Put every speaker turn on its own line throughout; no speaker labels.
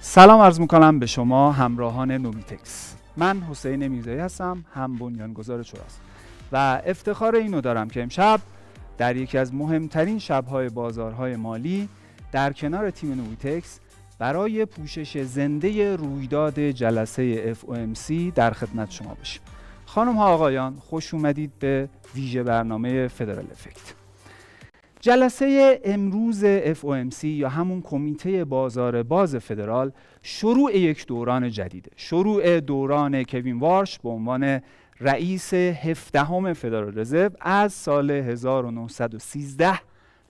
سلام عرض میکنم به شما همراهان نوبیتکس. من حسین میرزایی هستم، هم بنیانگذار چراست و افتخار اینو دارم که امشب در یکی از مهمترین شب‌های بازارهای مالی در کنار تیم نوبیتکس برای پوشش زنده رویداد جلسه FOMC در خدمت شما باشیم. خانم ها آقایان، خوش اومدید به ویژه برنامه فدرال افکت. جلسه امروز FOMC یا همون کمیته بازار باز فدرال شروع یک دوران جدیده. شروع دوران کوین وارش به عنوان رئیس 17 فدرال رزرو از سال 1913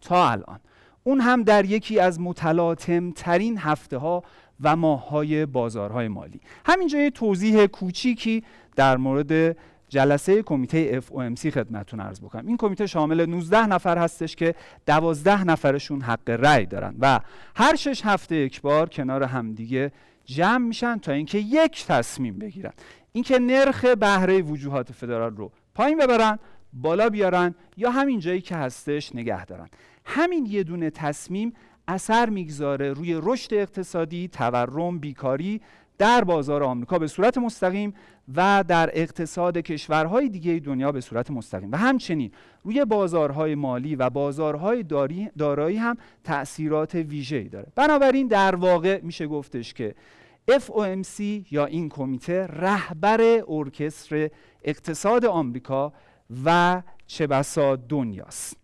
تا الان. اون هم در یکی از متلاطم ترین هفته ها و ماه های بازارهای مالی. همینجا یه توضیح کوچیکی در مورد جلسه کمیته FOMC خدمتتون عرض بکنم. این کمیته شامل 19 نفر هستش که 12 نفرشون حق رأی دارن و هر 6 هفته یک بار کنار همدیگه جمع میشن تا اینکه یک تصمیم بگیرن. اینکه نرخ بهره وجوهات فدرال رو پایین ببرن، بالا بیارن یا همین جایی که هستش نگه دارن. همین یه دونه تصمیم اثر میگذاره روی رشد اقتصادی، تورم، بیکاری در بازار آمریکا به صورت مستقیم و در اقتصاد کشورهای دیگه دنیا به صورت مستقیم و همچنین روی بازارهای مالی و بازارهای دارایی هم تأثیرات ویژه‌ای داره. بنابراین در واقع میشه گفتش که FOMC یا این کمیته رهبر ارکستر اقتصاد آمریکا و چه بسا دنیاست.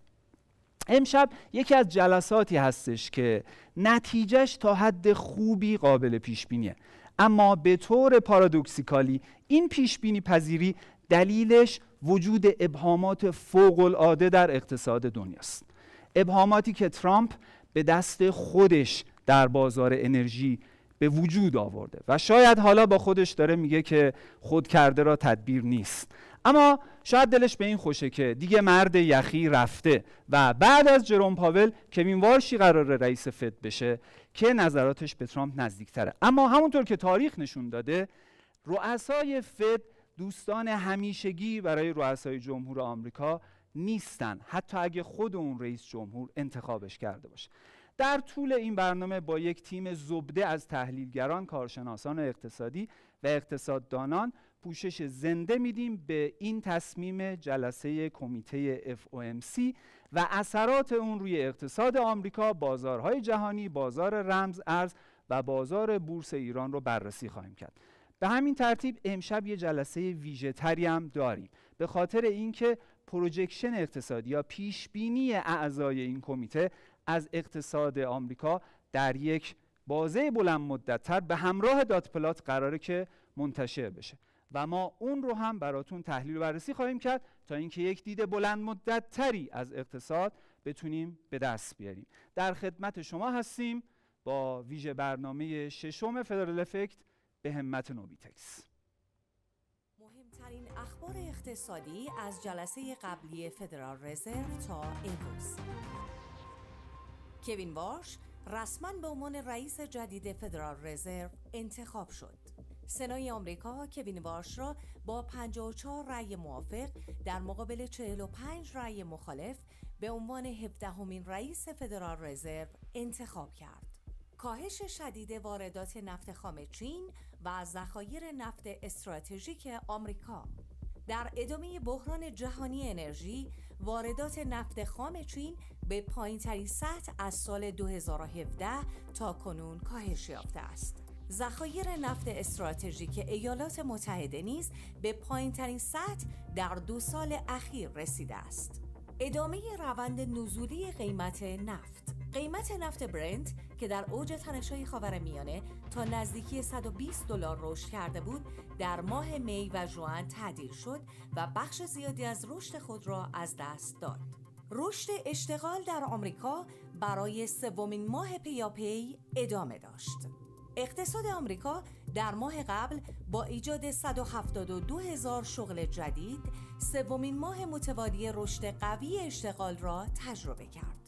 امشب یکی از جلساتی هستش که نتیجهش تا حد خوبی قابل پیش بینیه، اما به طور پارادوکسیکالی این پیش بینی پذیری دلیلش وجود ابهامات فوق العاده در اقتصاد دنیاست. ابهاماتی که ترامپ به دست خودش در بازار انرژی به وجود آورده و شاید حالا با خودش داره میگه که خود کرده را تدبیر نیست، اما شاید دلش به این خوشه که دیگه مرد یخی رفته و بعد از جروم پاول کوین وارشی قراره رئیس فد بشه که نظراتش به ترامپ نزدیکتره. اما همونطور که تاریخ نشون داده رؤسای فد دوستان همیشگی برای رؤسای جمهور آمریکا نیستن، حتی اگه خود اون رئیس جمهور انتخابش کرده باشه. در طول این برنامه با یک تیم زبده از تحلیلگران، کارشناسان اقتصادی و اقتصاددانان پوشش زنده میدیم به این تصمیم جلسه کمیته FOMC و اثرات اون روی اقتصاد آمریکا، بازارهای جهانی، بازار رمز ارز و بازار بورس ایران رو بررسی خواهیم کرد. به همین ترتیب امشب یه جلسه ویژه تری هم داریم به خاطر اینکه پروجکشن اقتصادی یا پیش بینی اعضای این کمیته از اقتصاد آمریکا در یک بازه بلند مدت‌تر به همراه دات پلات قراره که منتشر بشه و ما اون رو هم براتون تحلیل و بررسی خواهیم کرد تا اینکه یک دید بلند مدت تری از اقتصاد بتونیم به دست بیاریم. در خدمت شما هستیم با ویژه برنامه ششم فدرال افکت به همت نوبیتکس.
مهمترین اخبار اقتصادی از جلسه قبلی فدرال رزرو تا امروز. کوین وارش رسما به عنوان رئیس جدید فدرال رزرو انتخاب شد. سنای آمریکا کوین وارش را با 54 رأی موافق در مقابل 45 رأی مخالف به عنوان 17مین رئیس فدرال رزرو انتخاب کرد. کاهش شدید واردات نفت خام چین و ذخایر نفت استراتژیک آمریکا. در ادامه بحران جهانی انرژی، واردات نفت خام چین به پایین‌ترین سطح از سال 2017 تا کنون کاهش یافته است. ذخایر نفت استراتژیک ایالات متحده نیز به پایین‌ترین سطح در 2 سال اخیر رسیده است. ادامه روند نزولی قیمت نفت. قیمت نفت برنت که در اوج تنش‌های خاورمیانه تا نزدیکی $120 رشد کرده بود، در ماه می و ژوئن تعدیل شد و بخش زیادی از رشد خود را از دست داد. رشد اشتغال در آمریکا برای سومین ماه پیاپی ادامه داشت. اقتصاد آمریکا در ماه قبل با ایجاد 172,000 شغل جدید، سومین ماه متوالی رشد قوی اشتغال را تجربه کرد.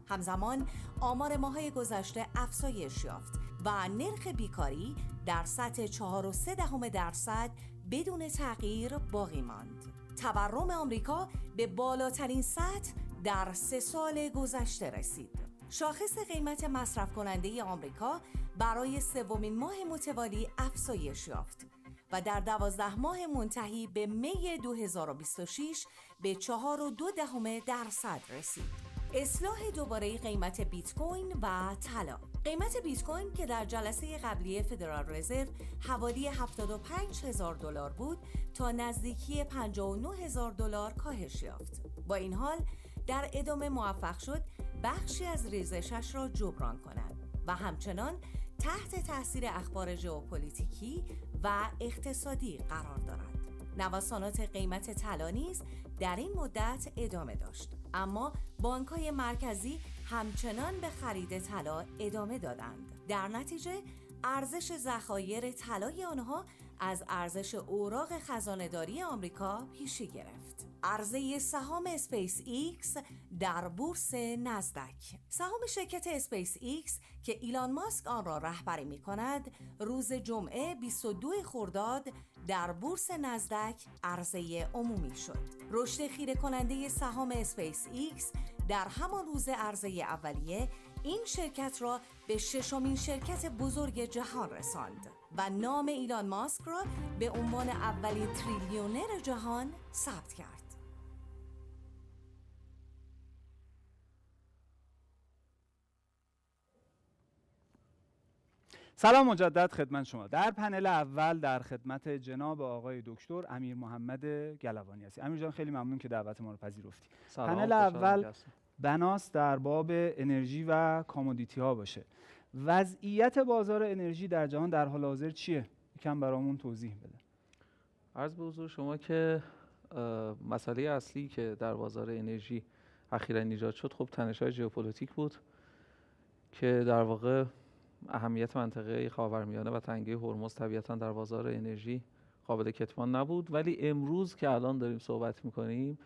همزمان آمار ماه‌های گذشته افزایش یافت و نرخ بیکاری در سطح 4.3% بدون تغییر باقی ماند. تورم آمریکا به بالاترین سطح در 3 سال گذشته رسید. شاخص قیمت مصرف کننده آمریکا برای سومین ماه متوالی افزایش یافت و در 12 ماه منتهی به می 2026 به 4.2% رسید. اصلاح دوباره قیمت بیت کوین و طلا. قیمت بیت کوین که در جلسه قبلی فدرال رزرو حوالی $75,000 بود تا نزدیکی $59,000 کاهش یافت. با این حال در ادامه موفق شد بخشی از ریزشش را جبران کند و همچنان تحت تاثیر اخبار ژئوپلیتیکی و اقتصادی قرار دارد. نوسانات قیمت طلا نیز در این مدت ادامه داشت، اما بانک‌های مرکزی همچنان به خرید طلا ادامه دادند. در نتیجه ارزش ذخایر طلای آنها از ارزش اوراق خزانه‌داری آمریکا پیشی گرفت. عرضه سهام اسپیس ایکس در بورس نزدک. سهام شرکت اسپیس ایکس که ایلان ماسک آن را رهبری می‌کند، روز جمعه 22 خرداد در بورس نزدک عرضه عمومی شد. رشد خیره کننده سهام اسپیس ایکس در همان روز عرضه اولیه این شرکت را به ششمین شرکت بزرگ جهان رساند و نام ایلان ماسک را به عنوان اولین تریلیونر جهان ثبت کرد.
سلام مجدد خدمت شما. در پنل اول در خدمت جناب آقای دکتر امیر محمد گلوانی هستیم. امیر جان خیلی ممنون که دعوت ما رو پذیرفتی. پنل اول بناس در باب انرژی و کامودیتی ها باشه. وضعیت بازار انرژی در جهان در حال حاضر چیه؟ یکم برامون توضیح بده.
عرض به حضور شما که مسئله اصلی که در بازار انرژی اخیراً ایجاد شد خب تنش‌های ژئوپلیتیک بود که در واقع اهمیت منطقه خاورمیانه و تنگه هرمز طبیعتاً در بازار انرژی قابل کتمان نبود، ولی امروز که الان داریم صحبت می‌کنیم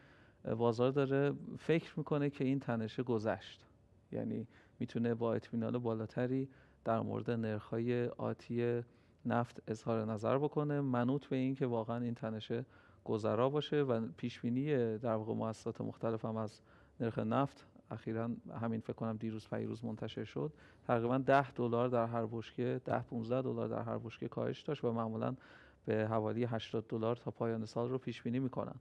بازار داره فکر می‌کنه که این تنشه گذشت، یعنی میتونه با اطمینان بالاتری در مورد نرخ‌های آتی نفت اظهار نظر بکنه، منوط به این که واقعا این تنشه گذرا باشه و پیشبینی در واقع مؤسسات مختلف هم از نرخ نفت اخیراً همین فکر کنم دیروز پیروز منتشر شد، تقریباً $10 در هر بشکه، $10-15 در هر بشکه کاهش داشت و معمولاً به حوالی $80 تا پایان سال رو پیش بینی میکنن.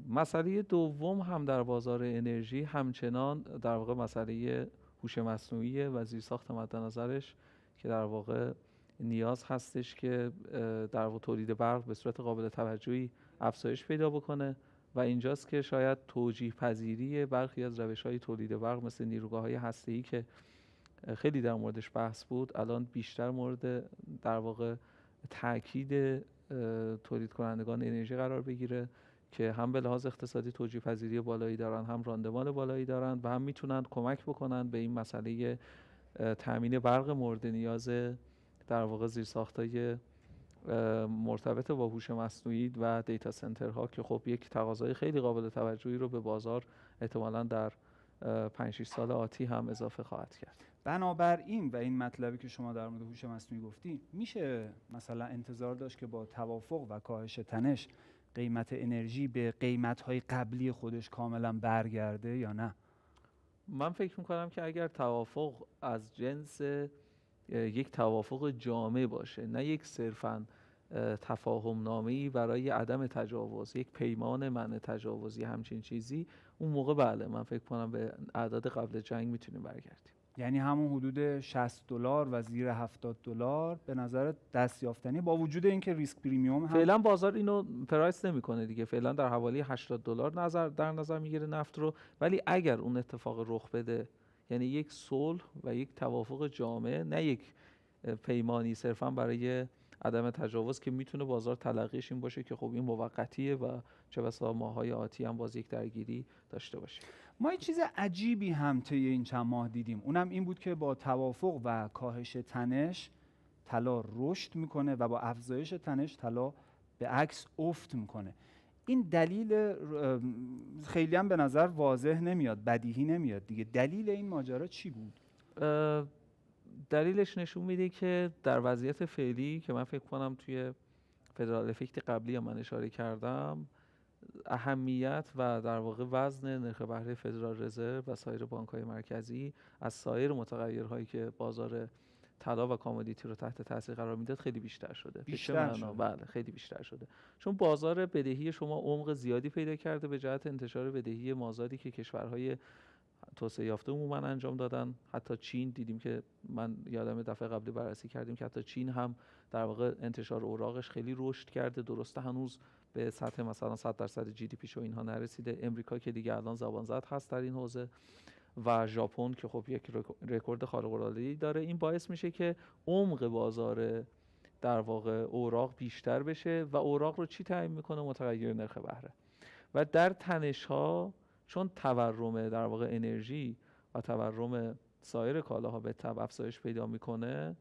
مسئله دوم هم در بازار انرژی همچنان در واقع مسئله هوش مصنوعی و زیرساخت مد نظرش که در واقع نیاز هستش که در واقع تولید برق به صورت قابل توجهی افزایش پیدا بکنه و اینجاست که شاید توجیه پذیری برخی از روش‌های تولید برق مثل نیروگاه‌های هسته‌ای که خیلی در موردش بحث بود الان بیشتر مورد در واقع تاکید تولید کنندگان انرژی قرار بگیره که هم به لحاظ اقتصادی توجیه پذیری بالایی دارن، هم راندمان بالایی دارن و هم میتونن کمک بکنن به این مسئله تامین برق مورد نیاز در واقع زیرساخت‌های مرتبط با هوش مصنوعی و دیتا سنترها که خب یک تقاضای خیلی قابل توجهی رو به بازار احتمالاً در 5-6 سال آتی هم اضافه خواهد کرد.
بنابراین و این مطلبی که شما در مورد هوش مصنوعی گفتی، میشه مثلا انتظار داشت که با توافق و کاهش تنش قیمت انرژی به قیمت‌های قبلی خودش کاملا برگرده یا نه؟
من فکر میکنم که اگر توافق از جنس یک توافق جامع باشه، نه یک صرفاً تفاهم نامه‌ای برای عدم تجاوز، یک پیمان منع تجاوزی همچین چیزی، اون موقع بله من فکر کنم به اعداد قبل جنگ میتونیم برگردیم.
یعنی همون حدود $60 و زیر $70 به نظر دست یافتنی با وجود اینکه ریسک پریمیوم هم
فعلا بازار اینو پرایس نمیکنه دیگه، فعلا در حوالی $80 در نظر میگیره نفت رو، ولی اگر اون اتفاق رخ بده، یعنی یک صلح و یک توافق جامع، نه یک پیمانی صرفا برای عدم تجاوز که میتونه بازار تلقیش این باشه که خب این موقتیه و چه بسا ماهای آتی هم باز یک درگیری داشته باشه.
ما یه چیز عجیبی هم طی این چند ماه دیدیم، اونم این بود که با توافق و کاهش تنش طلا رشد میکنه و با افزایش تنش طلا به عکس افت میکنه. این دلیل خیلی هم به نظر واضح نمیاد، بدیهی نمیاد دیگه. دلیل این ماجرا چی بود؟
دلیلش نشون میده که در وضعیت فعلی که من فکر کنم توی فدرال افکت قبلی هم من اشاره کردم، اهمیت و در واقع وزن نرخ بهره فدرال رزرو و سایر بانک‌های مرکزی از سایر متغیرهایی که بازار طلا و کامودیتی رو تحت تاثیر قرار میداد خیلی بیشتر شده.
بیشتر شده.
بله خیلی بیشتر شده، چون بازار بدهی شما عمق زیادی پیدا کرده به جهت انتشار بدهی مازادی که کشورهای توسعه یافته عموما انجام دادن. حتی چین دیدیم که من یادم دفعه قبلی بررسی کردیم که حتی چین هم در واقع انتشار اوراقش خیلی رشد کرده، درسته هنوز به سطح مثلا 100% جی دی پی شو اینها نرسیده. امریکا که دیگه الان زبان زد هست در این حوزه و ژاپن که خب یک رکورد خارق العاده‌ای داره. این باعث میشه که عمق بازار در واقع اوراق بیشتر بشه و اوراق رو چی تعیین میکنه؟ متغیر نرخ بهره. و در تنش‌ها چون تورم در واقع انرژی و تورم سایر کالاها به تبع افزایش پیدا میکنه،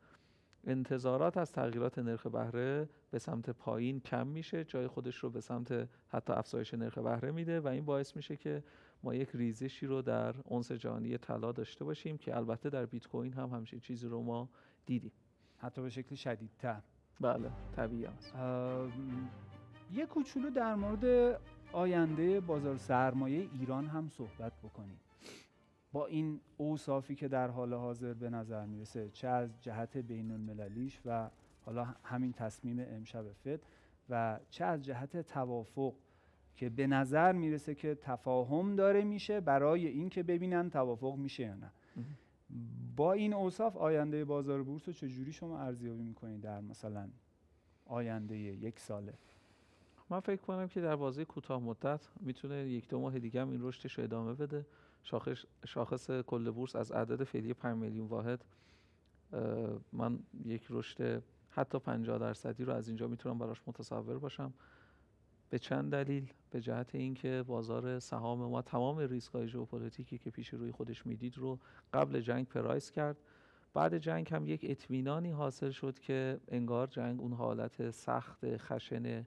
انتظارات از تغییرات نرخ بهره به سمت پایین کم میشه، جای خودش رو به سمت حتی افزایش نرخ بهره میده و این باعث میشه که ما یک ریزشی رو در اونس جهانی طلا داشته باشیم که البته در بیت کوین هم همچین چیزی رو ما دیدیم،
حتی به شکل شدیدتر.
بله طبیعی است.
یه کوچولو در مورد آینده بازار سرمایه ایران هم صحبت بکنیم. با این اوصافی که در حال حاضر به نظر میرسه، چه از جهت بین المللیش و حالا همین تصمیم امشب فد و چه از جهت توافق که به نظر میرسه که تفاهم داره میشه برای این که ببینن توافق میشه یا نه. با این اوصاف آینده بازار بورس رو چجوری شما ارزیابی میکنید در مثلا آینده یک ساله؟
من فکر کنم که در بازه کوتاه مدت میتونه 1-2 ماه دیگه هم این رشدش رو ادامه بده. شاخص کل بورس از عدد فعلی 5 میلیون واحد من یک رشد حتی 50% رو از اینجا میتونم براش متصور باشم. به چند دلیل، به جهت اینکه بازار سهام ما تمام ریسک‌های ژئوپلیتیکی که پیش روی خودش میدید رو قبل جنگ پرایس کرد. بعد جنگ هم یک اطمینانی حاصل شد که انگار جنگ اون حالت سخت خشن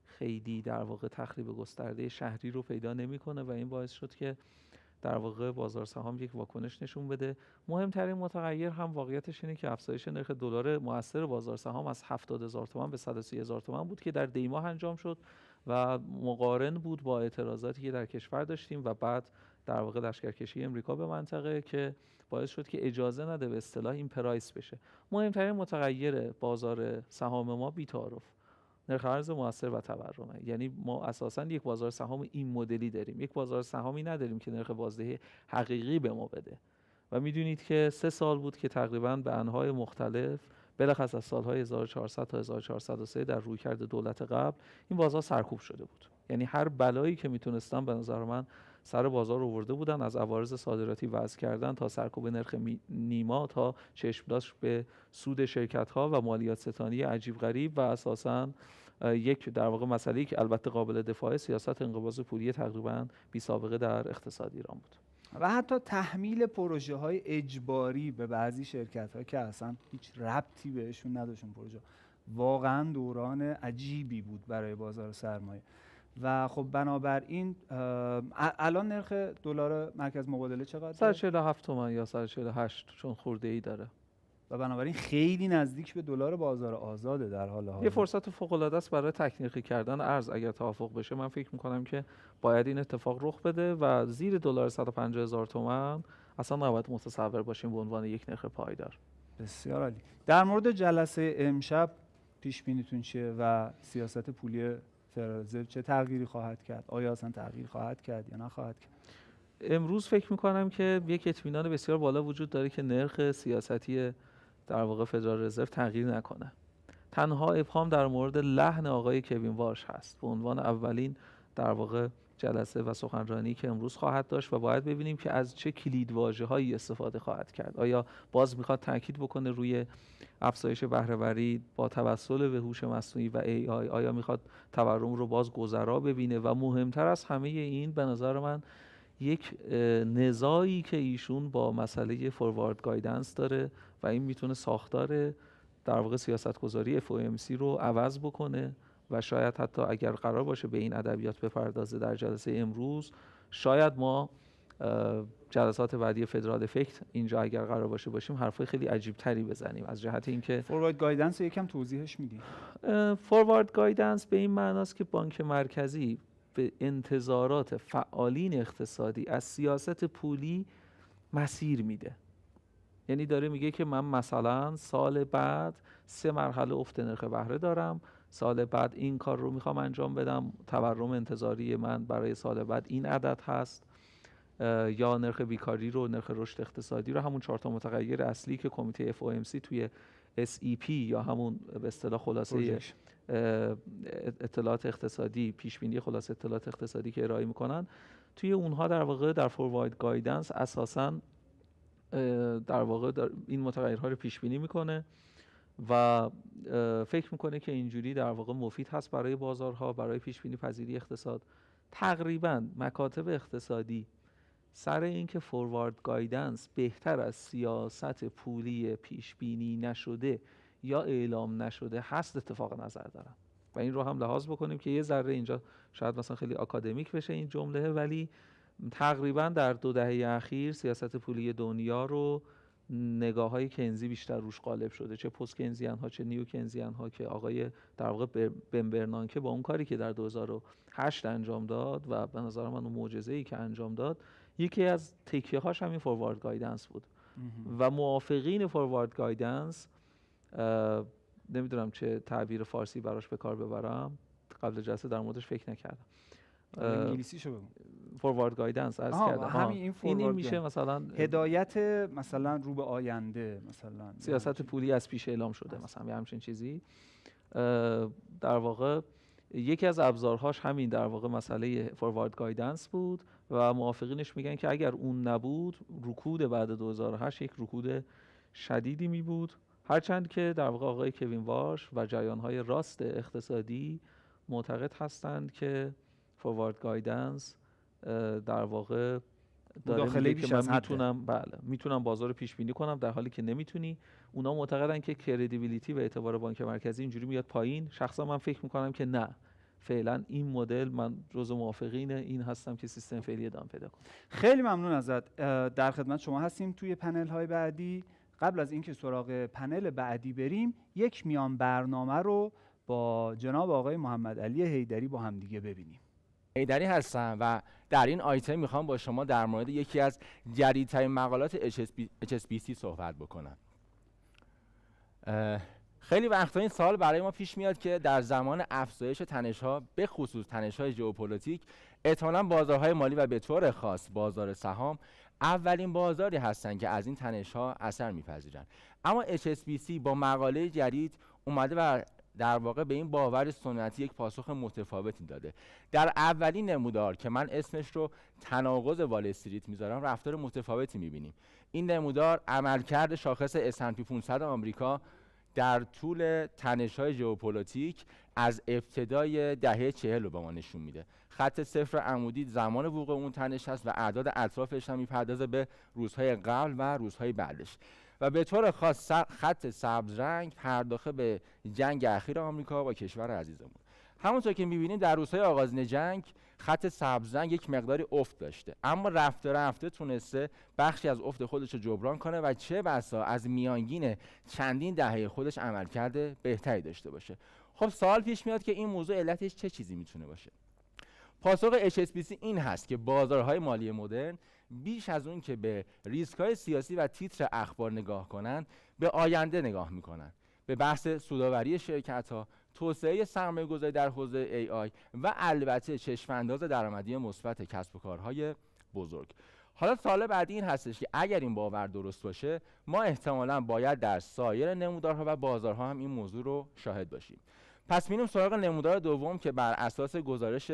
خیلی در واقع تخریب گسترده شهری رو پیدا نمی‌کنه و این باعث شد که در واقع بازار سهام یک واکنش نشون بده. مهمترین متغیر هم واقعیتش اینه که افزایش نرخ دلار مؤثر بازار سهام از 70,000 تومان به 130,000 تومان بود که در دی‌ماه انجام شد و مقارن بود با اعتراضاتی که در کشور داشتیم و بعد در واقع لشکرکشی امریکا به منطقه که باعث شد که اجازه نده به اصطلاح این پرایس بشه. مهمترین متغیر بازار سهام ما بی‌تعارف نرخ ارز مؤثر و تورمه. یعنی ما اساساً یک بازار سهام این مدلی داریم، یک بازار سهامی نداریم که نرخ بازدهی حقیقی به ما بده. و میدونید که 3 سال بود که تقریباً به انواع مختلف بلخص از سالهای 1400 تا 1403 در رویکرد دولت قبل این بازار سرکوب شده بود. یعنی هر بلایی که میتونستن به نظر من سر بازار آورده بودن، از عوارض صادراتی وضع کردن تا سرکوب نرخ نیما تا چشم‌داش به سود شرکت‌ها و مالیات ستانی عجیب غریب و اساساً یک در واقع مسئله‌ای که البته قابل دفاع، سیاست انقباض پولی تقریباً بی سابقه در اقتصاد ایران بود.
و حتی تحمیل پروژه‌های اجباری به بعضی شرکت‌ها که اصلا هیچ ربطی بهشون نداشت اون پروژه. واقعا دوران عجیبی بود برای بازار سرمایه. و خب بنابراین الان نرخ دلار مرکز مبادله چقدره؟
147 تومان یا 148 چون خورده‌ای داره.
و بنابراین خیلی نزدیک به دلار بازار آزاده در حال حاضر.
یه فرصت فوق‌العاده است برای تکنیکی کردن ارز. اگر توافق بشه من فکر می‌کنم که باید این اتفاق رخ بده و زیر دلار 150,000 تومان اصلا نباید متصور باشیم به عنوان یک نرخ پایدار.
بسیار عالی. در مورد جلسه امشب پیش بینیتون چیه و سیاست پولی فدرال رزرو چه تغییری خواهد کرد؟ آیا اصلا تغییر خواهد کرد یا نخواهد کرد؟
امروز فکر می‌کنم که یک اطمینان بسیار بالا وجود داره که نرخ سیاستی در واقع فدرال رزرو تغییر نکنه. تنها ابهام در مورد لحن آقای کوین وارش هست به عنوان اولین در واقع جلسه و سخنرانی که امروز خواهد داشت و باید ببینیم که از چه کلیدواژه‌هایی استفاده خواهد کرد. آیا باز میخواد تاکید بکنه روی افزایش بهره‌وری با توسل به هوش مصنوعی و AI؟ آیا میخواد تورم رو باز گذرا ببینه؟ و مهمتر از همه این به نظر من یک نزاعی که ایشون با مسئله فوروارد گایدنس داره و این میتونه ساختار در واقع سیاستگذاری FOMC رو عوض بکنه و شاید حتی اگر قرار باشه به این ادبیات بپردازه در جلسه امروز، شاید ما جلسات بعدی فدرال افکت اینجا اگر قرار باشیم حرفای خیلی عجیب تری بزنیم از جهت اینکه
فوروارد گایدنس رو یکم توضیحش میدی؟
فوروارد گایدنس به این معناست که بانک مرکزی به انتظارات فعالین اقتصادی از سیاست پولی مسیر میده. یعنی داره میگه که من مثلا سال بعد 3 مرحله افت نرخ بهره دارم، سال بعد این کار رو میخوام انجام بدم، تورم انتظاری من برای سال بعد این عدد هست، یا نرخ بیکاری رو، نرخ رشد اقتصادی رو، همون 4 تا متغیر اصلی که کمیته FOMC توی SEP یا همون به اصطلاح خلاصه اطلاعات اقتصادی، پیش بینی خلاصه اطلاعات اقتصادی که ارائه میکنن، توی اونها در واقع در فوروارد گایدنس اساساً در واقع این متغیرها رو پیش بینی میکنه و فکر میکنه که اینجوری در واقع مفید هست برای بازارها، برای پیش بینی پذیری اقتصاد. تقریباً مکاتب اقتصادی سر اینکه فوروارد گایدنس بهتر از سیاست پولی پیش بینی نشده یا اعلام نشده هست اتفاق نظر دارن و این رو هم لحاظ بکنیم که یه ذره اینجا شاید مثلا خیلی آکادمیک بشه این جمله، ولی تقریبا در 2 دهه اخیر سیاست پولی دنیا رو نگاه‌های کنزی بیشتر روش غالب شده، چه پست کنزیان ها چه نیو کنزیان ها، که آقای در واقع بن برنانکه با اون کاری که در 2008 انجام داد و به نظر من اون معجزه‌ای که انجام داد، یکی از تکیه هاش همین فوروارد گایدنس بود و موافقین فوروارد گایدنس، نمیدونم چه تعبیر فارسی براش به کار ببرم، قبل جلسه در موردش فکر نکردم.
انگلیسیشو بگو.
فوروارد گایدنس از کردم.
همین این
میشه مثلا
هدایت مثلا رو به آینده، مثلا
سیاست پولی از پیش اعلام شده مثلا، یا همچین چیزی. در واقع یکی از ابزارهاش همین در واقع مسئله فوروارد گایدنس بود و موافقینش میگن که اگر اون نبود رکود بعد 2008 یک رکود شدیدی می بود، هرچند که در واقع آقای کوین واش و جریان‌های راست اقتصادی معتقد هستند که فوروارد گایدنس در واقع
مداخله بیش از حد،
میتونم بازار رو پیش بینی کنم، در حالی که نمیتونی. اونا معتقدن که کردیبیلیتی و اعتبار بانک مرکزی اینجوری میاد پایین. شخصا من فکر میکنم که نه، فعلا این مدل، من جزو موافقین این هستم که سیستم فعلی ادامه پیدا کنه.
خیلی ممنون ازت. در خدمت شما هستیم توی پنل های بعدی. قبل از اینکه سراغ پنل بعدی بریم، یک میان برنامه رو با جناب آقای محمد علی حیدری با هم دیگه ببینیم.
حیدری هستم و در این آیتم میخوام با شما در مورد یکی از جدیدترین مقالات HSBC صحبت بکنم. خیلی وقتا این سوال برای ما پیش میاد که در زمان افزایش تنش‌ها، به خصوص تنش‌های ژئوپلیتیک، احتمالاً بازارهای مالی و به طور خاص بازار سهام اولین بازاری هستند که از این تنش‌ها اثر می‌پذیرن. اما HSBC با مقاله جدید اومده و در واقع به این باور سنتی یک پاسخ متفاوتی داده. در اولین نمودار که من اسمش رو تناقض وال استریت میذارم، رفتار متفاوتی می‌بینیم. این نمودار عملکرد شاخص S&P 500 آمریکا در طول تنش‌های ژئوپلیتیک از ابتدای دهه 40 رو به ما نشون میده. خط صفر عمودی زمان وقوع اون تنش است و اعداد اطرافش هم میپردازه به روزهای قبل و روزهای بعدش. و به طور خاص خط سبز رنگ پرداخته به جنگ اخیر آمریکا با کشور عزیزمون. همونطور که می‌بینید در روزهای آغازین جنگ خط سبز رنگ یک مقداری افت داشته، اما رفته رفته تونسته بخشی از افت خودش رو جبران کنه و چه بسا از میانگین چندین دهه خودش عملکرد بهتری داشته باشه. خب سوال پیش میاد که این موضوع علتش چه چیزی میتونه باشه؟ پاسخ HSBC این هست که بازارهای مالی مدرن بیش از اون که به ریسک‌های سیاسی و تیتر اخبار نگاه کنن، به آینده نگاه میکنن، به بحث سودآوری شرکت‌ها، توسعه سرمایه‌گذاری در حوزه AI و البته چشم‌انداز درآمدی مثبت کسب و کارهای بزرگ. حالا سوال بعدی این هستش که اگر این باور درست باشه، ما احتمالاً باید در سایر نمودارها و بازارها هم این موضوع رو شاهد باشیم. پس میریم سراغ نمودار دوم که بر اساس گزارش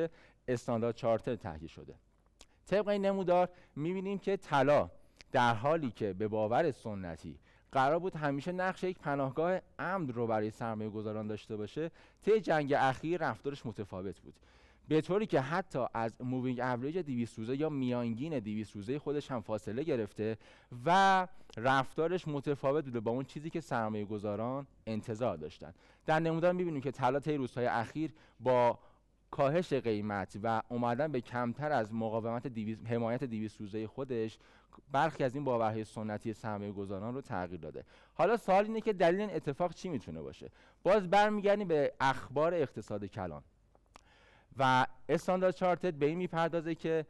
استاندارد چارتر تهیه شده. طبق این نمودار می‌بینیم که طلا در حالی که به باور سنتی قرار بود همیشه نقش یک پناهگاه امن رو برای سرمایه‌گذاران داشته باشه، طی جنگ اخیر رفتارش متفاوت بود، به طوری که حتی از مووینگ اوریج 200 روزه یا میانگین 200 روزه خودش هم فاصله گرفته و رفتارش متفاوت بوده با اون چیزی که سرمایه‌گذاران انتظار داشتن. در نمودار می‌بینیم که طلا طی روزهای اخیر با کاهش قیمت و اومدن به کمتر از مقاومت حمایت 200 روزه خودش، برخی از این باورهای سنتی سرمایه‌گذاران رو تغییر داده. حالا سوال اینه که دلیل این اتفاق چی میتونه باشه؟ باز برمیگردیم به اخبار اقتصاد کلان و استاندارد چارتر به این میپردازه که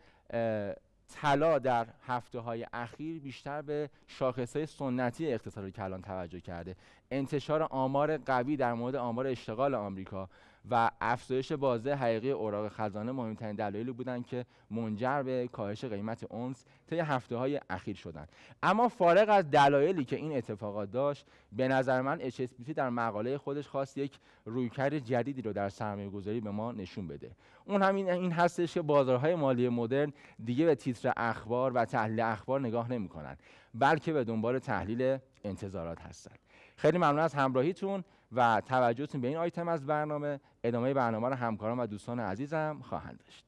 طلا در هفته‌های اخیر بیشتر به شاخص‌های سنتی اقتصاد کلان توجه کرده. انتشار آمار قوی در مورد آمار اشتغال آمریکا و افزایش بازده حقیقی اوراق خزانه مهمترین دلایلی بودند که منجر به کاهش قیمت اونس طی هفته‌های اخیر شدند. اما فارغ از دلایلی که این اتفاقات داشت، به نظر من HSBC در مقاله خودش خواست یک رویکرد جدیدی رو در سرمایه‌گذاری به ما نشون بده. اون همین این هستش که بازارهای مالی مدرن دیگه به تیتر اخبار و تحلیل اخبار نگاه نمی‌کنن، بلکه به دنبال تحلیل انتظارات هستند. خیلی ممنون از همراهیتون و توجهتون به این آیتم از برنامه. ادامه برنامه رو همکاران و دوستان عزیزم خواهند داشت.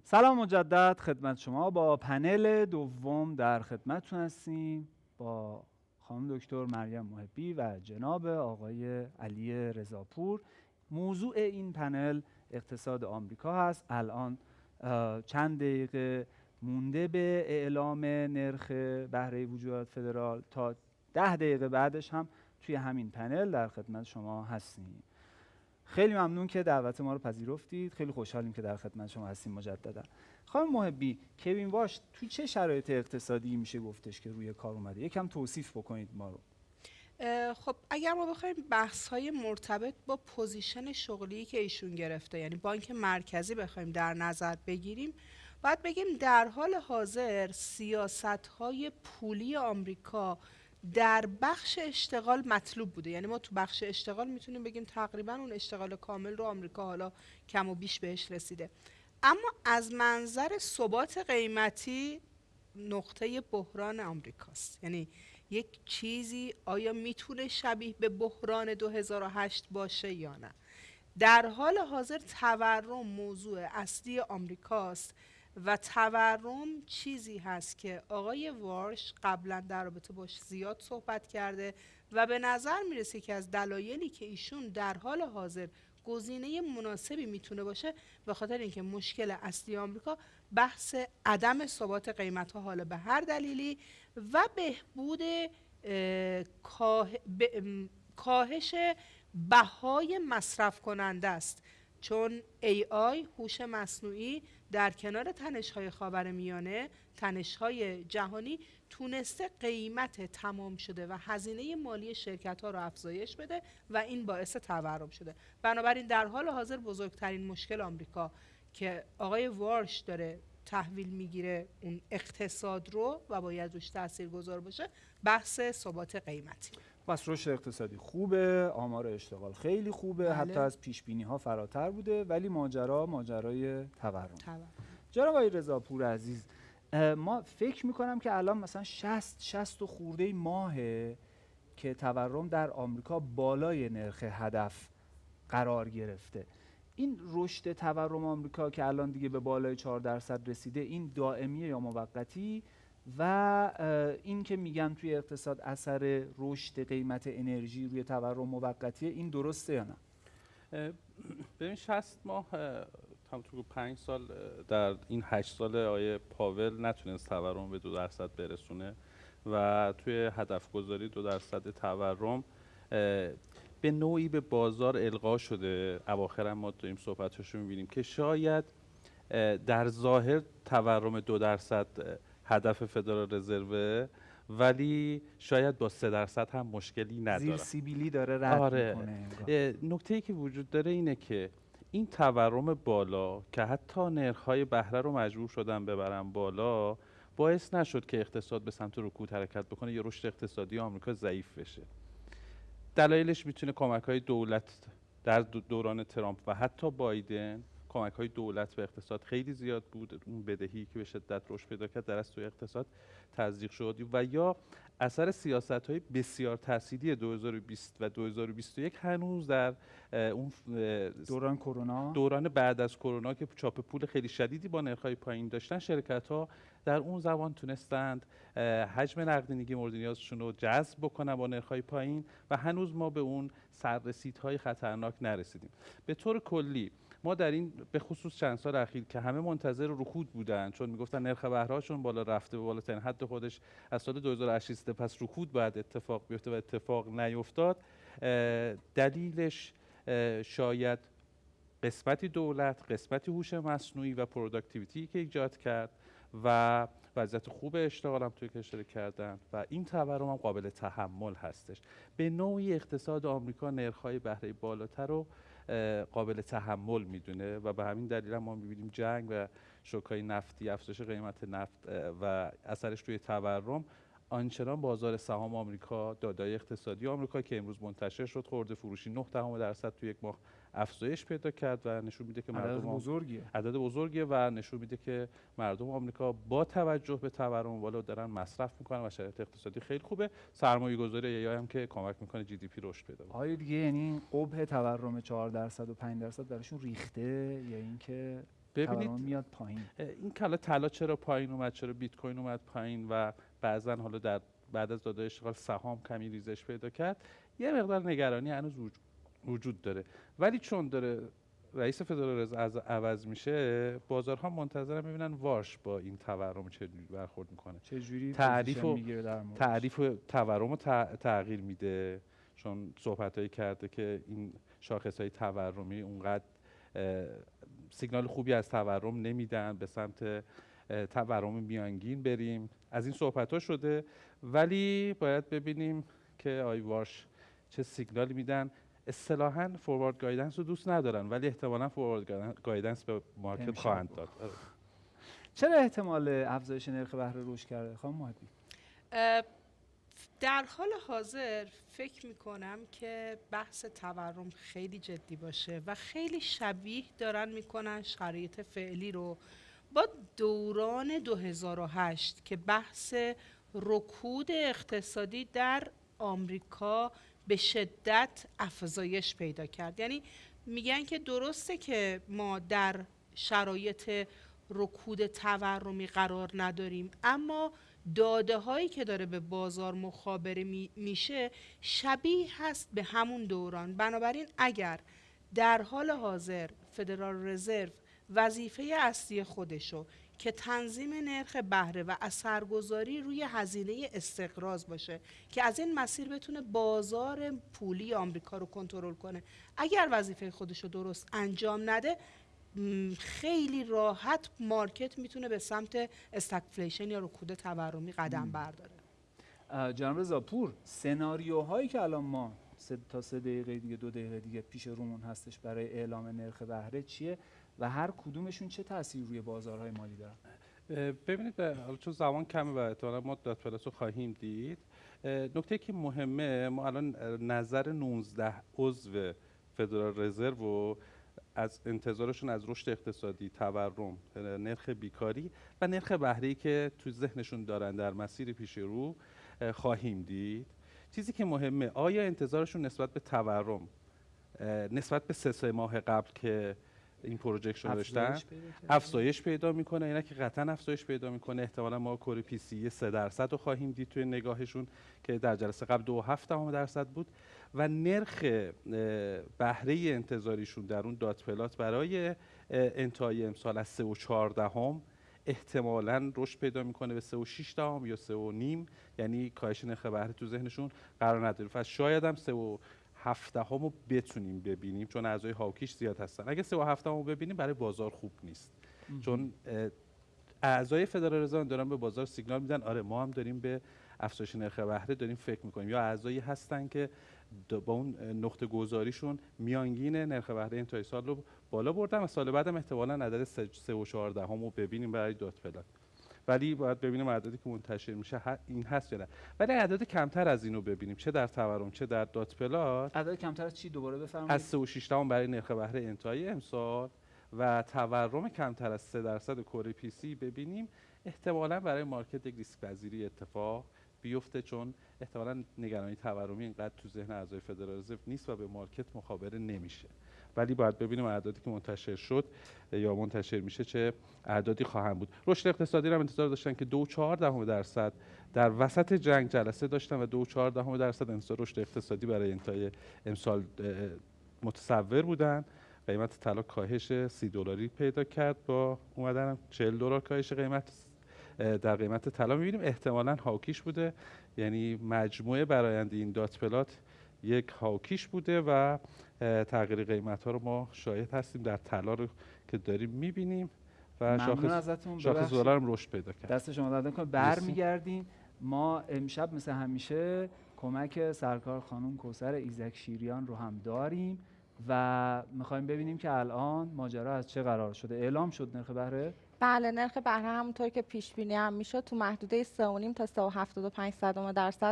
سلام مجدد خدمت شما. با پنل دوم در خدمتتون هستیم با خانم دکتر مریم محبی و جناب آقای علی رضاپور. موضوع این پنل اقتصاد آمریکا هست. الان چند دقیقه مونده به اعلام نرخ بهره وجوهات فدرال، تا 10 دقیقه بعدش هم توی همین پنل در خدمت شما هستیم. خیلی ممنون که دعوت ما رو پذیرفتید. خیلی خوشحالیم که در خدمت شما هستیم مجددا. خانم محبی، کوین واش توی چه شرایط اقتصادی میشه گفتش که روی کار اومده؟ یکم توصیف بکنید ما رو.
خب اگر ما بخوایم بحث‌های مرتبط با پوزیشن شغلی که ایشون گرفته، یعنی بانک مرکزی، بخوایم در نظر بگیریم، باید بگیم در حال حاضر سیاست‌های پولی آمریکا در بخش اشتغال مطلوب بوده. یعنی ما تو بخش اشتغال میتونیم بگیم تقریبا اون اشتغال کامل رو آمریکا حالا کم و بیش بهش رسیده. اما از منظر ثبات قیمتی نقطه بحران آمریکاست. یعنی یک چیزی آیا میتونه شبیه به بحران 2008 باشه یا نه؟ در حال حاضر تورم موضوع اصلی آمریکاست و تورم چیزی هست که آقای وارش قبلا در رابطه باش زیاد صحبت کرده و به نظر میرسه که از دلایلی که ایشون در حال حاضر گزینه مناسبی میتونه باشه به خاطر اینکه مشکل اصلی آمریکا بحث عدم ثبات قیمت‌ها حالا به هر دلیلی و بهبود کاهش بهای مصرف کننده است. چون AI هوش مصنوعی در کنار تنش‌های خاورمیانه، تنش‌های جهانی تونسته قیمت تمام شده و هزینه مالی شرکت‌ها رو افزایش بده و این باعث تورم شده. بنابراین در حال حاضر بزرگترین مشکل آمریکا که آقای وارش داره تحویل میگیره اون اقتصاد رو و باید روش تاثیرگذار باشه، بحث ثبات قیمتی.
پس رشد اقتصادی خوبه، آمار اشتغال خیلی خوبه،
بله.
حتی از پیش بینی ها فراتر بوده، ولی ماجرای تورم. جناب آقای رضاپور عزیز، ما فکر میکنم که الان مثلا 60 و خورده ماهه که تورم در آمریکا بالای نرخ هدف قرار گرفته. این رشد تورم آمریکا که الان دیگه به بالای 4% رسیده، این دائمیه یا موقتی؟ و این که میگن توی اقتصاد اثر رشد قیمت انرژی روی تورم موقتیه، این درسته یا نه؟
ببین 60 ماه همونطور که 5 سال در این 8 سال آقای پاول نتونست تورم به 2% برسونه و توی هدف گذاری 2% تورم به نوعی به بازار القا شده. اواخر ما داریم صحبتاشو میبینیم که شاید در ظاهر تورم 2% هدف فدرال رزرو، ولی شاید با 3% هم مشکلی نداره.
زیر سیبیلی داره رد میکنه.
نکته‌ای که وجود داره اینه که این تورم بالا که حتی نرخ‌های بهره رو مجبور شدن ببرن بالا، باعث نشد که اقتصاد به سمت رکود حرکت بکنه یا رشد اقتصادی آمریکا ضعیف بشه. دلایلش میتونه کمک‌های دولت در دوران ترامپ و حتی بایدن، کمک‌های دولت به اقتصاد خیلی زیاد بود. اون بدهی که به شدت رشد پیدا کرد در توی اقتصاد تزریق شد و یا اثر سیاست‌های بسیار تأثیری 2020 و 2021 هنوز در اون
دوران کرونا،
دوران بعد از کرونا که چاپ پول خیلی شدیدی با نرخ‌های پایین داشتن، شرکت‌ها در اون زمان تونستند حجم نقدینگی مورد نیازشون رو جذب بکنن با نرخ‌های پایین و هنوز ما به اون سررسیدهای خطرناک نرسیدیم. به طور کلی ما در این به خصوص چند سال اخیر که همه منتظر رکود بودن، چون میگفتن نرخ بهره‌هاشون بالا رفته به بالاترین حد خودش از سال 2008 پس رکود باید اتفاق بیفته و اتفاق نیفتاد. دلیلش شاید قسمتی دولت، قسمتی هوش مصنوعی و پروداکتیویتی که ایجاد کرد و وضعیت خوب اشتغال هم توی کشور کردن و این تورم هم قابل تحمل هستش. به نوعی اقتصاد آمریکا نرخ‌های بهره بالاتر رو قابل تحمل میدونه و به همین دلیل هم ما می‌بینیم جنگ و شوک‌های نفتی، افزایش قیمت نفت و اثرش توی تورم آنچنان بازار سهام آمریکا، دادای اقتصادی آمریکا که امروز منتشر شد، خرده فروشی 9% توی یک ماه افزایش پیدا کرد و نشون میده که عدد بزرگیه و نشون میده که مردم آمریکا با توجه به تورم بالا دارن مصرف میکنن و شرایط اقتصادی خیلی خوبه. سرمایه‌گذاری AI هم که کمک میکنه جی دی پی رشد پیدا کنه.
آیا دیگه یعنی این قبح تورم 4% و 5% براشون ریخته یا اینکه تورم میاد پایین؟
این که حالا طلا چرا پایین اومد، چرا بیت کوین اومد پایین و بعضا حالا بعد از دادای اشتغال سهام کمی ریزش پیدا کرد، یه مقدار نگرانی هنوز وجود داره. ولی چون داره رئیس فدرال رزرو عوض میشه، بازارها منتظرن ببینن واش با این تورم چجوری برخورد میکنه،
چجوری
تعریف تورم رو تغییر میده، چون صحبتایی کرده که این شاخصهای تورمی اونقدر سیگنال خوبی از تورم نمیدن، به سمت تورم میانگین بریم. از این صحبت‌ها شده، ولی باید ببینیم که واش چه سیگنالی میدن. اصطلاحاً فوروارد گایدنس رو دوست ندارن، ولی احتمالاً فوروارد گایدنس به مارکت خواهند داد.
چرا احتمال افزایش نرخ بهره رشد کرده خانم محبی؟
در حال حاضر فکر میکنم که بحث تورم خیلی جدی باشه و خیلی شبیه دارن میکنن شرایط فعلی رو با دوران 2008 که بحث رکود اقتصادی در آمریکا به شدت افزایش پیدا کرد. یعنی میگن که درسته که ما در شرایط رکود تورمی قرار نداریم، اما داده هایی که داره به بازار مخابره میشه شبیه هست به همون دوران. بنابراین اگر در حال حاضر فدرال رزرو وظیفه اصلی خودشو که تنظیم نرخ بهره و اثرگذاری روی هزینه استقراض باشه که از این مسیر بتونه بازار پولی آمریکا رو کنترل کنه، اگر وظیفه خودشو درست انجام نده، خیلی راحت مارکت میتونه به سمت استگفلیشن یا رکود تورمی قدم برداره.
جناب رضاپور، سناریوهایی که الان ما 3 دقیقه دیگه 2 دقیقه دیگه پیش رومون هستش برای اعلام نرخ بهره چیه و هر کدومشون چه تأثیری روی بازارهای مالی دارن؟
ببینید، حالا چون زمان کمه و احتمالاً ما دات پلاس رو خواهیم دید، نکته که مهمه، ما الان نظر 19 عضو فدرال رزرو از انتظارشون از رشد اقتصادی، تورم، نرخ بیکاری و نرخ بهره‌ای که تو ذهنشون دارن در مسیر پیش رو خواهیم دید. چیزی که مهمه، آیا انتظارشون نسبت به تورم نسبت به 3 ماه قبل که این پروژکشن داشتن افزایش پیدا میکنه؟ اینا که قطعا افزایش پیدا میکنه. احتمالا ما کور پی سی 3% رو خواهیم دید توی نگاهشون که در جلسه قبل 2.7% بود و نرخ بهره انتظاریشون در اون دات پلات برای انتهای امسال از 3.14 احتمالاً رشد پیدا میکنه به 3.6 یا 3.5، یعنی کاهش نرخ بهره تو ذهنشون قرار نداره. پس شاید هم 3.7 رو بتونیم ببینیم، چون اعضای هاوکیش زیاد هستن. اگه 3.7 رو ببینیم برای بازار خوب نیست، چون اعضای فدرال رزرو دارن به بازار سیگنال میدن آره ما هم داریم به افزایش نرخ بهره داریم فکر میکنیم، یا اعضایی هستن که با اون نقطه گذاریشون میانگین نرخ بهره انتهای سال رو بالا بردن و سال بعدم احتمالاً عدد 3.14 رو ببینیم برای دات پلات. ولی باید ببینیم عددی که منتشر میشه این هست یا نه. ولی عدد کمتر از اینو ببینیم، چه در تورم چه در دات پلات.
عدد کمتر از چی دوباره بفرمایید؟
از 3.6 برای نرخ بهره انتهای امسال و تورم کمتر از 3% کره پی سی ببینیم، احتمالاً برای مارکت یک ریسک پذیری اتفاق بیفته، چون احتمالاً نگرانی تورمی اینقدر تو ذهن اعضای فدرال رزرو نیست و به مارکت مخابره نمیشه. ولی باید ببینیم اعدادی که منتشر شد یا منتشر میشه چه اعدادی خواهند بود. رشد اقتصادی رو انتظار داشتن که 2.4% در وسط جنگ جلسه داشتن و 2.4% انتظار رشد اقتصادی برای انتهای امسال متصور بودن. قیمت طلا کاهش $30 پیدا کرد، با اومدن $40 کاهش قیمت در قیمت طلا می‌بینیم. احتمالاً هاوکیش بوده، یعنی مجموعه برآیند این دات پلات یک هاکیش بوده و تغییر قیمت ها رو ما شاهد هستیم در طلا رو که داریم میبینیم و
ممنون ازتون.
شاخص
ببخشید.
دلار هم رشد پیدا کرد.
دست شما درد نکنه. برمیگردیم. ما امشب مثل همیشه کمک سرکار خانم کوثر ایزک شیریان رو هم داریم و میخوایم ببینیم که الان ماجرا از چه قرار شده. اعلام شد نرخ بهره؟
بله، نرخ بهره همونطور که پیش بینی هم میشد تو محدوده 3.5 تا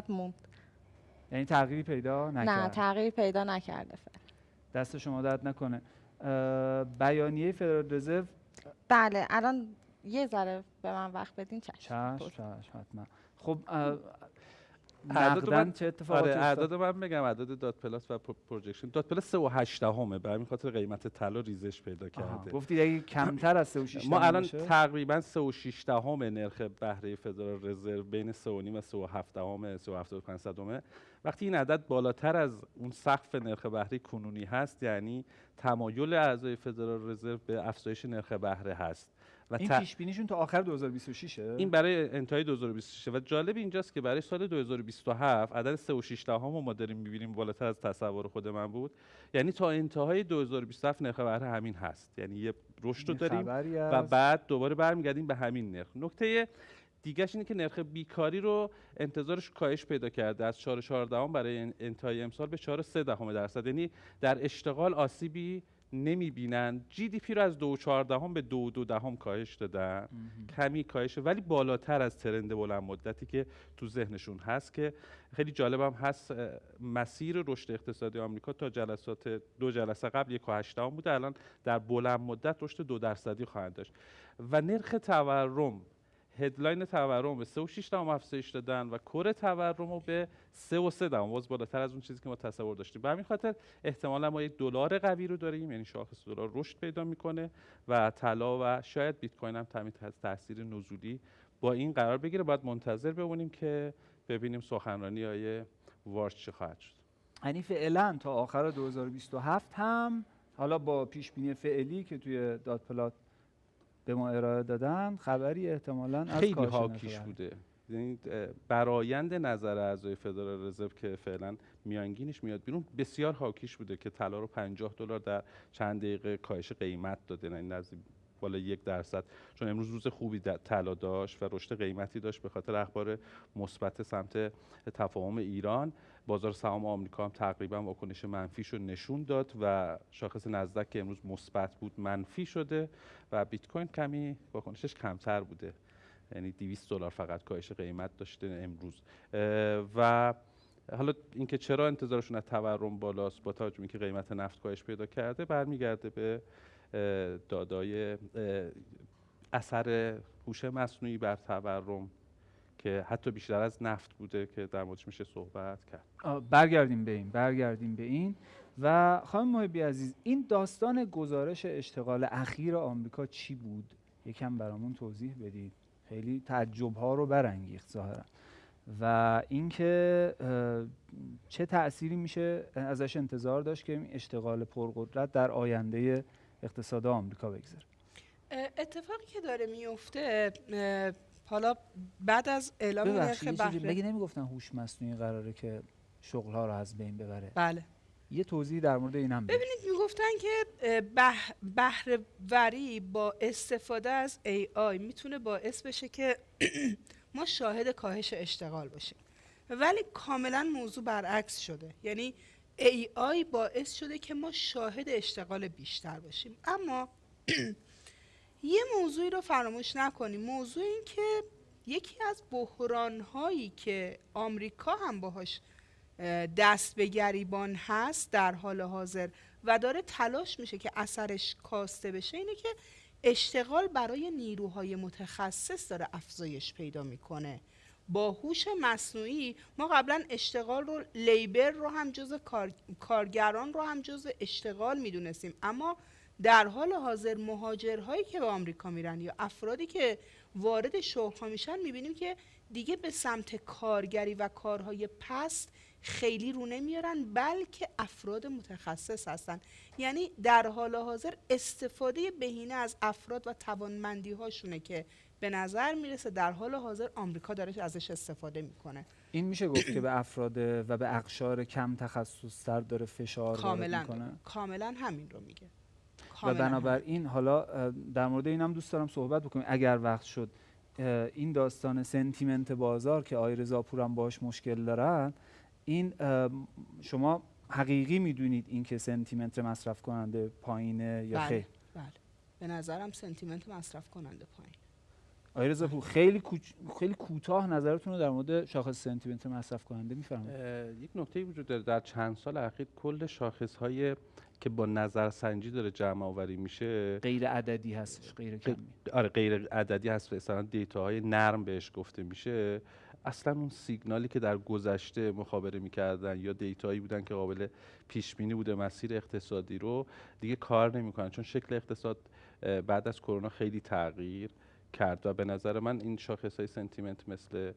3.75 موند.
یعنی تغییری پیدا نکرد؟
نه، تغییری پیدا نکرده فعلا.
دست شما درد نکنه. بیانیه فدرال رزرو.
بله، الان یه ذره به من وقت بدین.
چشم حتما. خب
اعداد
نقداً
من
چه اتفاقاتی افتاد؟
اعداد من بگم. اعداد دات پلاس و پروجکشن. دات پلاس 3.8 به همین خاطر قیمت طلا ریزش پیدا کرده.
گفتید اگه کمتر از 3.6
ما الان تقریبا 3.6 نرخ بهره فدرال رزرو بین 3.5 و 3.7 وقتی این عدد بالاتر از اون سقف نرخ بهره کنونی هست، یعنی تمایل اعضای فدرال رزرو به افزایش نرخ بهره هست. و
این پیش بینیشون تا آخر 2026
این برای انتهای 2026 و جالب اینجاست که برای سال 2027 عدد 3.6 رو ما داریم می‌بینیم، بالاتر از تصور خود من بود. یعنی تا انتهای 2027 نرخ بهره همین هست، یعنی یه رشد رو داریم و بعد دوباره برمیگردیم به همین نرخ. نکته دیگه‌ش اینه که نرخ بیکاری رو انتظارش کاهش پیدا کرده از 4.14 برای انتهای امسال به 4.3%. یعنی در اشتغال آسیبی نمیبینن. جی دی پی رو از 2.14 به 2.2 کاهش دادن. کمی کاهشه ولی بالاتر از ترند بلند مدتی که تو ذهنشون هست که خیلی جالبم هست. مسیر رشد اقتصادی آمریکا تا دو جلسه قبل 1.8 بوده، الان در بلند مدت رشد 2% خواهند داشت. و نرخ تورم، هدلاین تورم به 3.6 افزایش دادن و کور تورم رو به 3.3 باز بالاتر از اون چیزی که ما تصور داشتیم. به همین خاطر احتمالا ما یک دلار قوی رو داریم، یعنی شاخص دلار رشد پیدا میکنه و طلا و شاید بیت کوین هم تاثیر نزولی با این قرار بگیره. باید منتظر بمونیم که ببینیم سخنرانی آیه وارچ چه خواهد شد.
یعنی فعلا تا آخر 2027 هم حالا با پیش بینی فعلی که توی دات پلات به ما ارائه دادن خبری احتمالاً از
خیلی هاکیش بوده. یعنی برآیند نظر اعضای فدرال رزرو که فعلا میانگینش میاد بیرون بسیار هاکیش بوده که طلا رو $50 در چند دقیقه کاهش قیمت داده، یعنی نزدیک بالا 1%، چون امروز روز خوبی طلا داشت و رشد قیمتی داشت به خاطر اخبار مثبت سمت تفاهم ایران. بازار سهام آمریکا هم تقریبا واکنش منفیشو نشون داد و شاخص نزدک که امروز مثبت بود منفی شده و بیت کوین کمی واکنشش کمتر بوده، یعنی $200 فقط کاهش قیمت داشته امروز. و حالا اینکه چرا انتظارشون از تورم بالاست با توجه به اینکه قیمت نفت کاهش پیدا کرده برمیگرده به دادای اثر هوش مصنوعی بر تورم که حتی بیشتر از نفت بوده که در موردش میشه صحبت کرد.
برگردیم به این و خانم محبی عزیز، این داستان گزارش اشتغال اخیر آمریکا چی بود؟ یکم برامون توضیح بدید. خیلی تعجب‌ها رو برانگیخت ظاهرا و اینکه چه تأثیری میشه ازش انتظار داشت که این اشتغال پرقدرت در آینده اقتصاد آمریکا بگذاره.
اتفاقی که داره میفته حالا بعد از اعلام نرخ بهره،
مگه نمیگفتن هوش مصنوعی قراره که شغل‌ها رو از بین ببره؟
بله.
یه توضیح در مورد این هم
ببینید میگفتن که بهره وری با استفاده از AI میتونه باعث بشه که ما شاهد کاهش اشتغال باشیم، ولی کاملا موضوع برعکس شده. یعنی AI باعث شده که ما شاهد اشتغال بیشتر باشیم. اما یه موضوعی رو فراموش نکنیم، موضوع این که یکی از بحران‌هایی که آمریکا هم باهاش دست به گریبان هست در حال حاضر و داره تلاش میشه که اثرش کاسته بشه اینه که اشتغال برای نیروهای متخصص داره افزایش پیدا میکنه. با هوش مصنوعی ما قبلا اشتغال رو، لیبر رو هم جز کارگران رو هم جز اشتغال میدونستیم، اما در حال حاضر مهاجرهایی که به آمریکا میرن یا افرادی که وارد شغل‌ها میشن میبینیم که دیگه به سمت کارگری و کارهای پست خیلی رو نمیارن، بلکه افراد متخصص هستن. یعنی در حال حاضر استفاده بهینه از افراد و توانمندی هاشونه که به نظر میرسه در حال حاضر آمریکا داره ازش استفاده میکنه.
این میشه گفت که به افراد و به اقشار کم تخصص‌تر داره فشار وارد میکنه.
کاملا همین رو میگه.
و بنابراین حالا در مورد اینم دوست دارم صحبت بکنیم اگر وقت شد. این داستان سنتیمنت بازار که آقای رضاپور هم باهاش مشکل دارن، این شما حقیقی میدونید این که سنتیمنت مصرف کننده پایینه یا خیر؟
بله، به نظرم سنتیمنت مصرف کننده پایین.
آقای رضاپور خیلی کوتاه نظرتون رو در مورد شاخص سنتیمنت مصرف کننده میفرمایید.
یک نکته وجود داره، در چند سال اخیر کل شاخص‌های که با نظرسنجی داره جمع آوری میشه
غیر عددی هستش، غیر کمی.
آره غیر عددی هست، مثلا دیتاهای نرم بهش گفته میشه. اصلا اون سیگنالی که در گذشته مخابره میکردن یا دیتایی بودن که قابل پیش بینی بوده مسیر اقتصادی رو، دیگه کار نمیکنن، چون شکل اقتصاد بعد از کرونا خیلی تغییر کرد و به نظر من این شاخص‌های سنتیمنت مثل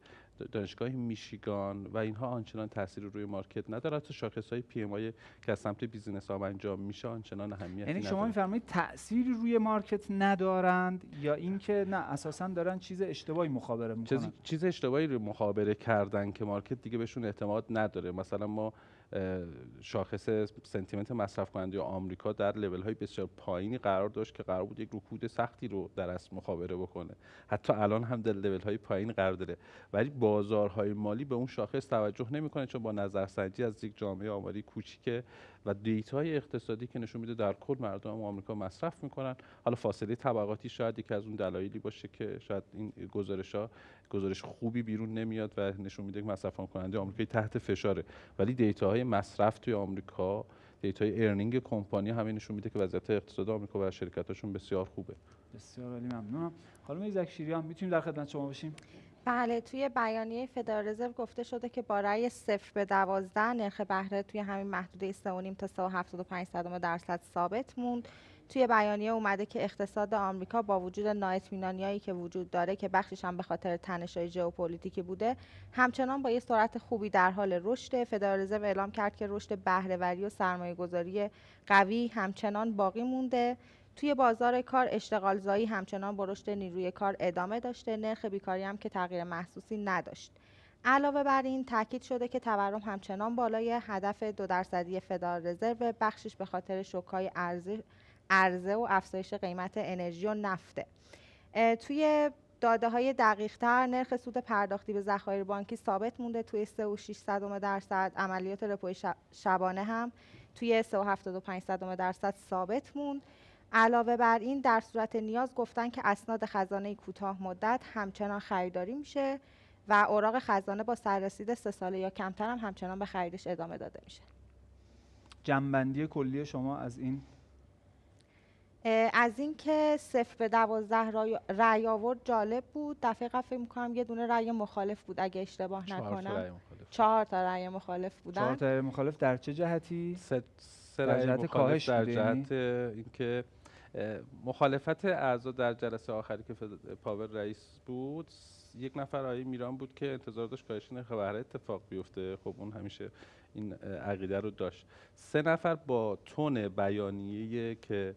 دانشگاه میشیگان و اینها آنچنان تاثیر روی مارکت نداره. حتی شاخص‌های PMI که از سمت بیزینس ها انجام میشه آنچنان اهمیتی
یعنی
نداره.
شما میفرمایید تأثیری روی مارکت ندارند یا اینکه نه اساساً دارن چیز اشتباهی مخابره میکنن؟
چیز اشتباهی رو مخابره کردن که مارکت دیگه بهشون اعتماد نداره. مثلا ما شاخص سنتیمنت مصرف کننده آمریکا در لول های بسیار پایینی قرار داشت که قرار بود یک رکود سختی رو در اصل مخابره بکنه. حتی الان هم در لول های پایین قرار داره، ولی بازارهای مالی به اون شاخص توجه نمیکنه، چون با نظرسنجی از یک جامعه آماری کوچیکه و دیتای اقتصادی که نشون میده در کل مردم آمریکا مصرف میکنن. حالا فاصله طبقاتی شاید یکی از اون دلایلی باشه که شاید این گزارش خوبی بیرون نمیاد و نشون میده که مصرف کننده آمریکایی تحت فشاره، ولی دیتاهای مصرف توی آمریکا، دیتای ارنینگ کمپانی همین نشون میده که وضعیت اقتصاد آمریکا و شرکتاشون بسیار خوبه.
بسیار عالی، ممنونم. خانم زکشیریان میتونیم در خدمت شما باشیم؟
بله، توی بیانیه فدرال رزرو گفته شده که با رأی 0 به 12 نرخ بهره توی همین محدوده 3.5 تا 3.75% ثابت موند. توی بیانیه اومده که اقتصاد آمریکا با وجود نااطمینانی‌هایی که وجود داره که بخشش هم به خاطر تنش‌های ژئوپلیتیکی بوده، همچنان با یه سرعت خوبی در حال رشد. فدرال رزرو اعلام کرد که رشد بهره‌وری و سرمایه‌گذاری قوی همچنان باقی مونده. توی بازار کار اشتغال زایی همچنان با رشد نیروی کار ادامه داشته. نرخ بیکاری هم که تغییر محسوسی نداشت. علاوه بر این تاکید شده که تورم همچنان بالای هدف 2% فدرال رزرو، بخشش به خاطر شوک‌های عرضه و افزایش قیمت انرژی و نفته. توی داده‌های دقیق‌تر نرخ سود پرداختی به ذخایر بانکی ثابت مونده توی 3.6%. عملیات رپوی شبانه هم توی 3.75% ثابت موند. علاوه بر این در صورت نیاز گفتن که اسناد خزانه کوتاه مدت همچنان خریداری میشه و اوراق خزانه با سررسید 3 ساله یا کمتر هم همچنان به خریدش ادامه داده میشه.
جمع‌بندی کلی شما از این؟
از این که 0 به 12 رأی آورد جالب بود. دفعه قبل فکر می‌کنم یه دونه رأی مخالف بود اگه اشتباه نکنم. 4 تا رأی مخالف بودن.
4 تا رأی مخالف در چه جهتی؟
3
در
رأی
جهت
مخالف
کاهش
در
بوده
جهت اینکه مخالفت اعضا در جلسه آخری که پاور رئیس بود، یک نفر آقای میران بود که انتظار داشت کاهش نرخ بهره اتفاق بیفته. خب اون همیشه این عقیده رو داشت. 3 نفر با تون بیانیه که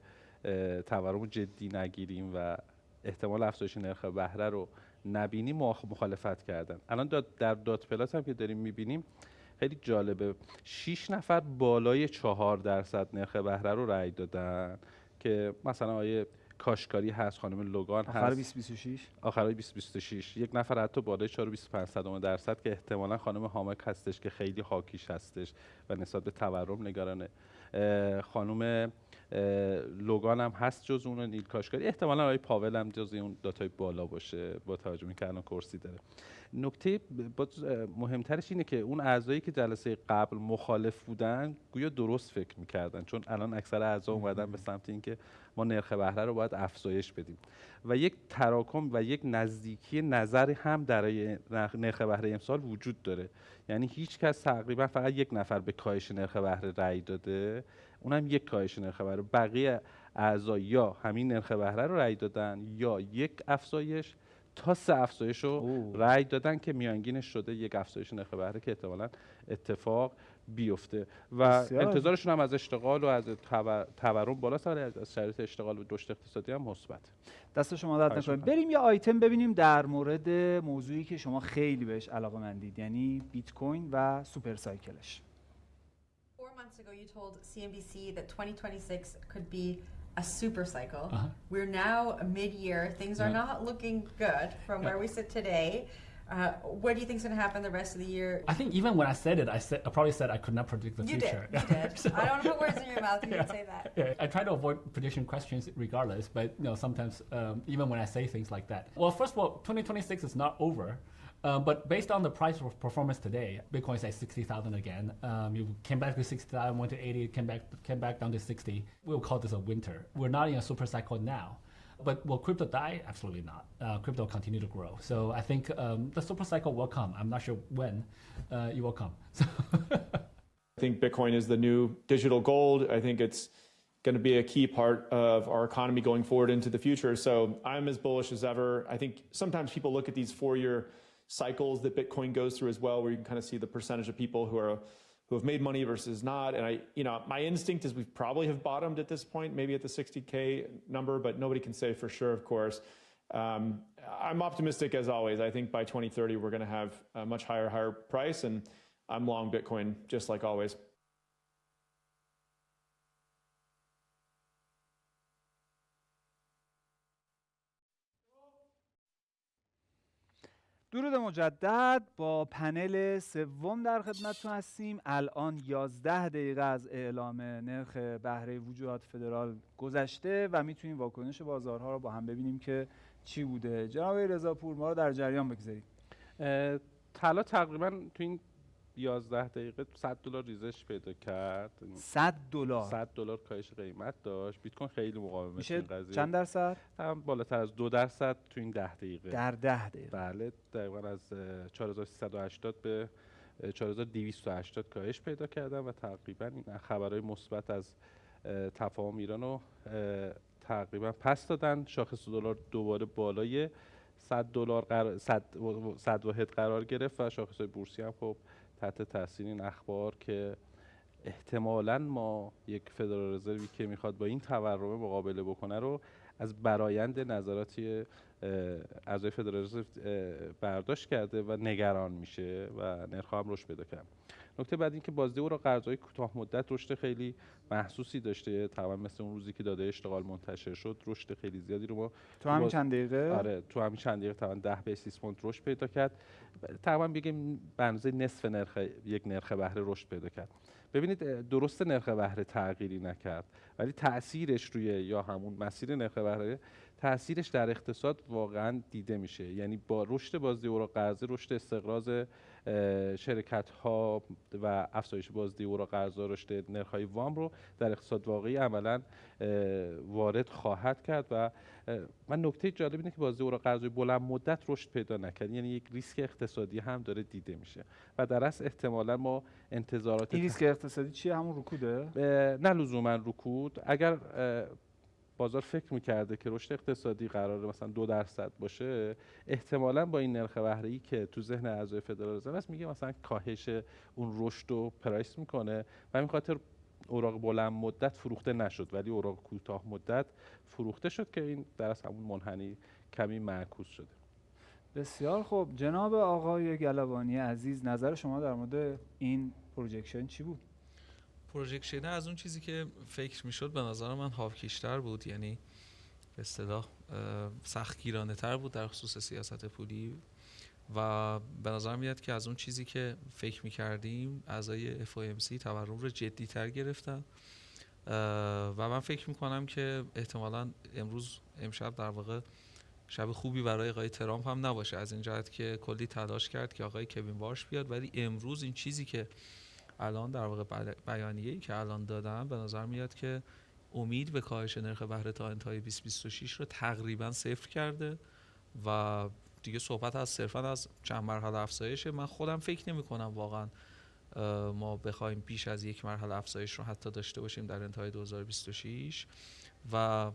تورم جدی نگیریم و احتمال افزایش نرخ بهره رو نبینیم مخالفت کردن. الان در دات پلاس هم که داریم میبینیم خیلی جالبه، 6 نفر بالای 4% نرخ بهره رو رأی دادن که مثلا آقای کاشکاری هست، خانم لوگان هست
آخر 2026
آخرای 2026، یک نفر حتی بالای 4.25% که احتمالاً خانم هامک هستش که خیلی هاکیش هستش و نسبت به تورم نگرانه. خانم لوگان هم هست جز اون، نیل کاشکاری، احتمالاً آقای پاول هم جز اون داتای بالا باشه با توجه به اینکه الان کرسی داره. نکته مهمترش اینه که اون اعضایی که جلسه قبل مخالف بودن گویا درست فکر میکردن، چون الان اکثر اعضا اومدن به سمت اینکه ما نرخ بهره رو باید افزایش بدیم و یک تراکم و یک نزدیکی نظر هم در نرخ بهره امسال وجود داره. یعنی هیچ کس تقریبا، فقط یک نفر به کاهش نرخ بهره رأی داده، اونم یک کاهش نرخ بهره. بقیه اعضا یا همین نرخ بهره رو رأی دادن یا یک افزایش تا 3 افزایش رو رأی دادن که میانگینش شده یک افزایش نرخ بهره که احتمالاً اتفاق بیفته و
بسیار.
انتظارشون هم از اشتغال و از تورم بالاست، ولی از شرایط اشتغال و رشد اقتصادی هم مثبت.
دست شما درد
خواهش
نکنه.
می‌کنم.
بریم یه آیتم ببینیم در مورد موضوعی که شما خیلی بهش علاقه‌مندید، یعنی بیت کوین و سوپر سایکلش.
4 months ago, you told CNBC that 2026 could be a super cycle. We're now mid-year. Things are not looking good from where we sit today. What do you think is going to happen the rest of the year?
I think even when I said it, I probably said I could not predict the
You
future.
did. You did. I don't want to put words in your mouth. You didn't say that.
Yeah, I try to avoid prediction questions regardless, but sometimes even when I say things like that. Well, first of all, 2026 is not over. But based on the price of performance today, Bitcoin is at 60,000 again. You came back to 60,000, went to 80, came back down to 60. We'll call this a winter. We're not in a super cycle now. But will crypto die? Absolutely not. Crypto will continue to grow. So I think the super cycle will come. I'm not sure when it will come.
I think Bitcoin is the new digital gold. I think it's going to be a key part of our economy going forward into the future. So I'm as bullish as ever. I think sometimes people look at these 4-year cycles that Bitcoin goes through as well, where you can kind of see the percentage of people who have made money versus not. And my instinct is we probably have bottomed at this point, maybe at the 60K number, but nobody can say for sure, of course. I'm optimistic as always. I think by 2030, we're going to have a much higher price, and I'm long Bitcoin, just like always.
درود مجدد. با پنل سوم در خدمتتون هستیم. الان 11 دقیقه از اعلام نرخ بهره وجوهات فدرال گذشته و میتونیم واکنش بازارها رو با هم ببینیم که چی بوده. جناب رضاپور ما رو در جریان بگذارید.
طلا تقریبا تو این 11 دقیقه $100 ریزش پیدا کرد. $100 کاهش قیمت داشت. بیت کوین خیلی مقاومه
میشه
این قضیه.
چند درصد؟
تقریبا بالاتر از 2% تو این 10 دقیقه.
در 10 دقیقه.
بله، تقریبا از 4380 به 4280 کاهش پیدا کردن و تقریبا این خبرهای مثبت از تفاهم ایران رو تقریبا پس دادن. شاخص دلار دوباره بالای $100 100 واحد قرار گرفت و شاخص‌های بورسی هم خب تحت تاثیر این اخبار که احتمالاً ما یک فدرال رزروی که میخواد با این تورم مقابله بکنه رو از برآیند نظراتی اعضای فدرال رزرو برداشت کرده و نگران میشه و نرخ‌ها هم رشد پیدا کرد. نکته بعد این که بازده اوراق قرضه‌های کوتاه مدت رشد خیلی محسوسی داشته، تقریبا مثل اون روزی که داده اشتغال منتشر شد رشد خیلی زیادی رو ما
تو همین چند دقیقه؟
آره، تو همین چند دقیقه تقریبا 10 بیس پوینت رشد پیدا کرد. تقریبا بگیم به اندازه نصف یک نرخ بهره رشد پیدا کرد. ببینید درست نرخ بهره تغییری نکرد، ولی تأثیرش روی یا همون مسیر نرخ بهره تأثیرش در اقتصاد واقعا دیده میشه. یعنی با رشد بازده اوراق قرضه، رشد استقراض شرکت‌ها و افزایش بازده اوراق قرضه، رشد نرخ‌های وام رو در اقتصاد واقعی عملاً وارد خواهد کرد و من نکته جالب اینه که بازده اوراق قرضه بلند مدت رشد پیدا نکرد، یعنی یک ریسک اقتصادی هم داره دیده میشه و در اصل احتمالاً ما انتظارات
این ریسک اقتصادی چیه؟ همون رکوده؟
نه لزوما رکود. اگر بازار فکر میکرده که رشد اقتصادی قراره مثلا 2% باشه، احتمالاً با این نرخ بهره‌ای که تو ذهن اعضای فدرال رزرو است میگه مثلا کاهش اون رشد رو پرایس میکنه و همین خاطر اوراق بلند مدت فروخته نشد ولی اوراق کوتاه مدت فروخته شد که این در اصل همون منحنی کمی معکوس شده.
بسیار خوب. جناب آقای گلوانی عزیز، نظر شما در مورد این پروجکشن چی بود؟
پروژکشن از اون چیزی که فکر میشد به نظر من هاوکیشتر بود، یعنی به اصطلاح سختگیرانه تر بود در خصوص سیاست پولی و به نظر میاد که از اون چیزی که فکر میکردیم اعضای FOMC تورم رو جدی تر گرفتن و من فکر میکنم که احتمالاً امشب در واقع شب خوبی برای آقای ترامپ هم نباشه، از این جهت که کلی تلاش کرد که آقای کوین وارش بیاد، ولی امروز این چیزی که الان در واقع بیانیه‌ای که الان دادن به نظر میاد که امید به کاهش نرخ بهره تا انتهای 2026 رو تقریبا صفر کرده و دیگه صحبت از صرفا از چند مرحله افزایشه. من خودم فکر نمی کنم واقعا ما بخوایم بیش از یک مرحله افزایش رو حتی داشته باشیم در انتهای 2026 و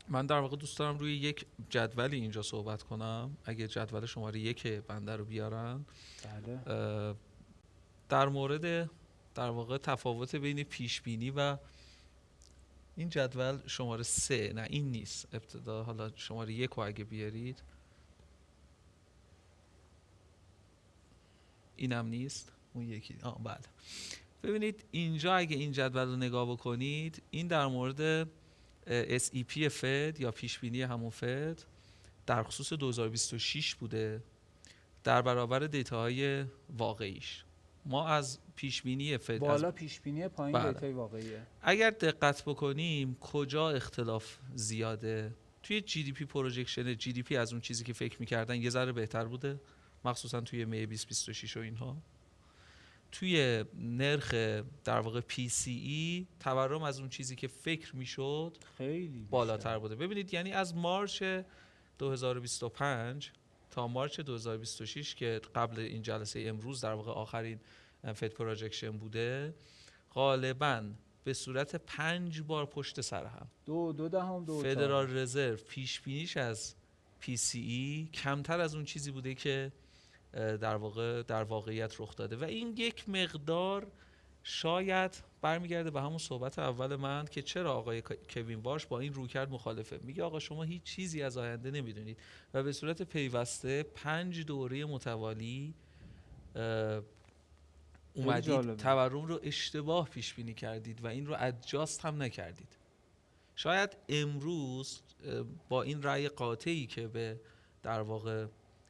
من در واقع دوست دارم روی یک جدولی اینجا صحبت کنم. اگه جدول شماره 1 بنده رو بیارن.
بله.
در مورد در واقع تفاوت بین پیش بینی و این جدول شماره 3 نه این نیست ابتدا، حالا شماره 1 رو اگه بیارید اینم نیست، اون یکی بله. ببینید اینجا اگه این جدول رو نگاه بکنید، این در مورد SEP فد یا پیش بینی همون فد در خصوص 2026 بوده در برابر دیتاهای واقعیش. ما از پیش بینی فد
بالا پیش بینی، پایین
بله.
دیتای واقعیه.
اگر دقت بکنیم کجا اختلاف زیاده؟ توی GDP پروژکشن GDP از اون چیزی که فکر می‌کردن یه ذره بهتر بوده، مخصوصا توی می 2026 و اینها. توی نرخ در واقع PCE تورم از اون چیزی که فکر میشد
خیلی
بالاتر بوده. ببینید یعنی از مارچ 2025 تا مارچ 2026 که قبل این جلسه امروز در واقع آخرین فد پروژکشن بوده، غالباً به صورت 5 بار پشت سر هم
دو
فدرال رزرو پیش بینیش از PCE کمتر از اون چیزی بوده که در واقع در واقعیت رخ داده و این یک مقدار شاید برمیگرده به همون صحبت اول من که چرا آقای کوین وارش با این رویکرد مخالفه. میگه آقا شما هیچ چیزی از آینده نمیدونید و به صورت پیوسته 5 دوره متوالی اومدید تورم رو اشتباه پیش بینی کردید و این رو ادجاست هم نکردید. شاید امروز با این رأی قاطعی که به در واقع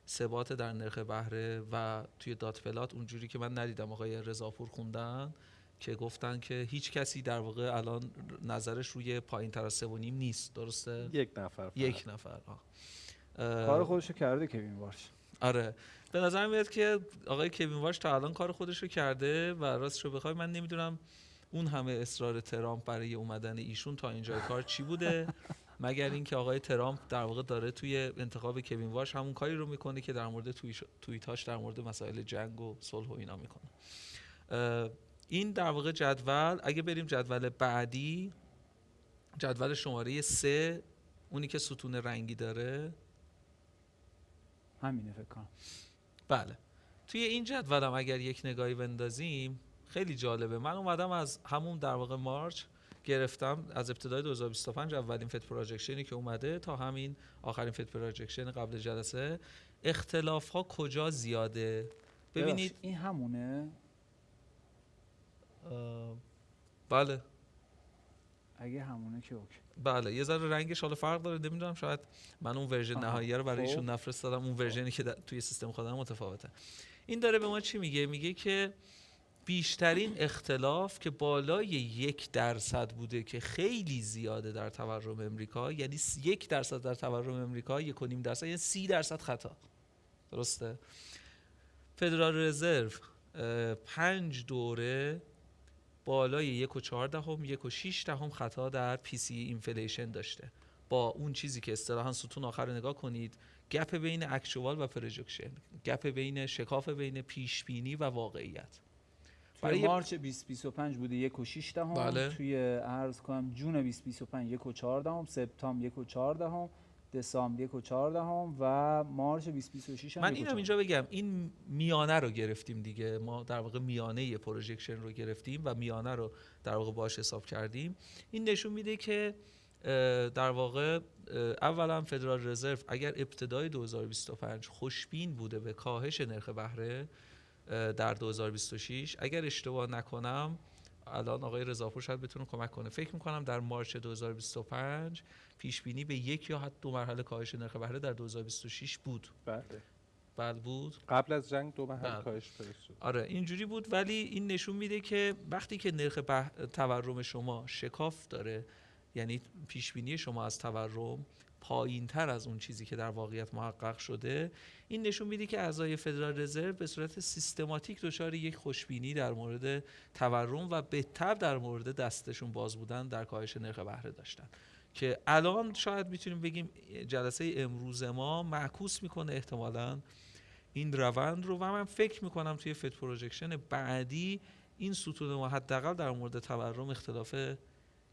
ثبات در نرخ بهره و توی دات پلات اونجوری که من ندیدم آقای رضاپور خوندن که گفتن که هیچ کسی در واقع الان نظرش روی پایین تر از 3.5 نیست، درسته؟ یک نفر
کار خودشو کرده کوین وارش.
آره به نظر میاد که آقای کوین وارش تا الان کار خودشو کرده و راستش رو بخوای من نمیدونم اون همه اصرار ترامپ برای اومدن ایشون تا اینجای کار چی بوده مگر اینکه آقای ترامپ در واقع داره توی انتخاب کوین وارش همون کاری رو میکنه که در مورد توییتاش در مورد مسائل جنگ و صلح و اینا میکنه. این در واقع جدول، اگه بریم جدول بعدی، جدول شماره 3، اونی که ستون رنگی داره
همینه فکر کنم.
بله توی این جدول هم اگر یک نگاهی بندازیم خیلی جالبه. من اومدم از همون در واقع مارچ گرفتم، از ابتدای 2025 اولین فد پروژکشنی که اومده تا همین آخرین فد پروژکشن قبل جلسه، اختلاف ها کجا زیاده. ببینید
این همونه.
بله
اگه همونه که اوکی.
بله یه ذره رنگش حالا فرق داره، نمیدونم شاید من اون ورژن نهایی رو برای ایشون نفرستادم، اون ورژنی که توی سیستم خودم متفاوته. این داره به ما چی میگه؟ میگه که بیشترین اختلاف که بالای 1% بوده که خیلی زیاده در تورم امریکا، یعنی 1% در تورم امریکا 1.5%، یعنی 30% خطا. درسته؟ فدرال رزرو 5 دوره بالای 1.14 1.6 خطا در PCE اینفلیشن داشته. با اون چیزی که اصطلاحاً ستون آخر نگاه کنید، گپ بین اکچوال و پروژکشن، گپ بین شکاف بین پیش بینی و واقعیت.
برای مارچ 2025 بوده 1.6
بله.
توی عرض کنم جون 2025 1.14، سپتامبر 1.14، دسامبر 1.14 و مارچ 2026 هم.
من اینم اینجا بگم این میانه رو گرفتیم دیگه، ما در واقع میانه پروژکشن رو گرفتیم و میانه رو در واقع باهاش حساب کردیم. این نشون میده که در واقع اولا فدرال رزرو اگر ابتدای 2025 خوشبین بوده به کاهش نرخ بهره در 2026، اگر اشتباه نکنم الان آقای رضاپور شاید بتونه کمک کنه، فکر میکنم در مارچ 2025 پیش بینی به 1 یا حتی 2 مرحله کاهش نرخ بهره در 2026 بود. بله بود.
قبل از جنگ 2 مرحله کاهش پیدا شد.
آره اینجوری بود، ولی این نشون میده که وقتی که نرخ تورم شما شکاف داره، یعنی پیش بینی شما از تورم پایین تر از اون چیزی که در واقعیت محقق شده، این نشون میده که اعضای فدرال رزرو به صورت سیستماتیک دچار یک خوشبینی در مورد تورم و بهتر در مورد دستشون باز بودن در کاهش نرخ بهره داشتن، که الان شاید میتونیم بگیم جلسه امروز ما معکوس میکنه احتمالاً این روند رو و من فکر میکنم توی فد پروژکشن بعدی این ستون ما حداقل در مورد تورم اختلاف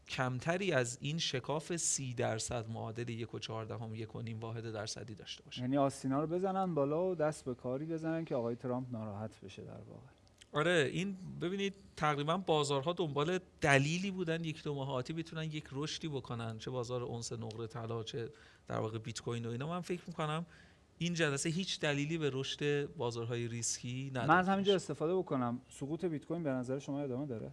کمتری از این شکاف 30% معادل 1.14 1.5% داشته باشه.
یعنی آستینا رو بزنن بالا و دست به کاری بزنن که آقای ترامپ ناراحت بشه در واقع.
آره این ببینید تقریبا بازارها دنبال دلیلی بودن یک دو ماه آتی بتونن یک رشدی بکنن، چه بازار اونس نقره طلا چه در واقع بیت کوین و اینا. من فکر میکنم این جلسه هیچ دلیلی به رشد بازارهای ریسکی نداره.
من از همینجا استفاده بکنم، سقوط بیت کوین به نظر شما ادامه داره؟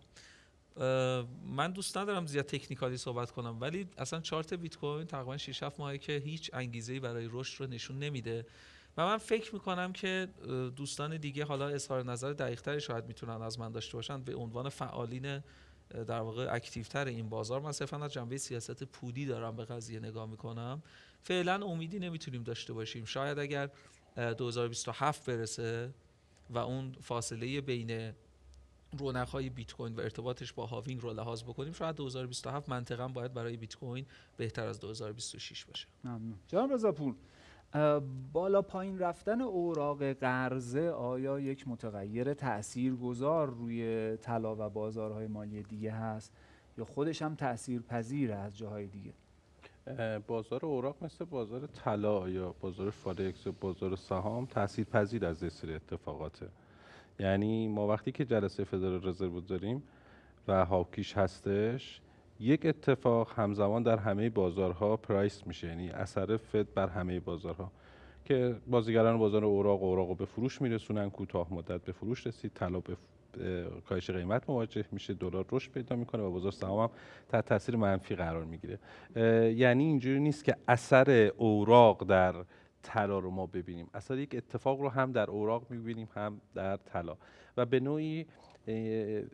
من دوست ندارم زیاد تکنیکالی صحبت کنم، ولی اصلا چارت بیت کوین تقریبا 6 7 ماهه که هیچ انگیزه‌ای برای رشد رو نشون نمیده و من فکر میکنم که دوستان دیگه حالا اظهار نظر دقیق‌تری شاید میتونن از من داشته باشن به عنوان فعالین در واقع اکتیوتر این بازار. من صرفا از جنبه سیاست پولی دارم به قضیه نگاه میکنم. فعلا امیدی نمیتونیم داشته باشیم. شاید اگر 2027 برسه و اون فاصله بین رونق‌های بیت کوین و ارتباطش با هاوینگ رو لحاظ بکنیم، شاید 2027 منطقاً باید برای بیت کوین بهتر از 2026 باشه.
ممنون. جناب رضاپور، بالا پایین رفتن اوراق قرضه آیا یک متغیر تاثیرگذار روی طلا و بازارهای مالی دیگه هست یا خودش هم تاثیرپذیره از جاهای دیگه؟
بازار اوراق مثل بازار طلا یا بازار فارکس یا بازار سهام تاثیرپذیر از این سری اتفاقاته. یعنی ما وقتی که جلسه فدرال رزرو داریم و هاوکیش هستش، یک اتفاق همزمان در همه بازارها پرایس میشه، یعنی اثر فد بر همه بازارها که بازیگران بازار اوراق به فروش میرسونن، کوتاه مدت به فروش رسید، طلا به کاهش قیمت مواجه میشه، دلار رشد پیدا میکنه و بازار سهام هم تحت تاثیر منفی قرار میگیره. یعنی اینجوری نیست که اثر اوراق در طلا رو ما ببینیم، اثر یک اتفاق رو هم در اوراق میبینیم هم در طلا و به نوعی
یعنی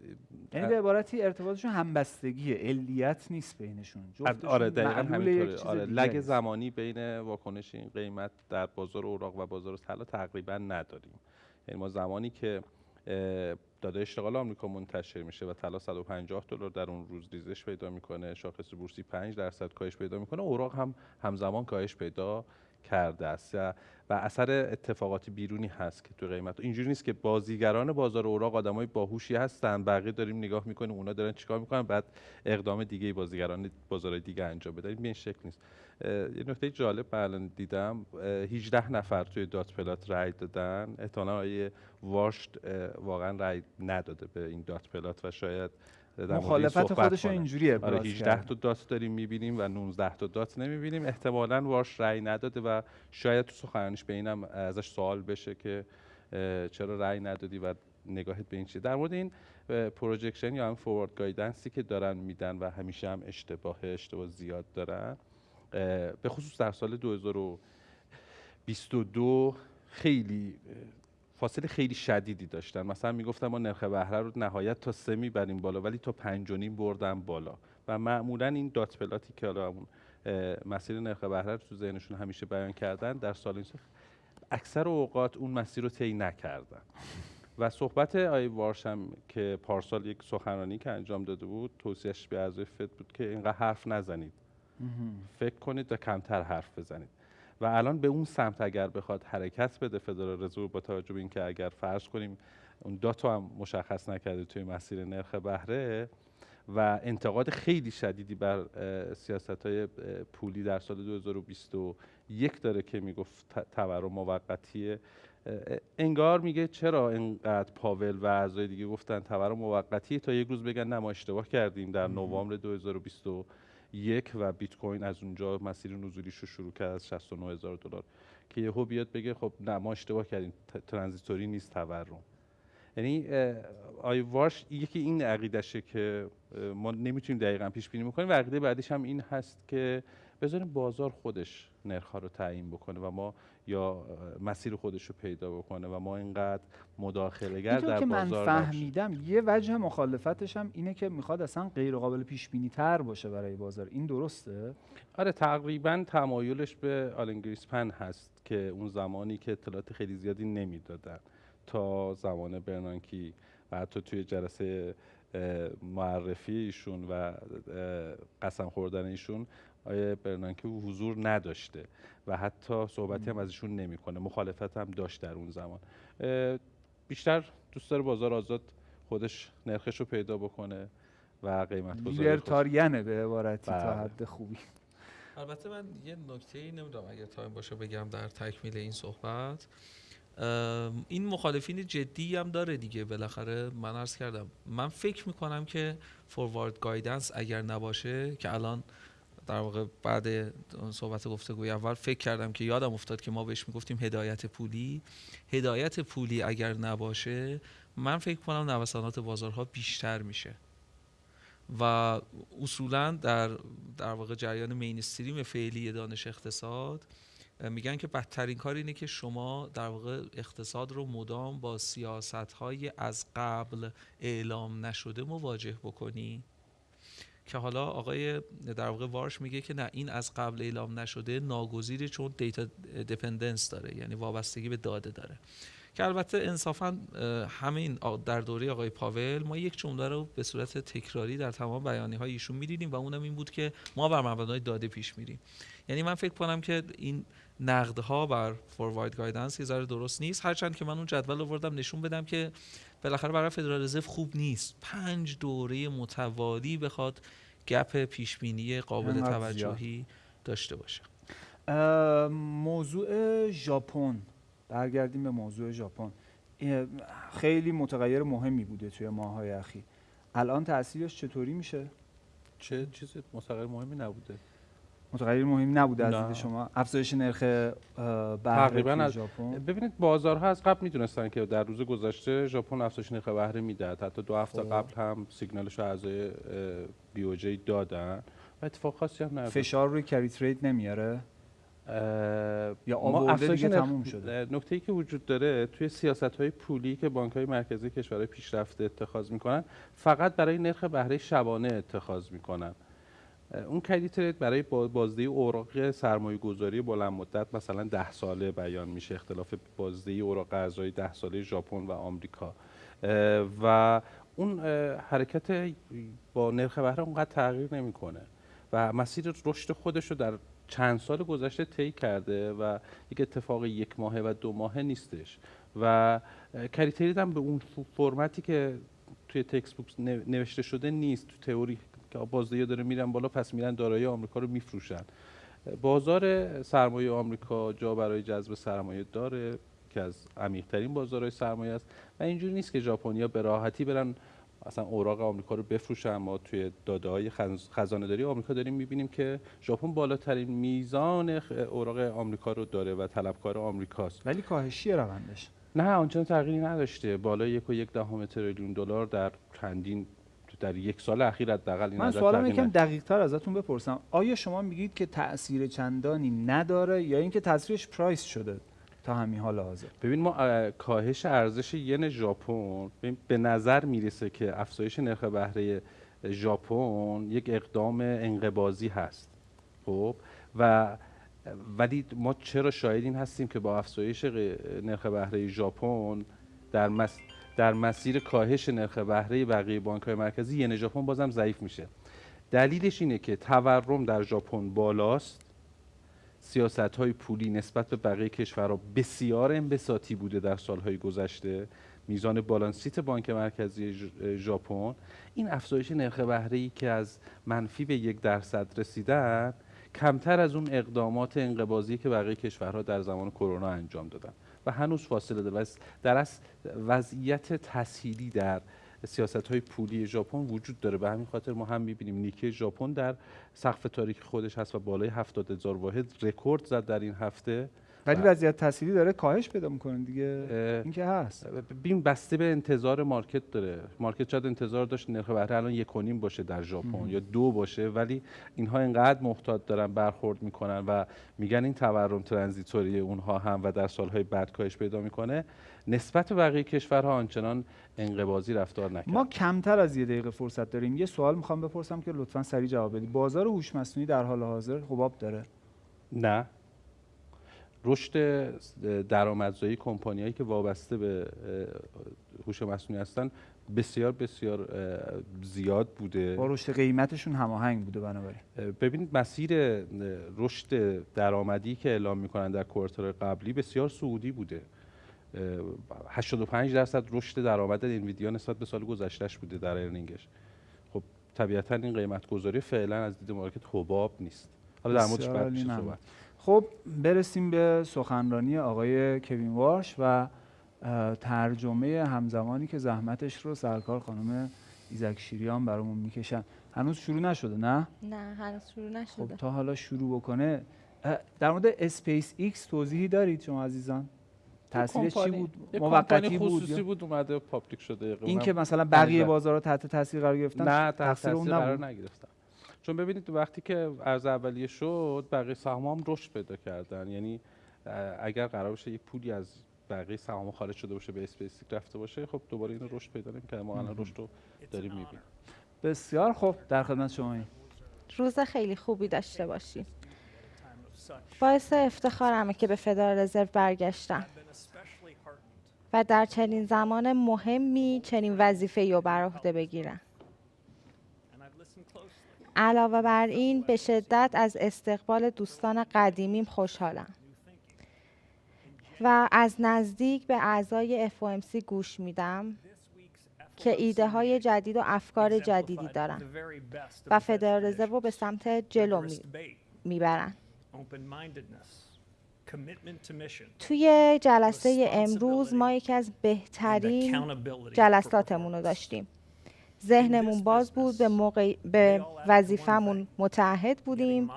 به عبارتی ارتباطشون همبستگیه، علیت نیست بینشون.
آره دقیقاً همینطوره. آره لگ زمانی بین واکنش این قیمت در بازار اوراق و بازار طلا تقریبا نداریم. یعنی ما زمانی که داده اشتغال آمریکا منتشر میشه و طلا $150 در اون روز ریزش پیدا میکنه، شاخص بورسی 5% کاهش پیدا میکنه، اوراق هم همزمان کاهش پیدا کرده است و اثر اتفاقات بیرونی هست که تو قیمت. اینجوری نیست که بازیگران بازار اوراق آدمای باهوشی هستن، بقیه داریم نگاه میکنیم اونا دارن چیکار میکنن بعد اقدام دیگه بازیگران بازار دیگه انجام بدن. این شکل نیست. یه نکته جالب الان دیدم 18 نفر توی دات پلات رای دادن. احتمالاً آقای واشت واقعا رای نداده به این دات پلات و شاید
مخالفت خودش اینجوری ابراز
کرد. 18 تا دات داریم میبینیم و 19 تا دات نمیبینیم. احتمالاً واش رای نداده و شاید تو سخنرانیش به اینم ازش سوال بشه که چرا رای ندادی و نگاهت به این چیه. در مورد این پروجکشن یا هم فوروارد گایدنسی که دارن میدن و همیشه هم اشتباه زیاد دارن، به خصوص در سال 2022 خیلی فاصله خیلی شدیدی داشتن. مثلا میگفتن ما نرخ بهره رو نهایت تا 3 میبریم بالا ولی تا 5.5 بردن بالا و معمولا این دات پلاتی که حالا همون مسیر نرخ بهره رو تو ذهنشون همیشه بیان کردن، در سال اکثر اوقات اون مسیر رو طی نکردن. و صحبت آقای وارشم که پارسال یک سخنرانی که انجام داده بود توصیهش به اعضای فد بود که اینقدر حرف نزنید، فکر کنید و کمتر حرف بزنید. و الان به اون سمت اگر بخواد حرکت بده فدرال رزرو، با توجه به اینکه اگر فرض کنیم اون داتا هم مشخص نکرده توی مسیر نرخ بهره و انتقاد خیلی شدیدی بر سیاست‌های پولی در سال 2021 داره که میگفت تورم موقتیه، انگار میگه چرا اینقدر پاول و اعضای دیگه گفتن تورم موقتیه تا یک روز بگن نه ما اشتباه کردیم در نوامبر 2021 و بیت کوین از اونجا مسیر نزولیش رو شروع کرد از $69,000 که یهو بیاد بگه خب نه ما اشتباه کردیم ترانزیتوری نیست تورم. یعنی آی وارش یکی این عقیدشه که ما نمیتونیم دقیقاً پیش بینی بکنیم و عقیده بعدیش هم این هست که بذاریم بازار خودش نرخ‌ها رو تعیین بکنه و ما یا مسیر خودش رو پیدا بکنه و ما اینقدر مداخله‌گر در بازار
من فهمیدم یه وجه مخالفتش هم اینه که میخواد اصلا غیر قابل پیش بینی تر باشه برای بازار. این درسته؟
آره تقریباً تمایلش به آلن گریسپن هست که اون زمانی که اطلاعات خیلی زیادی نمیدادن تا زمان برنانکی و حتی توی جلسه معرفی ایشون و قسم خوردن ایشون آیه برنانکی حضور نداشته و حتی صحبتی هم از ایشون نمیکنه، مخالفت هم داشت در اون زمان. بیشتر دوست داره بازار آزاد خودش نرخش رو پیدا بکنه و قیمت گذاری
لیبرتاریانه به عبارتی تا حد خوبی.
البته من یه نکته نمیدونم اگر تایم باشه بگم در تکمیل این صحبت. این مخالفین جدی هم داره دیگه. بالاخره من عرض کردم من فکر میکنم که فوروارد گایدنس اگر نباشه، که الان در واقع بعد صحبت گفتگوی اول فکر کردم که یادم افتاد که ما بهش میگفتیم هدایت پولی اگر نباشه، من فکر کنم نوسانات بازارها بیشتر میشه و اصولا در واقع جریان مینستریم فعلی دانش اقتصاد میگن که بدترین کار اینه که شما در واقع اقتصاد رو مدام با سیاست‌های از قبل اعلام نشده مواجه بکنی، که حالا آقای در واقع وارش میگه که نه، این از قبل اعلام نشده ناگزیره چون دیتا دیپندنس داره، یعنی وابستگی به داده داره. که البته انصافا همین در دوره آقای پاول ما یک جمله رو به صورت تکراری در تمام بیانیه‌های ایشون می‌دیدیم و اونم این بود که ما بر مبنای داده پیش میریم. یعنی من فکر کنم که این نقدها بر فوروارد گایدنس یه ذره درست نیست، هرچند که من اون جدول آوردم نشون بدم که بالاخره برای فدرال رزرو خوب نیست 5 دوره متوالی بخواد گپ پیشبینی قابل توجهی داشته باشه.
موضوع ژاپن، برگردیم به موضوع ژاپن. خیلی متغیر مهمی بوده توی ماه‌های اخیر. الان تأثیرش چطوری میشه؟
چه چیز متغیر مهمی نبوده؟
متغیر مهمی نبوده از دید شما؟ افزایش نرخ بهره توی ژاپن؟
ببینید بازارها از قبل میدونستن که در روز گذشته ژاپن افزایش نرخ بهره میدهد. حتی 2 هفته قبل هم سیگنالش رو اعضای BOJ دادن و اتفاق خاصی هم نیفتاد.
فشار روی کری ترید نمیاره؟ یا آورده دیگه تموم شده؟
نکته‌ای که وجود داره توی سیاست‌های پولی که بانک‌های مرکزی کشورهای پیشرفته اتخاذ میکنن، فقط برای نرخ بهره شبانه اتخاذ میکنن. اون کری ترید برای بازدهی اوراق سرمایه‌گذاری بلند مدت مثلا 10 ساله بیان میشه، اختلاف بازدهی اوراق ارزهای 10 ساله ژاپن و آمریکا، و اون حرکت با نرخ بهره اونقدر تغییر نمیکنه و مسیر رشد خودش رو در چند سال گذشته طی کرده و یک اتفاق 1 ماهه و 2 ماهه نیستش و کری ترید هم به اون فرمتی که توی تکست بوک نوشته شده نیست. تو تئوری که بازدهی داره میرن بالا، پس میرن دارایی آمریکا رو میفروشن. بازار سرمایه آمریکا جا برای جذب سرمایه داره که از عمیق‌ترین بازارهای سرمایه است و اینجوری نیست که ژاپنیا به راحتی برن اصلا اوراق آمریکا رو بفروشن. ما توی داده‌های خزانه‌داری آمریکا داریم می‌بینیم که ژاپن بالاترین میزان اوراق آمریکا رو داره و طلبکار آمریکاست.
ولی کاهشی روندش
نه، آنچنان تغییری نداشته. بالای 1.1 تریلیون دلار در 1 سال اخیر حداقل.
من سوالم یکم دقیق‌تر ازتون بپرسم، آیا شما میگید که تأثیر چندانی نداره یا اینکه تأثیرش پرایس شده تا همین حال حاضر؟
ببین، ما کاهش ارزش ین ژاپن به نظر میرسه که افزایش نرخ بهره ژاپن یک اقدام انقباضی هست. خب ولی ما چرا شاهد این هستیم که با افزایش نرخ بهره ژاپن در مسیر کاهش نرخ بهره بقیه بانک‌های مرکزی ین ژاپن بازم ضعیف میشه؟ دلیلش اینه که تورم در ژاپن بالاست، سیاست‌های پولی نسبت به بقیه کشورها بسیار انبساطی بوده در سال‌های گذشته، میزان بالانسیت بانک مرکزی ژاپن، این افزایش نرخ بهره‌ای که از منفی به 1% رسیدن کمتر از اون اقدامات انقباضی که بقیه کشورها در زمان کرونا انجام دادن و هنوز فاصله داره. در اصل وضعیت تسهیلی در سیاست‌های پولی ژاپن وجود داره. به همین خاطر ما هم می‌بینیم نیکی ژاپن در سقف تاریخی خودش هست و بالای 70,000 واحد رکورد زد در این هفته.
ولی وضعیت تسهیلی داره کاهش پیدا می‌کنه دیگه. این که هست.
ببین، بسته به انتظار مارکت داره. مارکت شاید انتظار داشت نرخ بهره الان 1.5 باشه در ژاپن یا 2 باشه، ولی اینها اینقدر محتاط دارن برخورد میکنن و میگن این تورم ترانزیتوری اونها هم و در سالهای بعد کاهش پیدا میکنه، نسبت به بقیه کشورها آنچنان انقباضی رفتار نکرد.
ما کمتر از 1 دقیقه فرصت داریم. یه سوال میخوام بپرسم که لطفاً سریع جواب بدید. بازار هوش مصنوعی در حال حاضر حباب داره؟
نه. رشد درآمدزایی کمپانیایی که وابسته به هوش مصنوعی هستن بسیار بسیار زیاد بوده.
با رشد قیمتشون هماهنگ بوده. بنابراین
ببینید مسیر رشد درآمدی که اعلام میکنن در کوارتر قبلی بسیار صعودی بوده. 85% رشد درآمد انویدیا نسبت به سال گذشتهش بوده در ارنینگش. خب طبیعتا این قیمت گذاری فعلا از دید مارکت حباب نیست. حالا در موردش بعد میشه صحبت.
خب برسیم به سخنرانی آقای کوین وارش و ترجمه همزمانی که زحمتش رو سرکار خانم ایزک شیریان برامون میکشن. هنوز شروع نشده نه؟
نه هنوز شروع نشده.
خب تا حالا شروع بکنه. در مورد اسپیس ایکس توضیحی دارید شما عزیزان؟ تاثیرش چی بود؟ موقتی بود
خصوصی بود اومده پابلیک شده.
این که مثلا بقیه بازارها تحت تاثیر قرار گرفتن؟
نه تحت تاثیر قرار نگرفتن. چون ببینید وقتی که ارز اولیه شد بقیه سهام هم رشد پیدا کردن. یعنی اگر قرار باشه یک پولی از بقیه سهام خارج شده باشه به اسپیس رفته باشه، خب دوباره این رشد پیدا نمی‌کنه. ما الان رشد رو داریم می‌بینیم.
بسیار خوب، در خدمت شما.
روز خیلی خوبی داشته باشید. باعث افتخارمه که به فدرال رزرو برگشتم و در چنین زمان مهمی چنین وظیفه‌ای رو بر عهده بگیرم. علاوه بر این به شدت از استقبال دوستان قدیمیم خوشحالم و از نزدیک به اعضای FOMC گوش میدم که ایده های جدید و افکار جدیدی دارن و فدرال رزرو رو به سمت جلو میبرن. توی جلسه امروز ما یکی از بهترین جلساتمون رو داشتیم. ذهنمون باز بود، به وظیفمون متعهد بودیم.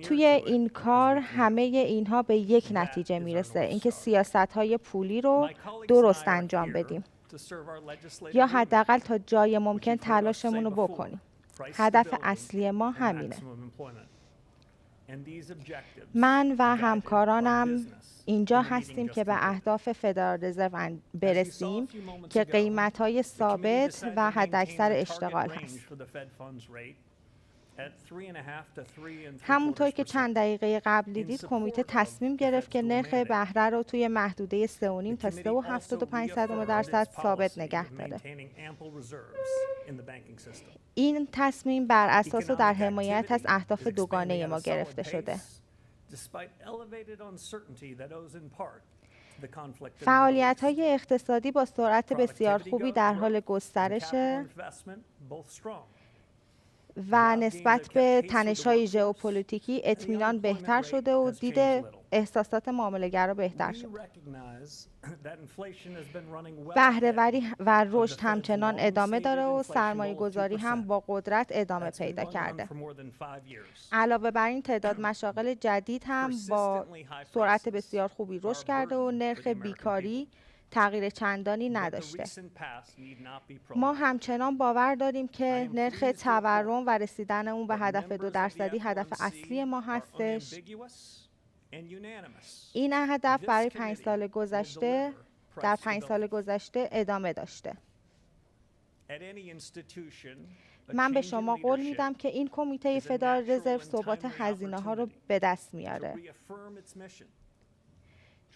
توی این کار همه اینها به یک نتیجه میرسه، اینکه سیاست‌های پولی رو درست انجام بدیم یا حداقل تا جای ممکن تلاشمون رو بکنیم. هدف اصلی ما همینه. من و همکارانم اینجا هستیم که به اهداف فدرال رزرو برسیم که قیمت‌های ثابت و حداکثر اشتغال هست. همونطور که چند دقیقه قبل دیدید، کمیته تصمیم گرفت که نرخ بهره رو توی محدوده 3.5 تا 3.75% ثابت نگه داره. این تصمیم بر اساس و در حمایت از اهداف دوگانه ما گرفته شده. فعالیت‌های اقتصادی با سرعت بسیار خوبی در حال گسترشه و نسبت به تنش‌های ژئوپلیتیکی اطمینان بهتر شده و دید احساسات معامله‌گرا بهتر شد. بهره‌وری و رشد همچنان ادامه داره و سرمایه‌گذاری هم با قدرت ادامه پیدا کرده. علاوه بر این تعداد مشاغل جدید هم با سرعت بسیار خوبی رشد کرده و نرخ بیکاری تغییر چندانی نداشته. ما همچنان باور داریم که نرخ تورم و رسیدن اون به هدف 2% هدف اصلی ما هستش. این هدف برای 5 سال گذشته در 5 سال گذشته ادامه داشته. من به شما قول میدم که این کمیته فدرال رزرو ثبات هزینه‌ها رو به دست میاره.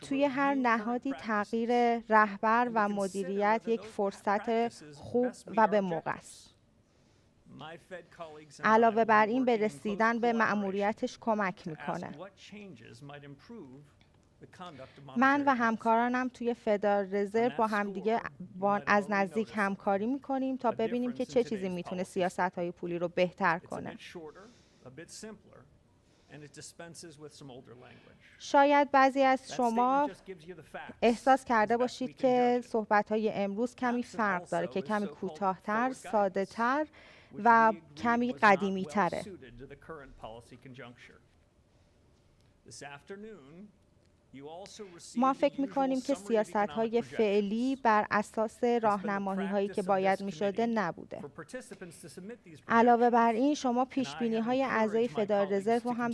توی هر نهادی تغییر رهبر و مدیریت یک فرصت خوب و به موقع است. علاوه بر این به رسیدن به مأموریتش کمک میکنه. من و همکارانم توی فدرال رزرو با همدیگه از نزدیک همکاری میکنیم تا ببینیم که چه چیزی میتونه سیاست‌های پولی رو بهتر کنه. شاید بعضی از شما احساس کرده باشید که صحبت‌های امروز کمی فرق داره، که کمی کوتاه‌تر، ساده‌تر و کمی قدیمی‌تره. ما فکر می‌کنیم که سیاست‌های فعلی بر اساس راهنمایی‌هایی که باید می‌شده نبوده. علاوه بر این شما پیش‌بینی‌های اعضای فدرال رزرو رو هم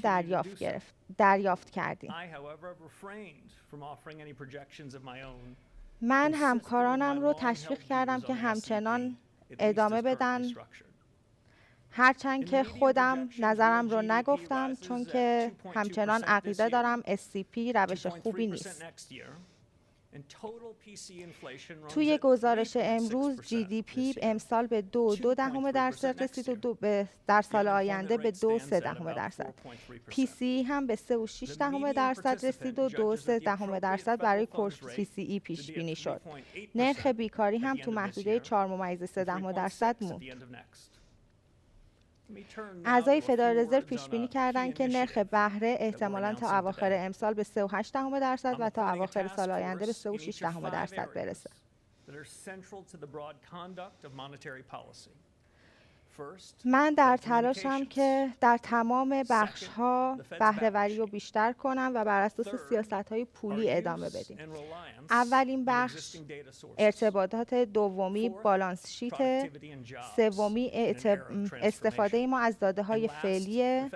دریافت کردیم. من همکارانم رو تشویق کردم که همچنان ادامه بدن، هرچند که خودم نظرم رو نگفتم، چون که همچنان عقیده دارم SCP روش خوبی نیست. توی گزارش امروز GDP امسال به 2.2% رسید و در سال آینده به 2.3%. PCE هم به 3.6% رسید و 2.3% برای کورس PCE پیش بینی شد. نرخ بیکاری هم تو محدوده 4.3% موند. اعضای فدرال رزرو پیش بینی کردند که نرخ بهره احتمالاً تا اواخر امسال به 3.8% و تا اواخر سال آینده به 3.6% برسه. من در تلاشم که در تمام بخش‌ها بهره‌وری رو بیشتر کنم و بر اساس سیاست‌های پولی ادامه بدیم. اولین بخش ارتباطات، دومی بالانس شیت، سومی استفاده ما از داده‌های فعلی،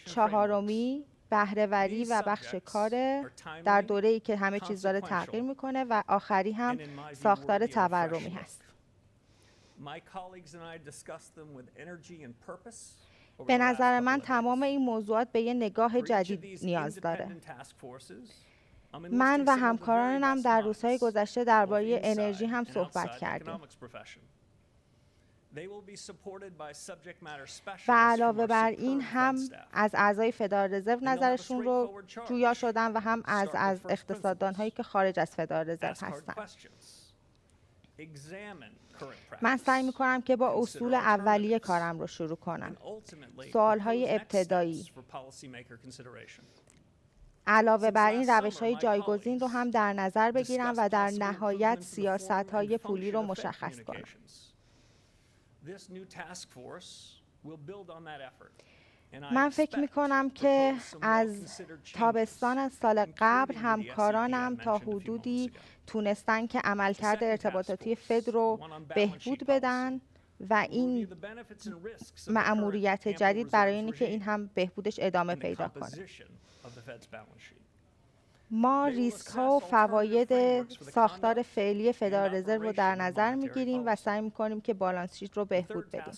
چهارمی بهره‌وری و بخش کار در دوره‌ای که همه چیز داره تغییر میکنه و آخری هم ساختار تورمی هست. به نظر من تمام این موضوعات به یه نگاه جدید نیاز داره. من و همکارانم در روزهای گذشته درباره انرژی هم صحبت کردیم. و علاوه بر این هم از اعضای فدرال رزرو نظرشون رو جویا شدن و هم از اقتصاددان‌هایی که خارج از فدرال رزرو هستن. من سعی می‌کنم که با اصول اولیه کارم رو شروع کنم. سوال‌های ابتدایی. علاوه بر این روش‌های جایگزین رو هم در نظر بگیرم و در نهایت سیاست‌های پولی رو مشخص کنم. من فکر می‌کنم که از تابستان از سال قبل همکارانم تا حدودی تونستن که عملکرد ارتباطاتی فد رو بهبود بدن و این مأموریت جدید برای اینه که این هم بهبودش ادامه پیدا کنه. ما ریسک ها و فواید ساختار فعلی فدرال رزرو رو در نظر میگیریم و سعی میکنیم که بالانس شیت رو بهبود بدیم.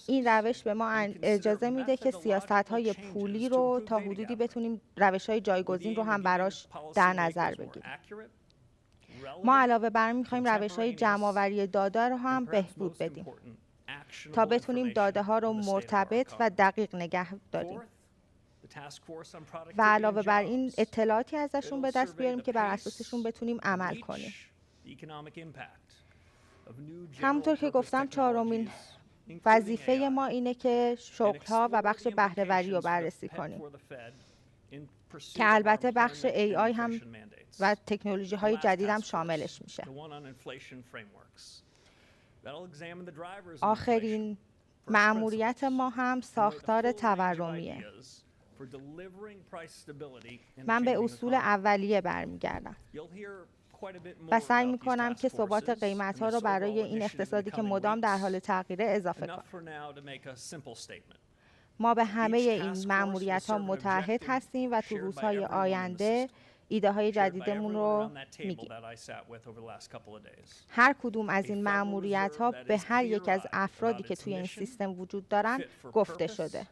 این روش به ما اجازه میده که سیاست‌های پولی رو تا حدودی بتونیم روش‌های جایگزین رو هم براش در نظر بگیریم. ما علاوه بر این می‌خوایم روش‌های جمع‌آوری داده رو هم بهبود بدیم تا بتونیم داده‌ها رو مرتبط و دقیق نگه داریم. و علاوه بر این اطلاعاتی ازشون به دست بیاریم که بر اساسشون بتونیم عمل کنیم. همونطور که گفتم چهارمین وظیفه ما اینه که شغل‌ها و بخش بهره‌وری رو بررسی کنیم که البته بخش AI هم و تکنولوژی‌های جدید هم شاملش میشه. آخرین مأموریت ما هم ساختار تورمیه. من به اصول اولیه برمیگردم و سعی میکنم که ثبات قیمت‌ها رو برای این اقتصادی که مدام در حال تغییره اضافه کنم. ما به همه این مأموریت‌ها متعهد هستیم و تو روزهای آینده ایده‌های جدیدمون رو میگیم. هر کدوم از این مأموریت‌ها به هر یک از افرادی که توی این سیستم وجود دارن گفته شده.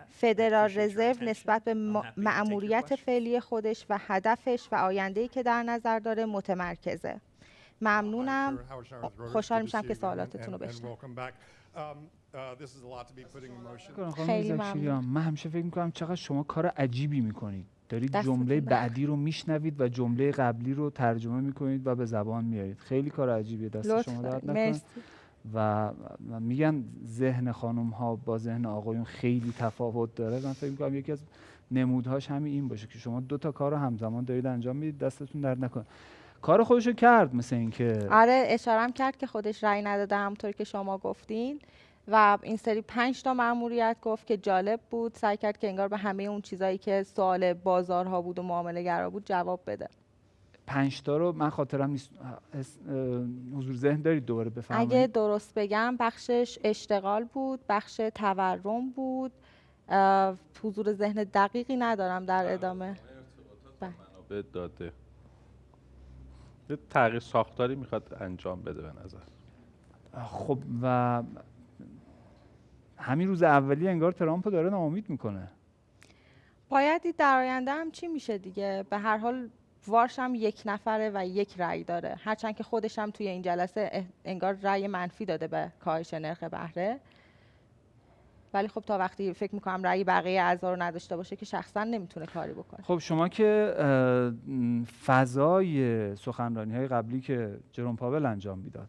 فدرال رزرو نسبت به مأموریت فعلی خودش و هدفش و آینده‌ای که در نظر داره متمرکزه. ممنونم. خوشحال میشم که سوالاتتون رو بشنوم.
خیلی ممنون. من همیشه فکر می‌کنم چقدر شما کار عجیبی می‌کنید. دارید جمله بعدی رو میشنوید و جمله قبلی رو ترجمه می‌کنید و به زبان میارید. خیلی کار عجیبیه. دست شما درد نکنه. و میگن ذهن خانم ها با ذهن آقایون خیلی تفاوت داره. من فکر می‌کنم یکی از نمودهاش همین این باشه که شما دو تا کار رو همزمان دارید انجام میدید. دستتون درد نکنه. کار خودشو کرد، مثل این که
آره اشارم کرد که خودش رأی نداده همونطور که شما گفتین و این سری 5 تا مأموریت گفت که جالب بود. سعی کرد که انگار به همه اون چیزایی که سوال بازارها بود و معامله گرا بود جواب بده.
5 تا رو من خاطرم نیست. حضور ذهن دارید دوباره بفرمایید؟
اگه درست بگم بخشش اشتغال بود، بخش تورم بود. حضور ذهن دقیقی ندارم در ادامه.
منابع داده. یه تغییر ساختاری میخواد انجام بده به نظر.
خب و همین روز اولی انگار ترامپ داره ناامید میکنه.
باید دید در آینده هم چی میشه دیگه. به هر حال وارش هم 1 نفره و 1 رأی داره، هرچند که خودش هم توی این جلسه انگار رأی منفی داده به کاهش نرخ بهره. ولی خب تا وقتی فکر میکنم رأی بقیه اعضا رو نداشته باشه که شخصا نمیتونه کاری بکنه.
خب شما که فضای سخنرانی‌های قبلی که جروم پاول انجام میداد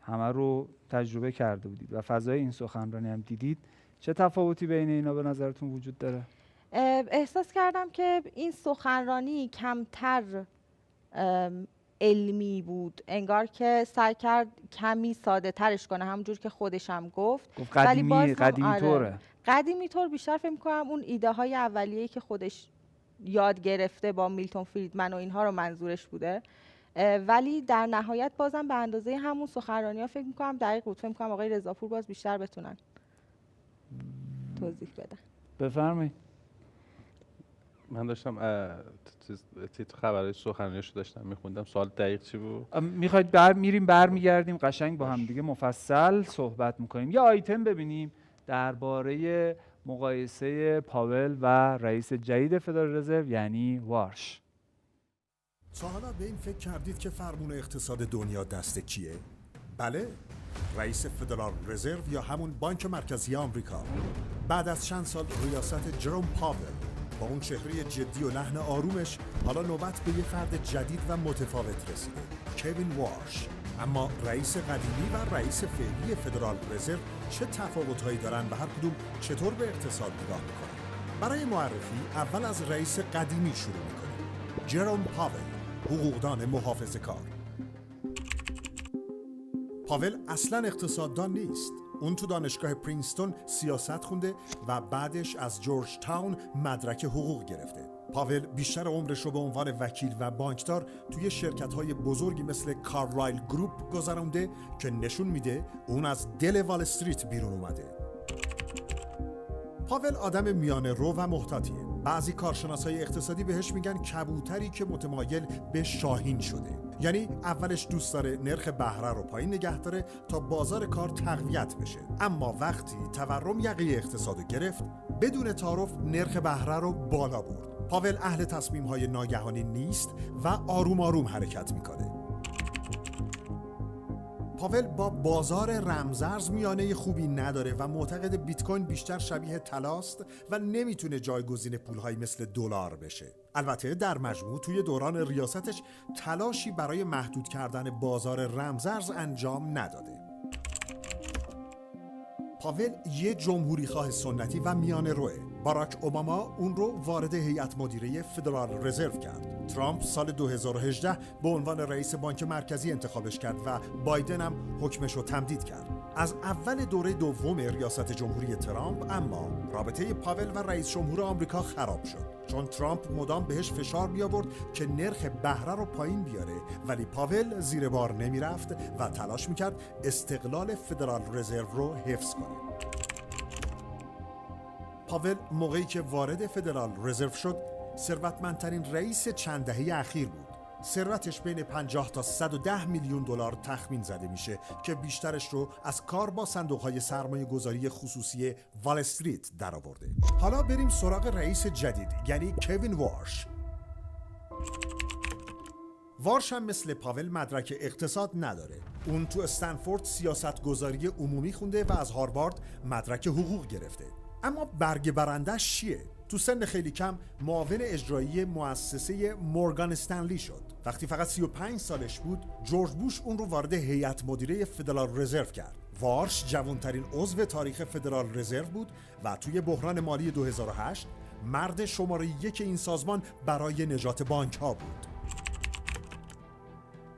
همه رو تجربه کرده بودید و فضای این سخنرانی هم دیدید، چه تفاوتی بین اینا به نظرتون وجود داره؟
احساس کردم که این سخنرانی کمتر علمی بود، انگار که سعی کرد کمی ساده ترش کنه، همونجور که خودش هم گفت.
قدیمی طوره.
قدیمی طور بیشتر فکر می‌کنم اون ایده های اولیه‌ای که خودش یاد گرفته با میلتون فریدمن و اینها رو منظورش بوده، ولی در نهایت بازم به اندازه همون سخنرانی‌ها فکر می‌کنم دقیق بود. فکر می‌کنم آقای رضاپور باز بیشتر بتونن توضیح بدن.
بفرمایید.
من داشتم تیتر خبرهای سخنرانیشو داشتم میخوندم. سوال دقیق چی بود؟
میخواید برمیگردیم قشنگ با هم دیگه مفصل صحبت میکنیم. یه آیتم ببینیم درباره مقایسه پاول و رئیس جدید فدرال رزرو یعنی وارش.
تا حالا به این فکر کردید که فرمون اقتصاد دنیا دست کیه؟ بله، رئیس فدرال رزرو یا همون بانک مرکزی آمریکا. بعد از چند سال ریاست جروم پاول با اون چهره جدی و لحن آرومش حالا نوبت به یه فرد جدید و متفاوت رسیده، کوین وارش. اما رئیس قدیمی و رئیس فعلی فدرال رزرو چه تفاوت‌هایی دارن و هر کدوم چطور به اقتصاد نگاه میکنن؟ برای معرفی اول از رئیس قدیمی شروع میکنیم. جروم پاول، حقوقدان محافظه‌کار. پاول اصلاً اقتصاددان نیست. اون تو دانشگاه پرینستون سیاست خونده و بعدش از جورج تاون مدرک حقوق گرفته. پاول بیشتر عمرش رو به عنوان وکیل و بانکدار توی شرکت‌های بزرگی مثل کارلایل گروپ گذرونده که نشون میده اون از دل وال استریت بیرون اومده. پاول آدم میانه رو و محتاطیه. بعضی کارشناسای اقتصادی بهش میگن کبوتری که متمایل به شاهین شده. یعنی اولش دوست داره نرخ بهره رو پایین نگه داره تا بازار کار تقویت بشه، اما وقتی تورم یقه اقتصادو گرفت بدون تعارف نرخ بهره رو بالا برد. پاول اهل تصمیم‌های ناگهانی نیست و آروم آروم حرکت میکنه. پاول با بازار رمزارز میانه خوبی نداره و معتقد بیت کوین بیشتر شبیه طلاست و نمیتونه جایگزین پول‌های مثل دلار بشه. البته در مجموع توی دوران ریاستش تلاشی برای محدود کردن بازار رمزارز انجام نداده. پاول یه جمهوری خواه سنتی و میانه روه. باراک اوباما اون رو وارد هیئت مدیره فدرال رزرو کرد. ترامپ سال 2018 به عنوان رئیس بانک مرکزی انتخابش کرد و بایدن هم حکمش رو تمدید کرد. از اول دوره دوم ریاست جمهوری ترامپ اما رابطه پاول و رئیس جمهور آمریکا خراب شد، چون ترامپ مدام بهش فشار می آورد که نرخ بهره رو پایین بیاره، ولی پاول زیر بار نمی رفت و تلاش می کرد استقلال فدرال رزرو رو حفظ کنه. پاول موقعی که وارد فدرال رزرو شد ثروتمندترین رئیس چند دهه اخیر بود. ثروتش بین 50 تا 110 میلیون دلار تخمین زده میشه که بیشترش رو از کار با صندوق‌های سرمایه‌گذاری خصوصی وال استریت درآورده. حالا بریم سراغ رئیس جدید یعنی کوین وارش. وارش هم مثل پاول مدرک اقتصاد نداره. اون تو استنفورد سیاستگذاری عمومی خونده و از هاروارد مدرک حقوق گرفته. اما برگ برندش چیه؟ تو سن خیلی کم معاون اجرایی مؤسسه مورگان استنلی شد. وقتی فقط 35 سالش بود، جورج بوش اون رو وارد هیئت مدیره فدرال رزرو کرد. وارش جوانترین عضو تاریخ فدرال رزرو بود و توی بحران مالی 2008 مرد شماره 1 این سازمان برای نجات بانک ها بود.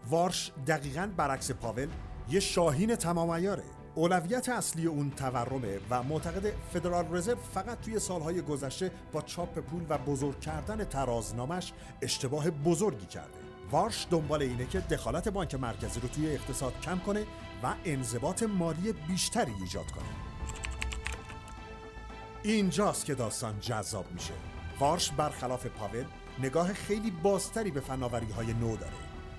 وارش دقیقاً برعکس پاول یه شاهین تمام عیاره. اولویت اصلی اون تورمه و معتقد فدرال رزرو فقط توی سالهای گذشته با چاپ پول و بزرگ کردن ترازنامش اشتباه بزرگی کرده. وارش دنبال اینه که دخالت بانک مرکزی رو توی اقتصاد کم کنه و انضباط مالی بیشتری ایجاد کنه. اینجاست که داستان جذاب میشه. وارش برخلاف پاول نگاه خیلی بازتری به فناوری‌های نو داره.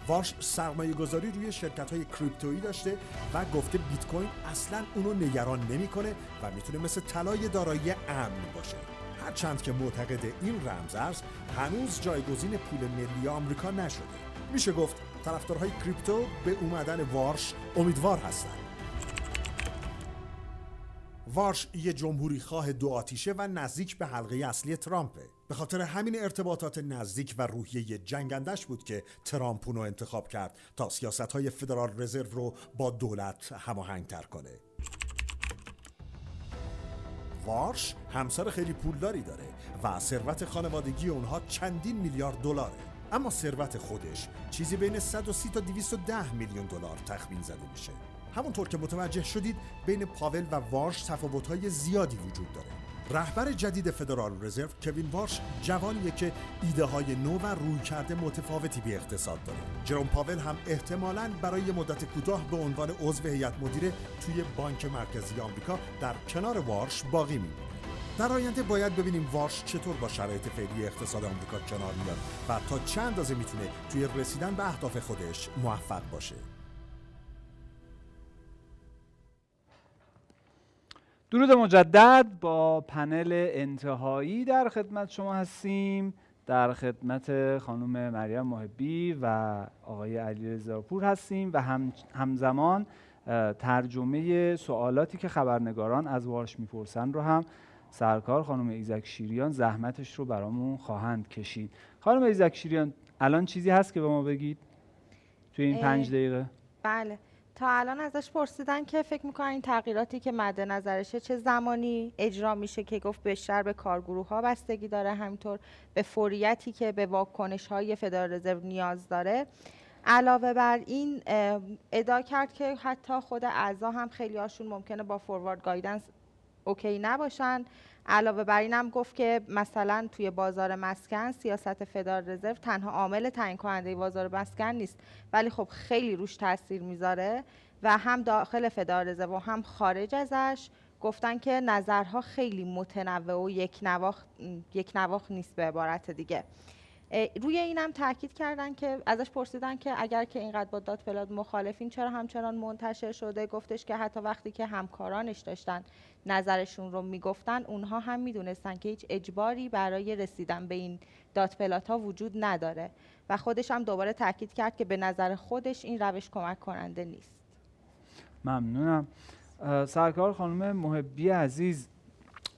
وارش سرمایه‌گذاری روی شرکت‌های کریپتویی داشته و گفته بیت کوین اصلاً اونو نگران نمی‌کنه و میتونه مثل طلای دارایی امن باشه. هرچند که معتقد این رمزارز هنوز جایگزین پول ملی آمریکا نشده. میشه گفت طرفدارهای کریپتو به اومدن وارش امیدوار هستند. وارش یه جمهوری خواه دو آتیشه و نزدیک به حلقه اصلی ترامپه. به خاطر همین ارتباطات نزدیک و روحیه جنگندش بود که ترامپ اونو انتخاب کرد تا سیاست‌های فدرال رزرو رو با دولت هماهنگ‌تر کنه. وارش همسر خیلی پولداری داره و ثروت خانوادگی اونها چندین میلیارد دلاره، اما ثروت خودش چیزی بین 130 تا 210 میلیون دلار تخمین زده میشه. همونطور که متوجه شدید بین پاول و وارش تفاوت‌های زیادی وجود داره. رهبر جدید فدرال رزرو کوین وارش جوانیه که ایده‌های نو و رویکرد متفاوتی به اقتصاد داره. جروم پاول هم احتمالاً برای مدت کوتاه به عنوان عضو هیئت مدیره توی بانک مرکزی آمریکا در کنار وارش باقی میمونه. در آینده باید ببینیم وارش چطور با شرایط فعلی اقتصاد آمریکا کنار میاد و تا چه اندازه میتونه توی رسیدن به اهداف خودش موفق باشه.
درود مجدد. با پنل انتهایی در خدمت شما هستیم. در خدمت خانم مریم محبی و آقای علیرضا پور هستیم و همزمان ترجمه سوالاتی که خبرنگاران از وارش میپرسن رو هم سرکار خانم ایزک شیریان زحمتش رو برامون خواهند کشید. خانم ایزک شیریان، الان چیزی هست که به ما بگید توی این 5 دقیقه؟
بله، تا الان ازش پرسیدن که فکر میکنن این تغییراتی که مد نظرشه چه زمانی اجرا میشه، که گفت بیشتر به کارگروه ها بستگی داره، همینطور به فوریتی که به واکنش های فدرال رزرو نیاز داره. علاوه بر این ادعا کرد که حتی خود اعضا هم خیلی هاشون ممکنه با فوروارد گایدنس اوکی نباشن. علاوه بر این هم گفت که مثلا توی بازار مسکن سیاست فدرال رزرو تنها عامل تعیین کننده بازار مسکن نیست، ولی خب خیلی روش تاثیر میذاره و هم داخل فدرال رزرو و هم خارج ازش گفتن که نظرها خیلی متنوع و یک نواخت نیست. به عبارت دیگه روی اینم تاکید کردن که ازش پرسیدن که اگر که اینقدر با دات پلات مخالفین چرا همچنان منتشر شده. گفتش که حتی وقتی که همکارانش داشتن نظرشون رو میگفتن اونها هم میدونستن که هیچ اجباری برای رسیدن به این دات پلات ها وجود نداره و خودش هم دوباره تاکید کرد که به نظر خودش این روش کمک کننده نیست.
ممنونم. سرکار خانم محبی عزیز،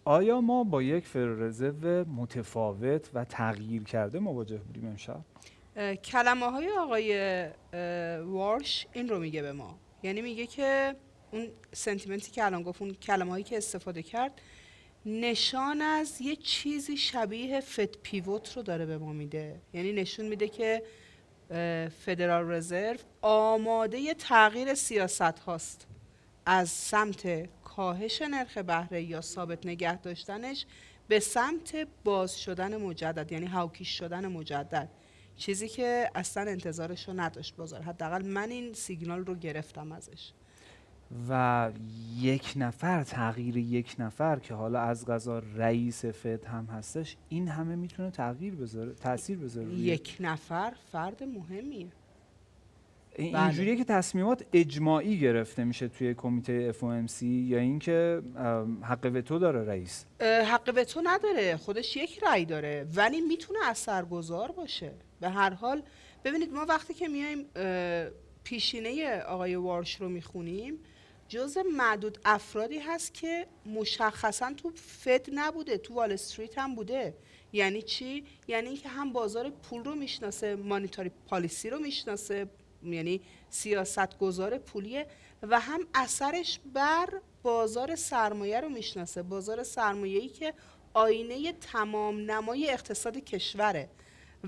آیا ما با یک فدرال رزرو متفاوت و تغییر کرده مواجه بودیم امشب؟
کلمه های آقای وارش این رو میگه به ما، یعنی میگه که اون سنتیمنتی که الان گفت، اون کلمه هایی که استفاده کرد نشان از یه چیزی شبیه فد پیوت رو داره به ما میده. یعنی نشون میده که فدرال رزرو آماده تغییر سیاست هاست از سمت کاهش نرخ بهره یا ثابت نگه داشتنش به سمت باز شدن مجدد، یعنی هاوکیش شدن مجدد، چیزی که اصلا انتظارش رو نداشت بازار. حداقل من این سیگنال رو گرفتم ازش.
و تغییر یک نفر که حالا از قضا رئیس فد هم هستش، این همه میتونه تاثیر بذاره.
یک نفر فرد مهمیه.
اینجوریه که تصمیمات اجماعی گرفته میشه توی کمیته FOMC یا اینکه حق وتو داره رئیس؟
حق وتو نداره، خودش یک رأی داره، ولی میتونه اثرگذار باشه. به هر حال ببینید، ما وقتی که میایم پیشینه آقای وارش رو میخونیم، جزء معدود افرادی هست که مشخصا تو فد نبوده، تو وال استریت هم بوده. یعنی چی؟ یعنی اینکه هم بازار پول رو میشناسه، مانیتاری پالیسی رو میشناسه، یعنی سیاست گذار پولیه، و هم اثرش بر بازار سرمایه رو میشناسه. بازار سرمایه‌ای که آینه تمام نمای اقتصاد کشوره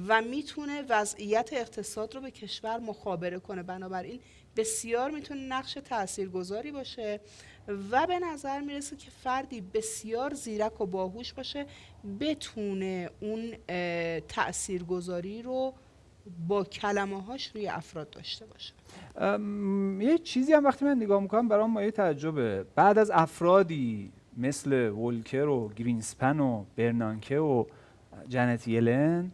و میتونه وضعیت اقتصاد رو به کشور مخابره کنه. بنابراین بسیار میتونه نقش تاثیرگذاری باشه و به نظر میرسه که فردی بسیار زیرک و باهوش باشه، بتونه اون تاثیرگذاری رو با کلمه هاش روی افراد داشته باشه.
یه چیزی هم وقتی من نگاه میکنم برام مایه تعجبه. بعد از افرادی مثل ولکر و گرینسپن و برنانکه و جنت یلن،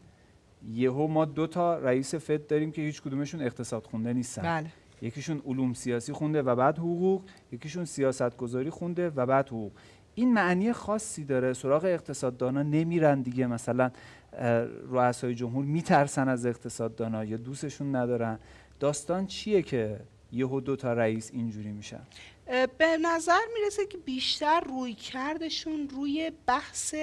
یهو ما 2 تا رئیس فد داریم که هیچ کدومشون اقتصاد خونده نیستن.
بله.
یکیشون علوم سیاسی خونده و بعد حقوق، یکیشون سیاست گذاری خونده و بعد حقوق. این معنی خاصی داره؟ سراغ اقتصاددانا نمیرن دیگه؟ مثلا رؤسای جمهور میترسن از اقتصاددانا یا دوستشون ندارن؟ داستان چیه که یهو 2 تا رئیس اینجوری میشن؟
به نظر میرسه که بیشتر روی کردشون روی بحث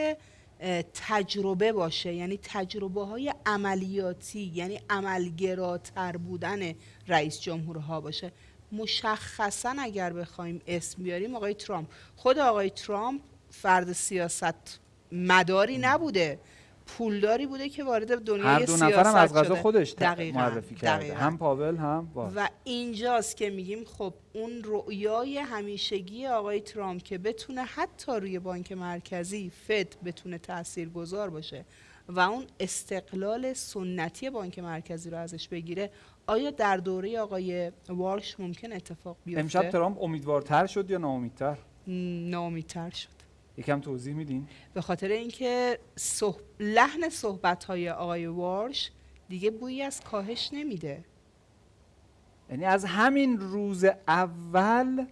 تجربه باشه، یعنی تجربه های عملیاتی، یعنی عملگراتر بودن رئیس جمهورها باشه. مشخصا اگر بخوایم اسم بیاریم آقای ترامپ، خود آقای ترامپ فرد سیاست مداری نبوده، پولداری بوده که وارد دنیای
هر دو
سیاست
نفرم از غذا
شده.
خودش
دقیقاً،
معرفی کرده،
دقیقاً.
هم پاول هم وارش.
و اینجاست که میگیم خب اون رؤیای همیشگی آقای ترامپ که بتونه حتی روی بانک مرکزی فد بتونه تاثیرگذار باشه و اون استقلال سنتی بانک مرکزی رو ازش بگیره، آیا در دوره آقای وارش ممکن اتفاق بیفته؟
امشب ترامپ امیدوارتر شد یا ناامیدتر؟
ناامیدتر شد.
یکم توضیح میدین؟
به خاطر اینکه لحن صحبت‌های آقای وارش دیگه بویی از کاهش نمیده.
یعنی از همین روز اول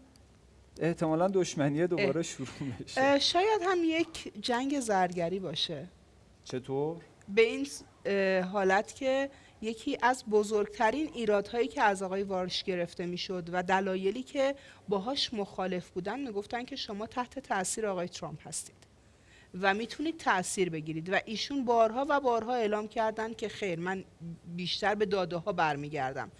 احتمالاً دشمنی دوباره شروع میشه.
شاید هم یک جنگ زرگری باشه.
چطور؟
به این حالت که یکی از بزرگترین ایرادهایی که از آقای وارش گرفته میشد و دلایلی که باهاش مخالف بودن میگفتن که شما تحت تاثیر آقای ترامپ هستید و میتونید تأثیر بگیرید و ایشون بارها و بارها اعلام کردن که خیر، من بیشتر به داده ها برمیگردم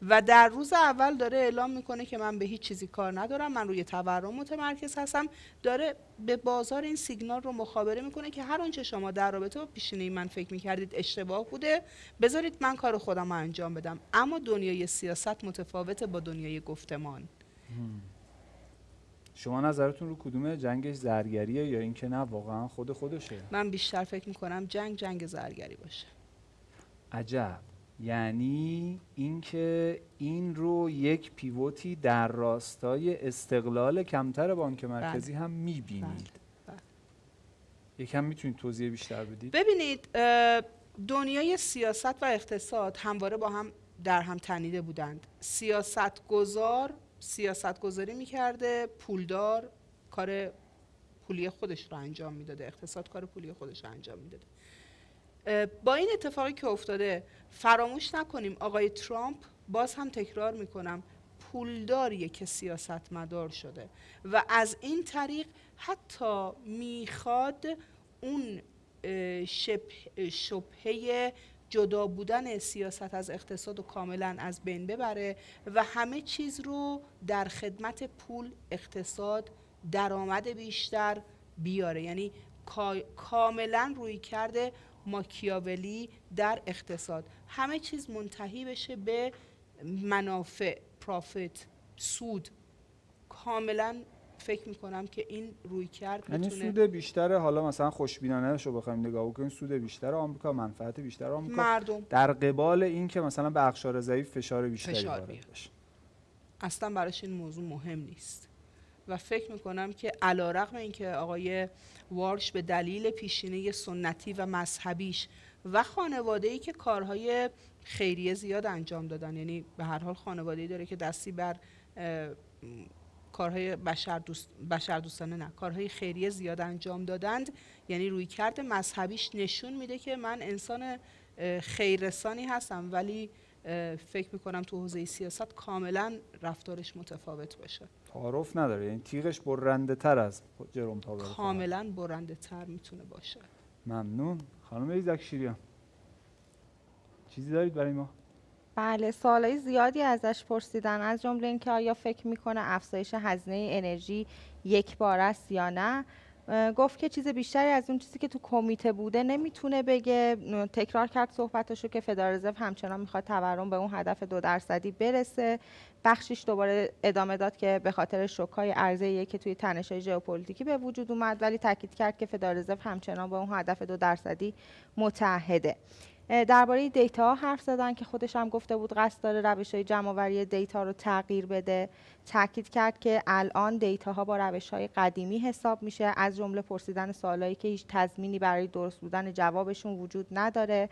و در روز اول داره اعلام میکنه که من به هیچ چیزی کار ندارم، من روی تورم متمرکز هستم. داره به بازار این سیگنال رو مخابره میکنه که هر آنچه شما در رابطه با پیشینه من فکر میکردید اشتباه بوده، بذارید من کار خودم رو انجام بدم. اما دنیای سیاست متفاوته با دنیای گفتمان.
شما نظرتون رو کدومه؟ جنگش زرگریه یا اینکه نه واقعا خودشه؟
من بیشتر فکر میکنم جنگ زرگری باشه.
عجب. یعنی اینکه این رو یک پیوتی در راستای استقلال کمتر بانک مرکزی هم میبینید. یکم میتونید توضیح بیشتر بدید؟
ببینید، دنیای سیاست و اقتصاد همواره با هم در هم تنیده بودند. سیاستگذاری میکرده، پولدار کار پولی خودش رو انجام میداده، اقتصاد کار پولی خودش رو انجام میداده. با این اتفاقی که افتاده فراموش نکنیم آقای ترامپ، باز هم تکرار میکنم، پولداریه که سیاستمدار شده و از این طریق حتی میخواد اون شبهه جدا بودن سیاست از اقتصاد رو کاملا از بین ببره و همه چیز رو در خدمت پول، اقتصاد، درآمد بیشتر بیاره. یعنی کاملا روی کرده ماکیاولی در اقتصاد، همه چیز منتهی بشه به منافع، پرافیت، سود. کاملا فکر میکنم که این روی کرد
یعنی
بتونه
سود بیشتر، حالا مثلا خوشبینانه شو بخوایم نگاه کنیم، سود بیشتر آمریکا، منفعت بیشتر آمریکا
مردم،
در قبال این که مثلا به اقشار ضعیف فشار بیشتری وارد بشه.
اصلا براش این موضوع مهم نیست و فکر میکنم که علیرغم اینکه آقای وارش به دلیل پیشینه سنتی و مذهبیش و خانواده‌ای که کارهای خیریه زیاد انجام دادن، یعنی به هر حال خانواده‌ای داره که دستی بر کارهای بشردوستانه نه، کارهای خیریه زیاد انجام دادند، یعنی روی کرد مذهبیش نشون میده که من انسان خیررسانی هستم، ولی فکر میکنم تو حوزه سیاست کاملا رفتارش متفاوت باشه.
تعارف نداره، یعنی تیغش برنده تر از جروم پاور،
کاملا برنده تر میتونه باشه.
ممنون. خانم ایزک شیریان، چیزی دارید برای ما؟
بله، سوالای زیادی ازش پرسیدن، از جمله اینکه آیا فکر میکنه افزایش هزینه انرژی یک بار است یا نه. گفت که چیز بیشتری از اون چیزی که تو کمیته بوده نمیتونه بگه. تکرار کرد صحبتشو که فدرال رزرو همچنان میخواد تورم به اون هدف 2% برسه. بخشیش دوباره ادامه داد که به خاطر شوک‌های عرضه‌ای که توی تنش‌های ژئوپلیتیکی به وجود اومد، ولی تاکید کرد که فدرال رزرو همچنان به اون هدف 2% متعهده. درباره دیتا حرف زدن که خودش هم گفته بود قصد داره روش‌های جمع‌آوری دیتا رو تغییر بده. تاکید کرد که الان دیتاها با روش‌های قدیمی حساب میشه، از جمله پرسیدن سوالایی که هیچ تضمینی برای درست بودن جوابشون وجود نداره.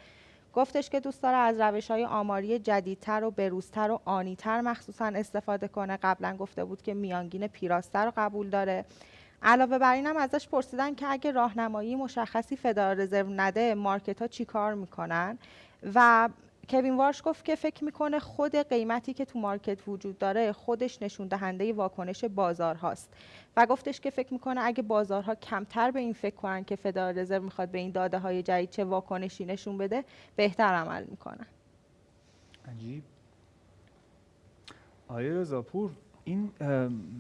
گفتش که دوست داره از روش‌های آماری جدیدتر و بروزتر و آنی‌تر مخصوصاً استفاده کنه. قبلا گفته بود که میانگین پیراسته رو قبول داره. علاوه بر این هم ازش پرسیدن که اگه راهنمایی مشخصی فدرال رزرو نده، مارکت‌ها چی کار میکنن و کوین وارش گفت که فکر میکنه خود قیمتی که تو مارکت وجود داره خودش نشون دهنده واکنش بازار هاست و گفتش که فکر میکنه اگه بازارها کمتر به این فکر کنن که فدرال رزرو میخواد به این داده های جدید چه واکنشی نشون بده بهتر عمل میکنن.
عجیب. آقای رضاپور، این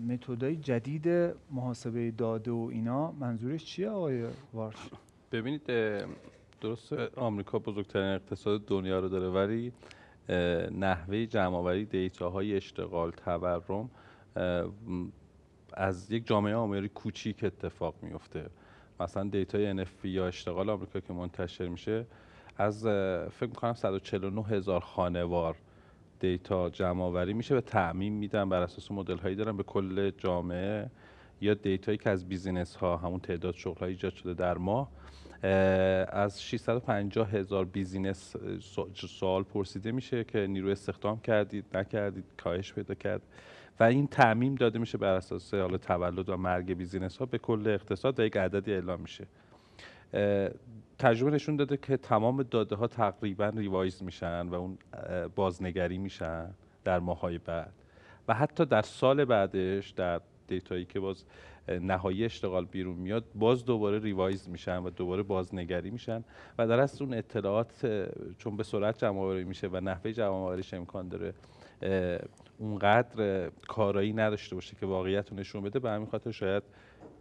متدای جدید محاسبه داده و اینا منظورش چیه آقای وارش؟
ببینید درسته آمریکا بزرگترین اقتصاد دنیا رو داره، ولی نحوه جمع‌آوری دیتاهای اشتغال، تورم از یک جامعه آماری کوچیک اتفاق میفته. مثلا دیتای NFP یا اشتغال آمریکا که منتشر میشه از فکر میکنم 149,000 خانوار دیتا جمع‌آوری میشه و تعمیم میدن بر اساس مدل هایی دارن به کل جامعه، یا دیتایی که از بیزینس ها همون تعداد شغل ها ایجاد شده در ماه از 650,000 بیزینس سوال پرسیده میشه که نیروی استخدام کردید نکردید، کاهش پیدا کرد و این تعمیم داده میشه بر اساس حالا تولد و مرگ بیزینس ها به کل اقتصاد و یک عددی اعلام میشه. تجربه نشون داده که تمام داده ها تقریبا ریوایز میشن و اون بازنگری میشن در ماهای بعد و حتی در سال بعدش در دیتایی که باز نهایی اشتغال بیرون میاد باز دوباره ریوایز میشن و دوباره بازنگری میشن و در اصل اون اطلاعات چون به سرعت جمع‌آوری میشه و نحوه جمع‌آوریش امکان داره اونقدر کارایی نداشته باشه که واقعیت رو نشون بده، به همین خاطر شاید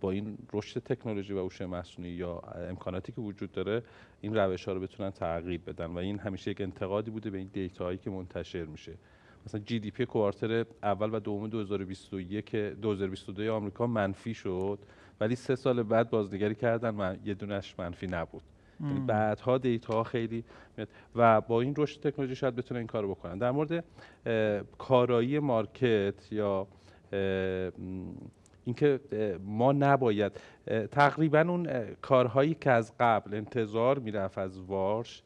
با این رشد تکنولوژی و هوش مصنوعی یا امکاناتی که وجود داره این روش‌ها رو بتونن تغییر بدن و این همیشه یک انتقادی بوده به این دیتاهایی که منتشر میشه. مثلا GDP کوارتر اول و دوم 2022 آمریکا منفی شد ولی 3 سال بعد بازنگری کردن یه دونش منفی نبود. یعنی بعدها دیتاها خیلی میاد و با این رشد تکنولوژی شاید بتونن این کارو بکنن. در مورد کارایی مارکت یا اینکه ما نباید تقریبا اون کارهایی که از قبل انتظار میرفت از وارش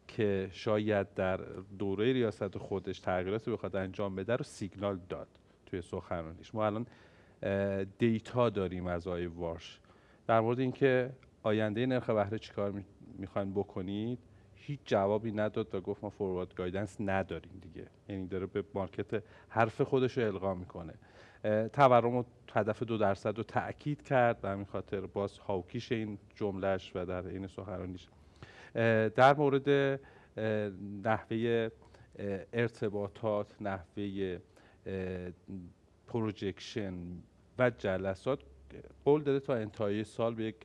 که شاید در دوره ریاست خودش تغییراتی بخواد انجام بده رو سیگنال داد توی سخنرانیش. ما الان دیتا داریم از آقای وارش در مورد اینکه آینده نرخ بهره چیکار میخواین بکنید، هیچ جوابی نداد و گفت ما فوروارد گایدنس نداریم دیگه. یعنی داره به مارکت حرف خودش رو القا میکنه. تورم و هدف 2% رو تأکید کرد و همین خاطر باز هاوکیش این جملهش و در این سخنرانیش. در مورد نحوه ارتباطات، نحوه پروجکشن و جلسات قول داده تا انتهای سال به یک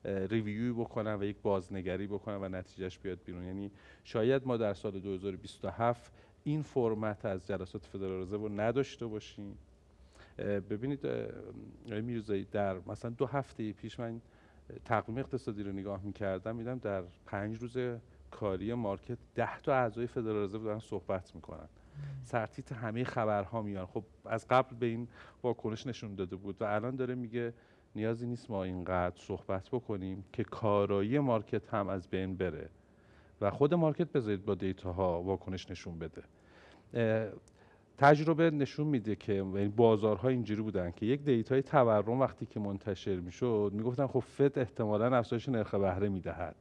ریویوی بکنن و یک بازنگری بکنن و نتیجهش بیاد بیرون. یعنی شاید ما در سال 2027 این فرمت از جلسات فدرال رزرو رو نداشته باشیم. ببینید آقای میرزایی، در مثلا 2 هفته پیش من تقویم اقتصادی رو نگاه می‌کردم، میدم در 5 روز کاری مارکت 10 تا اعضای فدرال رزرو دارن صحبت میکنن. سرتیتر همه خبرها میان. خب از قبل به این واکنش نشون داده بود و الان داره میگه نیازی نیست ما اینقدر صحبت بکنیم که کارایی مارکت هم از بین بره و خود مارکت بذارید با دیتاها واکنش نشون بده. تجربه نشون میده که بازارها اینجوری بودن که یک دیتای تورم وقتی که منتشر میشد میگفتن خب فد احتمالاً افزایش نرخ بهره میدهد،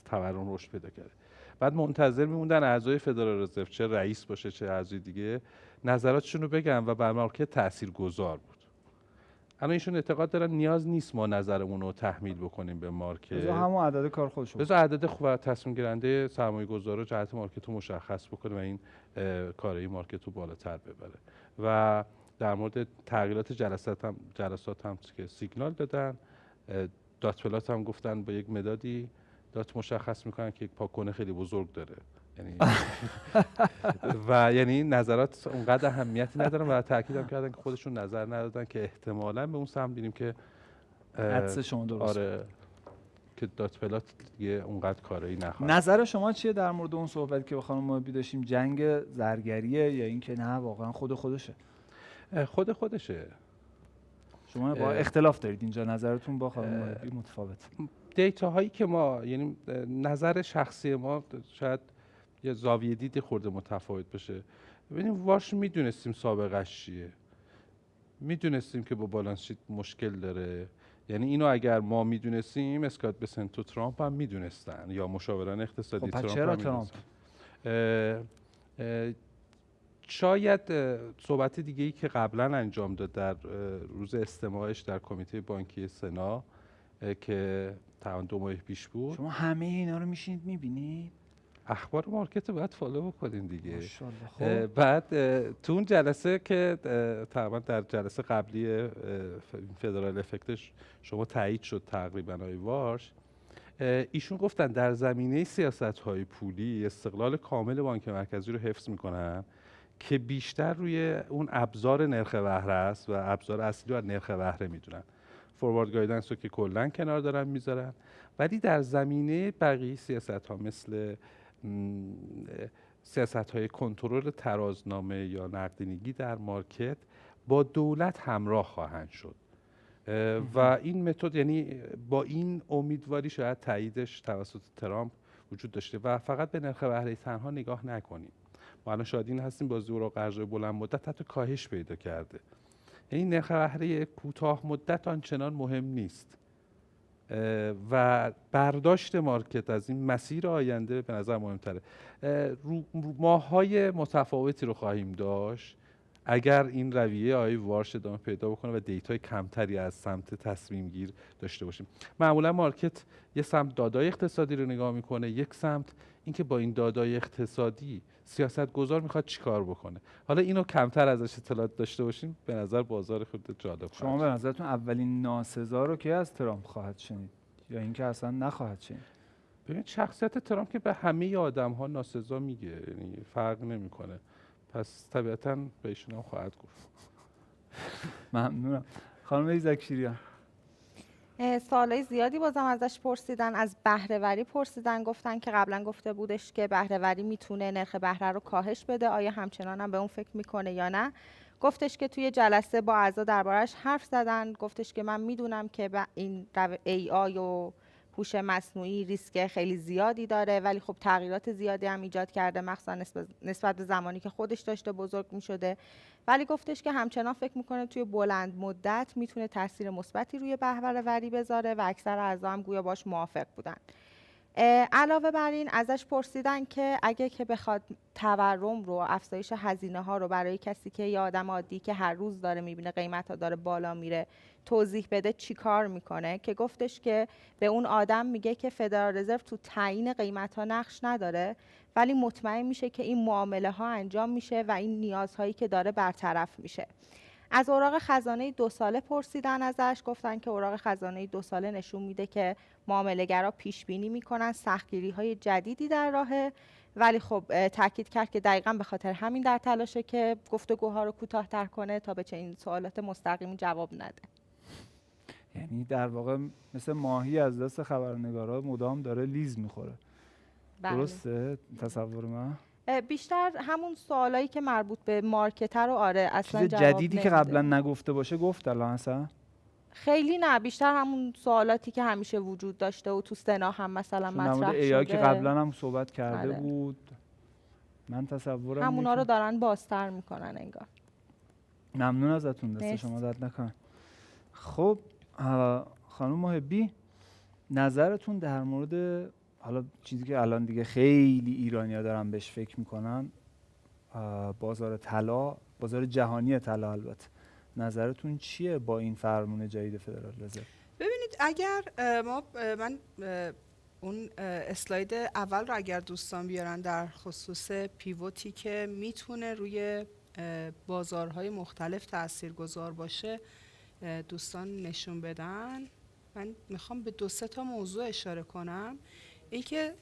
تورم رشد پیدا کرده. بعد منتظر میموندن اعضای فدرال رزرو چه رئیس باشه چه اعضای دیگه نظراتشون رو بگن و بر مارکت تاثیرگذار بود. الان ایشون اعتقاد دارن نیاز نیست ما نظرمون رو تحمیل بکنیم به مارکت،
بذار همون عدد کار خودشون،
بذار عدد خوب تصمیم گیرنده سرمایه‌گذار جهت مارکت رو مشخص بکنه و این کارایی مارکت رو بالاتر ببره. و در مورد تغییرات جلسات هم که سیگنال دادن، دات پلات هم گفتن با یک مدادی دات مشخص میکنن که یک پاکونه خیلی بزرگ داره. یعنی و یعنی نظرات اونقدر اهمیتی ندارن و تاکیدم کردن که خودشون نظر ندادن که احتمالاً به اون سمت میریم که
حدس شما درست.
آره که دات پلات دیگه اونقدر کارایی نخواد.
نظر شما چیه در مورد اون صحبتی که با خانم محبی داشتیم، جنگ زرگریه یا اینکه نه واقعا خودشه؟
خودشه.
شما با اختلاف دارید اینجا، نظرتون با خانم محبی متفاوت.
دیتا هایی که ما یعنی نظر شخصی ما شاید یه زاویه دید خورده متفاوت بشه. ببینیم وارش میدونستیم سابقش چیه، میدونستیم که با بالانس شیت مشکل داره. یعنی اینو اگر ما میدونستیم اسکات بسنت و ترامپ هم میدونستن یا مشاوران اقتصادی
خب
ترامپ
چرا
هم
ترامپ؟
شاید صحبت دیگه‌ای که قبلا انجام داد در روز استماعش در کمیته بانکی سنا که تقریبا 2 ماه پیش بود.
شما همه اینا رو میشینید میبینید؟
اخبار مارکت رو باید فالو بکنین دیگه.
ماشاءالله. خب
بعد تو اون جلسه که تقریبا در جلسه قبلی فدرال افکتش شما تایید شد تقریبا آقای وارش، ایشون گفتن در زمینه سیاست‌های پولی استقلال کامل بانک مرکزی رو حفظ میکنن که بیشتر روی اون ابزار نرخ بهره است و ابزار اصلی رو نرخ بهره میدونن. فوروارد گایدنس رو که کلا کنار دارن میذارن، ولی در زمینه بقیه سیاست‌ها مثل سیاست‌های کنترل ترازنامه یا نقدینگی در مارکت با دولت همراه خواهند شد و این متد، یعنی با این امیدواری شاید تاییدش توسط ترامپ وجود داشته و فقط به نرخ بهره تنها نگاه نکنیم. ما الان شاهدین هستیم بازی اوراق قرضه بلند مدت حتی کاهش پیدا کرده. یعنی نرخ بهره کوتاه مدت آنچنان مهم نیست و برداشت مارکت از این مسیر آینده به نظر مهمتره. ماه‌های متفاوتی رو خواهیم داشت اگر این رویه آقای وارش ادامه پیدا بکنه و دیتای کمتری از سمت تصمیم گیر داشته باشیم. معمولا مارکت یه سمت دادای اقتصادی رو نگاه میکنه، یک سمت اینکه با این دادای اقتصادی سیاستگزار میخواد چیکار بکنه. حالا اینو کمتر ازش اطلاعات داشته باشیم به نظر بازار خود جالب.
شما به نظرتون اولین ناسزا رو که از ترامپ خواهد شنید یا اینکه اصلا نخواهد شنید؟
ببین شخصیت ترامپ که به همه آدم‌ها ناسزا میگه، یعنی فرق نمیکنه، پس طبیعتاً به ایشون هم خواهد گفت.
ممنونم. خانم ایزک شیریان.
سوالای زیادی بازم ازش پرسیدن، از بهره‌وری پرسیدن، گفتن که قبلا گفته بودش که بهره‌وری میتونه نرخ بهره رو کاهش بده، آیا همچنان هم به اون فکر میکنه یا نه؟ گفتش که توی جلسه با اعضا دربارش حرف زدن، گفتش که من میدونم که این AI و هوش مصنوعی ریسک خیلی زیادی داره ولی خب تغییرات زیادی هم ایجاد کرده، مخصوصا نسبت به زمانی که خودش داشته بزرگ می‌شده، ولی گفتش که همچنان فکر میکنه توی بلند مدت میتونه تاثیر مثبتی روی بهره‌وری بذاره و اکثر اعضا هم گویا باش موافق بودن. علاوه بر این ازش پرسیدن که اگه که بخواد تورم رو، افزایش هزینه ها رو برای کسی که یه آدم عادی که هر روز داره میبینه قیمت ها داره بالا میره توضیح بده چی کار میکنه، که گفتش که به اون آدم میگه که فدرال رزرو تو تعیین قیمت ها نقش نداره ولی مطمئن میشه که این معامله ها انجام میشه و این نیازهایی که داره برطرف میشه. از اوراق خزانه 2 ساله پرسیدن ازش، گفتن که اوراق خزانه 2 ساله نشون میده که معامله‌گرا پیش بینی میکنن سختگیری‌های جدیدی در راهه، ولی خب تاکید کرد که دقیقاً به خاطر همین در تلاشه که گفتگوها رو کوتاه‌تر کنه تا به چنین سوالات مستقیم جواب نده.
یعنی در واقع مثل ماهی از دست خبرنگارا مدام داره لیز میخوره. درسته تصور من؟
بیشتر همون سوالایی که مربوط به مارکت رو اصلا
چیز
جواب
جدیدی
نمیده.
که قبلا نگفته باشه گفت الان اصلا؟
خیلی نه، بیشتر همون سوالاتی که همیشه وجود داشته و تو سنا هم مثلا مطرح شده.
که قبلا هم صحبت کرده بود. من تصورم
همونا رو دارن بازتر میکنن انگار.
ممنون ازتون، دست شما درد نکنه. خب خانم محبی، نظرتون در مورد حالا چیزی که الان دیگه خیلی ایرانی‌ها دارن بهش فکر میکنن، بازار طلا، بازار جهانی طلا، البته نظرتون چیه با این فرمون جدید فدرال رزرو؟
ببینید اگر من اون اسلاید اول رو اگر دوستان بیارن در خصوص پیوتی که میتونه روی بازارهای مختلف تاثیرگذار باشه دوستان نشون بدن. من میخوام به 2-3 تا موضوع اشاره کنم. این که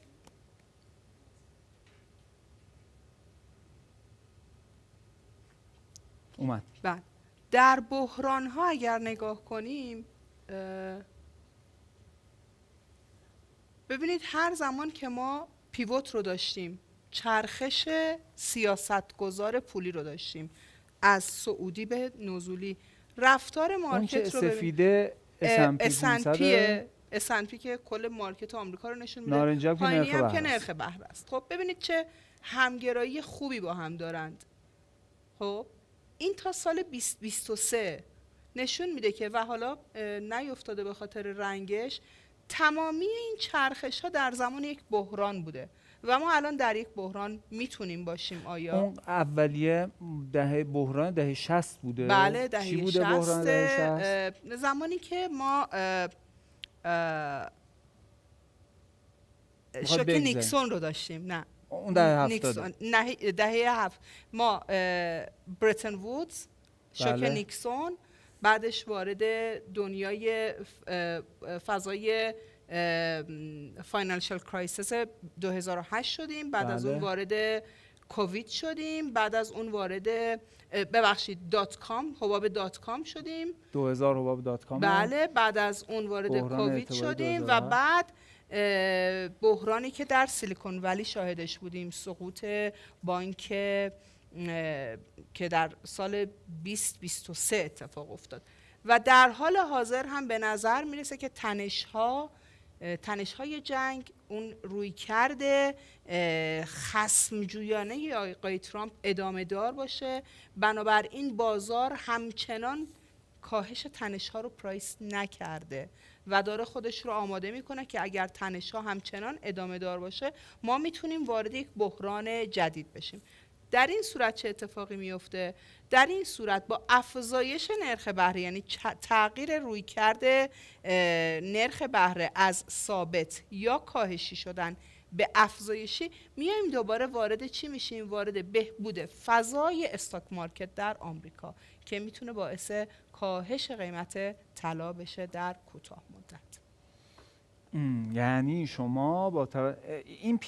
اومد
در بحران ها اگر نگاه کنیم، ببینید هر زمان که ما پیوت رو داشتیم، چرخش سیاستگزار پولی رو داشتیم، از صعودی به نزولی، رفتار مارکت رو
سفیده
S&P که کل مارکت آمریکا رو نشون میده،
نارنجی هم
که نرخ بهره است. خب ببینید چه همگرایی خوبی با هم دارند. خب این تا سال 2023 نشون میده که و حالا نیفتاده به خاطر رنگش، تمامی این چرخش ها در زمان یک بحران بوده و ما الان در یک بحران میتونیم باشیم. آیا
اون اولیه بحران دهه 60 بوده؟
بله
چی
دهه
بوده بحران دهه 60؟
زمانی که ما شوک نیکسون رو داشتیم. نه
اون دهه 70
دهه 7 ما برتن وودز، شوک
بله.
نیکسون، بعدش وارد دنیای فضای فاینانشال کرایسیس 2008 شدیم، بعد از اون وارد کووید شدیم، بعد از اون وارد دات کام، حباب دات کام شدیم،
2000 حباب دات کام.
بله، بعد از اون وارد کووید شدیم و بعد بحرانی که در سیلیکون ولی شاهدش بودیم، سقوط بانک که در سال 2023 اتفاق افتاد. و در حال حاضر هم به نظر میرسه که تنش‌های جنگ، اون روی کرده خصمجویانه آقای ترامپ ادامه دار باشه. بنابراین بازار همچنان کاهش تنش‌ها رو پرایس نکرده و داره خودش رو آماده میکنه که اگر تنش‌ها همچنان ادامه دار باشه ما میتونیم وارد یک بحران جدید بشیم. در این صورت چه اتفاقی میفته؟ در این صورت با افزایش نرخ بهره، یعنی تغییر رویکرد نرخ بهره از ثابت یا کاهشی شدن به افزایشی، میایم دوباره وارد چی میشیم؟ وارد بهبود فضای استاک مارکت در آمریکا که میتونه باعث کاهش قیمت طلا بشه در کوتاه مدت.
یعنی شما با این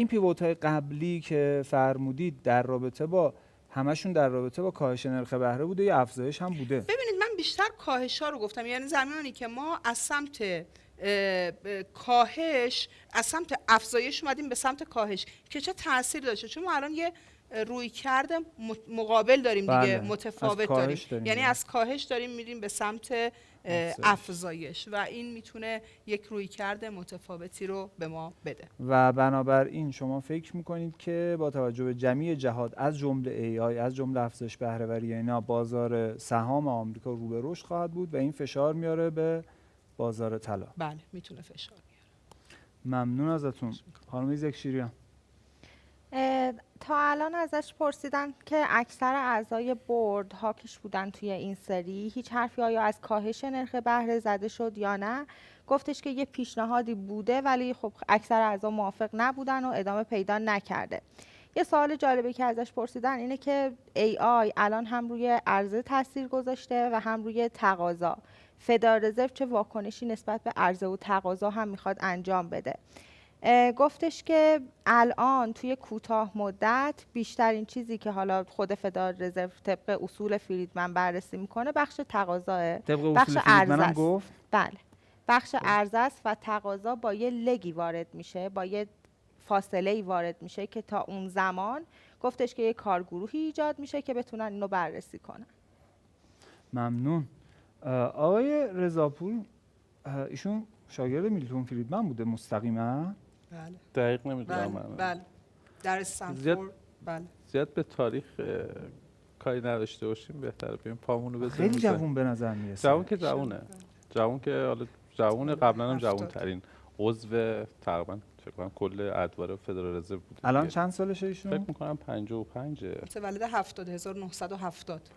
پیوت قبلی که فرمودید در رابطه با همشون در رابطه با کاهش نرخ بهره بوده یا افزایش هم بوده؟
ببینید من بیشتر کاهش ها رو گفتم، یعنی زمانی که ما از سمت کاهش از سمت افزایش اومدیم به سمت کاهش که چه تأثیر داشته، چون ما الان یه روی کرده مقابل داریم دیگه.
بله.
متفاوت داریم، یعنی از کاهش داریم میریم به سمت افزایش و این میتونه یک روی کرده متفاوتی رو به ما بده.
و بنابراین شما فکر میکنید که با توجه به جمیع جهات از جمله AI، از جمله افزایش بهره‌وری اینا، بازار سهام آمریکا رو به رشد خواهد بود و این فشار میاره به بازار طلا؟
بله میتونه فشار بیاره.
ممنون ازتون خانم زکشیریان.
تا الان ازش پرسیدن که اکثر اعضای بورد هاکش بودن توی این سری، هیچ حرفی آیا از کاهش نرخ بهره زده شد یا نه؟ گفتش که یه پیشنهادی بوده ولی خب اکثر اعضا موافق نبودن و ادامه پیدا نکرده. یه سوال جالبی که ازش پرسیدن اینه که AI الان هم روی عرضه تاثیر گذاشته و هم روی تقاضا. فدرال رزرو چه واکنشی نسبت به عرضه و تقاضا هم میخواد انجام بده؟ گفتش که الان توی کوتاه مدت بیشترین چیزی که حالا خود فدرال رزرو طبق اصول فریدمن بررسی میکنه بخش تقاضاه، بخش عرضه است.
گفت
بله، بخش عرضه است و تقاضا با یه لگی وارد میشه، با یه فاصله‌ای وارد میشه که تا اون زمان گفتش که یه کارگروهی ایجاد میشه که بتونن اینو بررسی کنن.
ممنون. آقای رضاپور ایشون شاگرد میلتون فریدمن بوده مستقیما؟
بله.
دقیق نمیدونم.
بله. در استنفورد. بله.
زیاد به تاریخ کاری نداشته باشیم بهتره ببین پامونو بزنیم.
خیلی جوون به نظر میرسه.
جوون که جوونه. جوون که حالا جوون قبلا هم جوون ترین عضو تقریبا کل ادوار فدرال رزرو بود.
الان چند سالشه ایشون؟
فکر می‌کنم 55.
متولد 1970.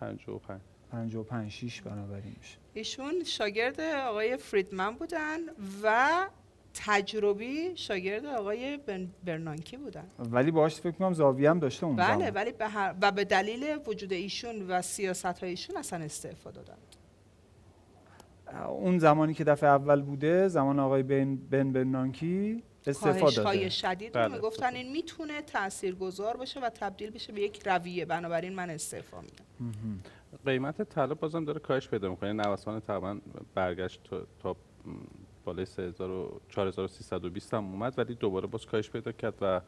55
6 بنابراین میشه.
ایشون شاگرد آقای فریدمن بودن و تجربی شاگرد آقای برنانکی بودن.
ولی باهاش فکر می‌کنم زاویه هم داشته اون
بله، ولی به دلیل وجود ایشون و سیاست‌های ایشون اصلا استعفا دادن.
اون زمانی که دفعه اول بوده، زمان آقای برنانکی استعفا داده.
کاهش‌های شدید رو میگفتن این میتونه تاثیرگذار باشه و تبدیل بشه به یک رویه، بنابراین من استعفا میدم.
قیمت طلا بازم داره کاهش پیدا می‌کنه. نوسان تقریبا برگشت تا بالای 4320 هم اومد ولی دوباره باز کاهش پیدا کرد و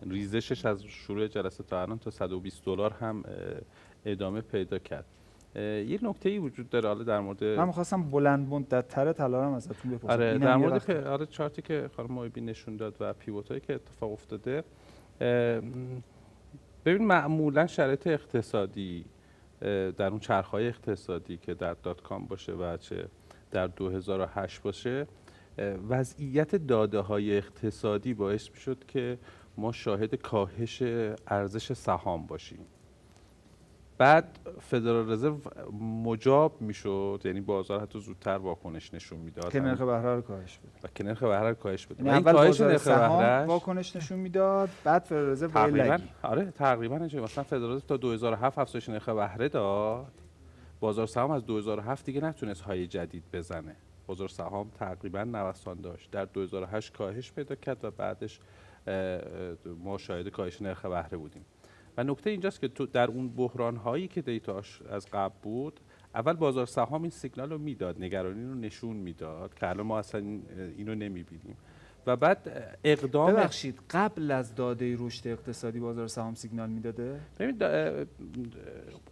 ریزشش از شروع جلسه تا الان تا $120 هم ادامه پیدا کرد. یه نکته‌ای وجود داره حالا در مورد
من می‌خواستم بلند مدت‌تر طلا رو ازتون بپرسم.
آره در مورد که آره چارتی که خانم محبی نشون داد و پیوتایی که اتفاق افتاده، ببین معمولا شرایط اقتصادی در اون چرخ‌های اقتصادی که در دات کام باشه و چه در 2008 باشه وضعیت داده‌های اقتصادی باعث می‌شد که ما شاهد کاهش ارزش سهام باشیم. بعد فدرال رزرو مجاب میشد، یعنی بازار حتی زودتر واکنش نشون میداد
که نرخ بهره رو کاهش بده.
و که نرخ بهره رو کاهش بده.
یعنی
و این
اول
کاهش
بازار
نرخ
سهام
بهره
واکنش نشون میداد، بعد فدرال رزرو
تقریبا
لگی.
تقریبا اینجوری. مثلا فدرال رزرو تا 2007 افزایش نرخ بهره داد. بازار سهام از 2007 دیگه نتونست های جدید بزنه. بازار سهام تقریبا نوسان داشت. در 2008 کاهش پیدا کرد و بعدش ما شاهد کاهش نرخ بهره بودیم. و نکته اینجاست که تو در اون بحران هایی که دیتاش از قبل بود، اول بازار سهام این سیگنال رو میداد، نگرانی رو نشون میداد که الان ما اصلا اینو نمیبینیم. و بعد اقدام
ببخشید قبل از داده رشد اقتصادی بازار سهام سیگنال میداده؟
ببینید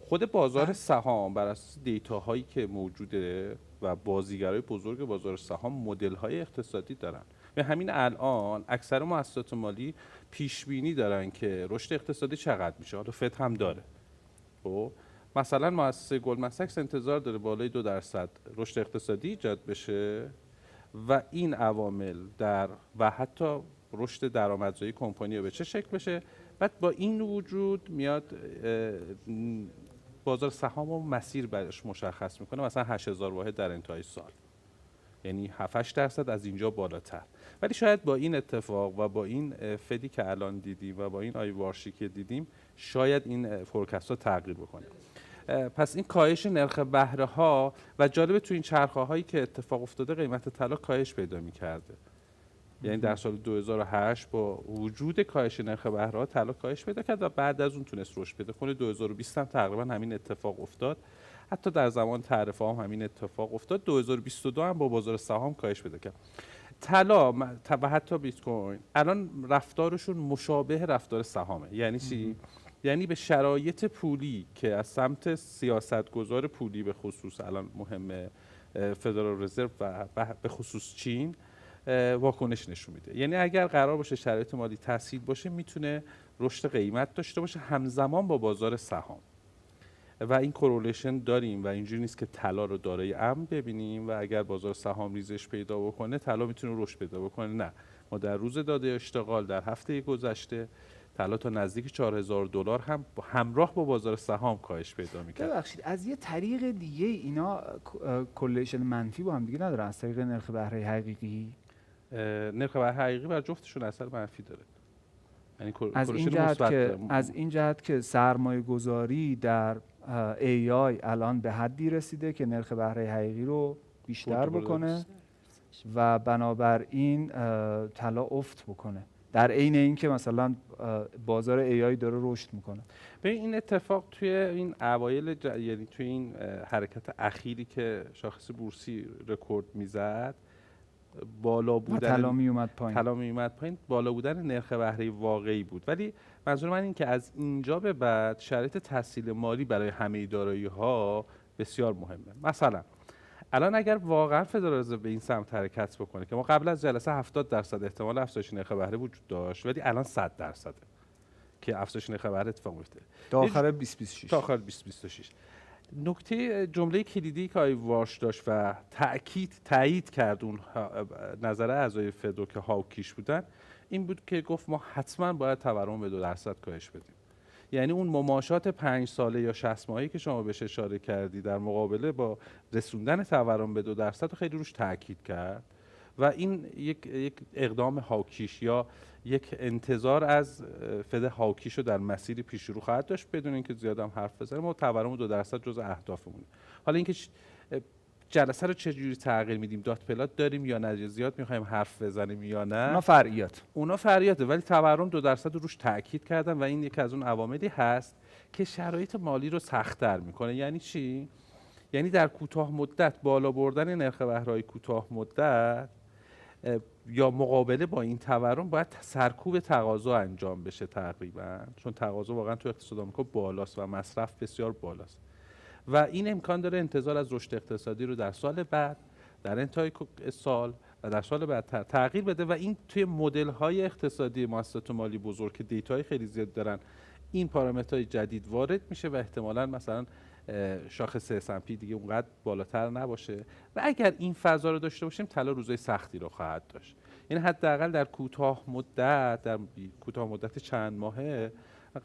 خود بازار سهام بر اساس دیتاهایی که موجوده و بازیگرای بزرگ بازار سهام مدل‌های اقتصادی دارن. به همین الان اکثر مؤسسات مالی پیش بینی دارن که رشد اقتصادی چقدر میشه. حالا فد هم داره. خب مثلا مؤسسه گلدمن ساکس انتظار داره بالای 2% رشد اقتصادی ایجاد بشه و این عوامل و حتی رشد درآمدزایی کمپانی به چه شکل بشه. بعد با این وجود میاد بازار سهام و مسیر برش مشخص میکنه، مثلا 8000 واحد در انتهای سال، یعنی 7-8% از اینجا بالاتر. ولی شاید با این اتفاق و با این فدی که الان دیدیم و با این وارشی که دیدیم شاید این فورکست ها تغییر بکنه. پس این کاهش نرخ بهره ها و جالب تو این چرخه هایی که اتفاق افتاده قیمت طلا کاهش پیدا می‌کرده. یعنی در سال 2008 با وجود کاهش نرخ بهره ها طلا کاهش پیدا کرد و بعد از اون تونست رشد پیدا کنه. 2020 هم تقریبا همین اتفاق افتاد. حتی در زمان تعرفه هم همین اتفاق افتاد. 2022 هم با بازار سهام کاهش پیدا کرد. طلا و حتی بیت کوین الان رفتارشون مشابه رفتار سهامه. یعنی چی؟ یعنی به شرایط پولی که از سمت سیاستگزار پولی به خصوص الان مهمه فدرال رزرو و به خصوص چین واکنش نشون میده. یعنی اگر قرار باشه شرایط مالی تسهیل باشه میتونه رشد قیمت داشته باشه همزمان با بازار سهام و این کورولیشن داریم و اینجوری نیست که طلا رو دارای امن ببینیم و اگر بازار سهام ریزش پیدا بکنه طلا میتونه رشد پیدا بکنه. نه، ما در روز داده اشتغال در هفته گذشته طلا تا نزدیک $4000 هم همراه با بازار سهام کاهش پیدا می‌کرد.
ببخشید از یه طریق دیگه اینا کوریلیشن منفی با هم دیگه ندارن؟ از طریق نرخ بهره حقیقی؟
نرخ بهره حقیقی بر جفتشون اثر منفی داره. یعنی
از این جهت که سرمایه گذاری در AI الان به حدی رسیده که نرخ بهره حقیقی رو بیشتر بکنه و بنابراین طلا افت بکنه در عین اینکه مثلا بازار AI داره رشد میکنه.
ببین این اتفاق توی این اوایل یعنی توی این حرکت اخیری که شاخص بورسی رکورد میزد بالا بودن
طلا میومد
پایین بالا بودن نرخ بهره واقعی بود. ولی منظور من این که از اینجا به بعد شرایط تسهیل مالی برای همه دارایی ها بسیار مهمه. مثلا الان اگر واقعا فدرال رزرو به این سمت حرکت بکنه که ما قبل از جلسه 70% احتمال افزایش نرخ بهره وجود داشت ولی الان 100% که افزایش نرخ بهره اتفاق میفته
تا آخر 2026
تا آخر 2026. نکته جمله کلیدی که آقای وارش داشت و تایید کرد اون نظر اعضای فدو که هاوکیش بودن این بود که گفت ما حتما باید تورم به 2% کاهش بدیم. یعنی اون مماشات 5 ساله یا 60 ماهی که شما بهش اشاره کردی در مقابله با رسوندن تورم به 2% رو خیلی روش تاکید کرد و این یک اقدام هاوکیش یا یک انتظار از فد هاوکیش رو در مسیر پیش رو خواهد داشت بدون اینکه زیاد هم حرف بزنه. ما تورم 2% جزء اهدافمونه. حالا اینکه جلسه رو چجوری تغییر میدیم، دات پلات داریم یا نه، زیاد میخوایم حرف بزنیم یا نه، اونا فرعیاته ولی تورم 2% رو روش تاکید کردن و این یکی از اون عواملی هست که شرایط مالی رو سخت‌تر میکنه. یعنی چی؟ یعنی در کوتاه مدت بالا بردن نرخ بهره‌های کوتاه مدت یا مقابله با این تورم باید سرکوب تقاضا انجام بشه تقریبا، چون تقاضا واقعا تو اقتصاد آمریکا بالاست و مصرف بسیار بالاست و این امکان داره انتظار از رشد اقتصادی رو در سال بعد، در انتهای سال و در سال بعد تغییر بده و این توی مدل‌های اقتصادی مؤسسات مالی بزرگ که دیتاهای خیلی زیاد دارن این پارامترهای جدید وارد میشه و احتمالاً مثلا شاخص S&P دیگه اونقدر بالاتر نباشه و اگر این فضا رو داشته باشیم طلا روزهای سختی رو خواهد داشت. یعنی حداقل در کوتاه مدت چند ماهه،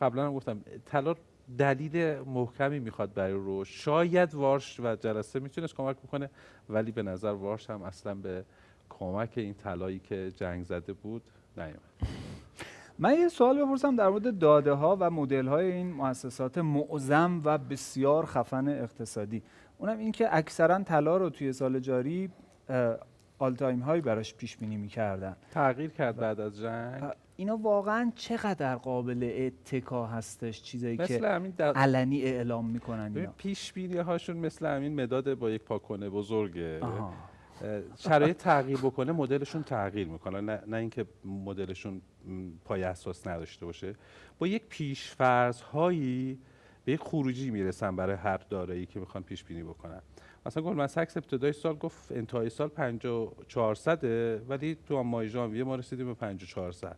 قبلا هم گفتم طلا دلیل محکمی میخواد برای رشد. شاید وارش و جلسه میتونست کمک بکنه، ولی به نظر وارش هم اصلا به کمک این طلایی که جنگ زده بود نیامد.
من یه سوال بپرسم در مورد داده ها و مدل های این مؤسسات معظم و بسیار خفن اقتصادی. اونم این که اکثرا طلا رو توی سال جاری آل تایم هایی براش پیش بینی می‌کردن.
تغییر کرد بعد از جنگ.
اینا واقعا چقدر قابل اتکا هستش چیزایی که علنی اعلام میکنن اینا؟
پیش بینی هاشون مثل همین مداد با یک پاکونه بزرگه. شرایط تغییر بکنه مدلشون تغییر میکنه، نه اینکه مدلشون پای اساس نداشته باشه. با یک پیش‌فرض هایی به یک خروجی میرسن برای هر دارایی که میخوان پیش بینی بکنن. مثلا گلدمن ساکس ابتدای سال گفت انتهای سال 5400، ولی تو ماه ژانویه ما رسیدیم به 5400.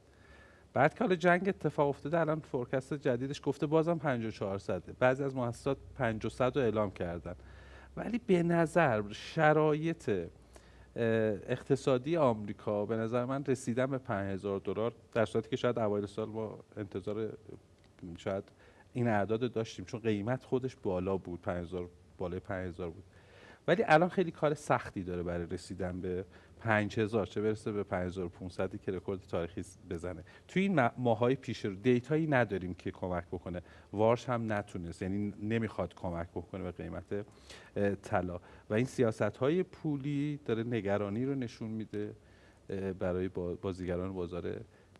بعد که حالا جنگ اتفاق افتاده الان فورکست جدیدش گفته بازم 5400. بعضی از مؤسسات 500 رو اعلام کردن. ولی به نظر شرایط اقتصادی آمریکا به نظر من رسیدن به $5000 در صورتی که شاید اوایل سال ما انتظار شاید این اعداد داشتیم چون قیمت خودش بالا بود، 5000 بالای 5000 بود. ولی الان خیلی کار سختی داره برای رسیدن به 5000 چه برسه به 5500 که رکورد تاریخی بزنه. توی این ماهای پیش رو دیتایی نداریم که کمک بکنه. وارش هم نتونست، یعنی نمیخواد کمک بکنه به قیمت طلا و این سیاست‌های پولی داره نگرانی رو نشون میده برای بازیگران بازار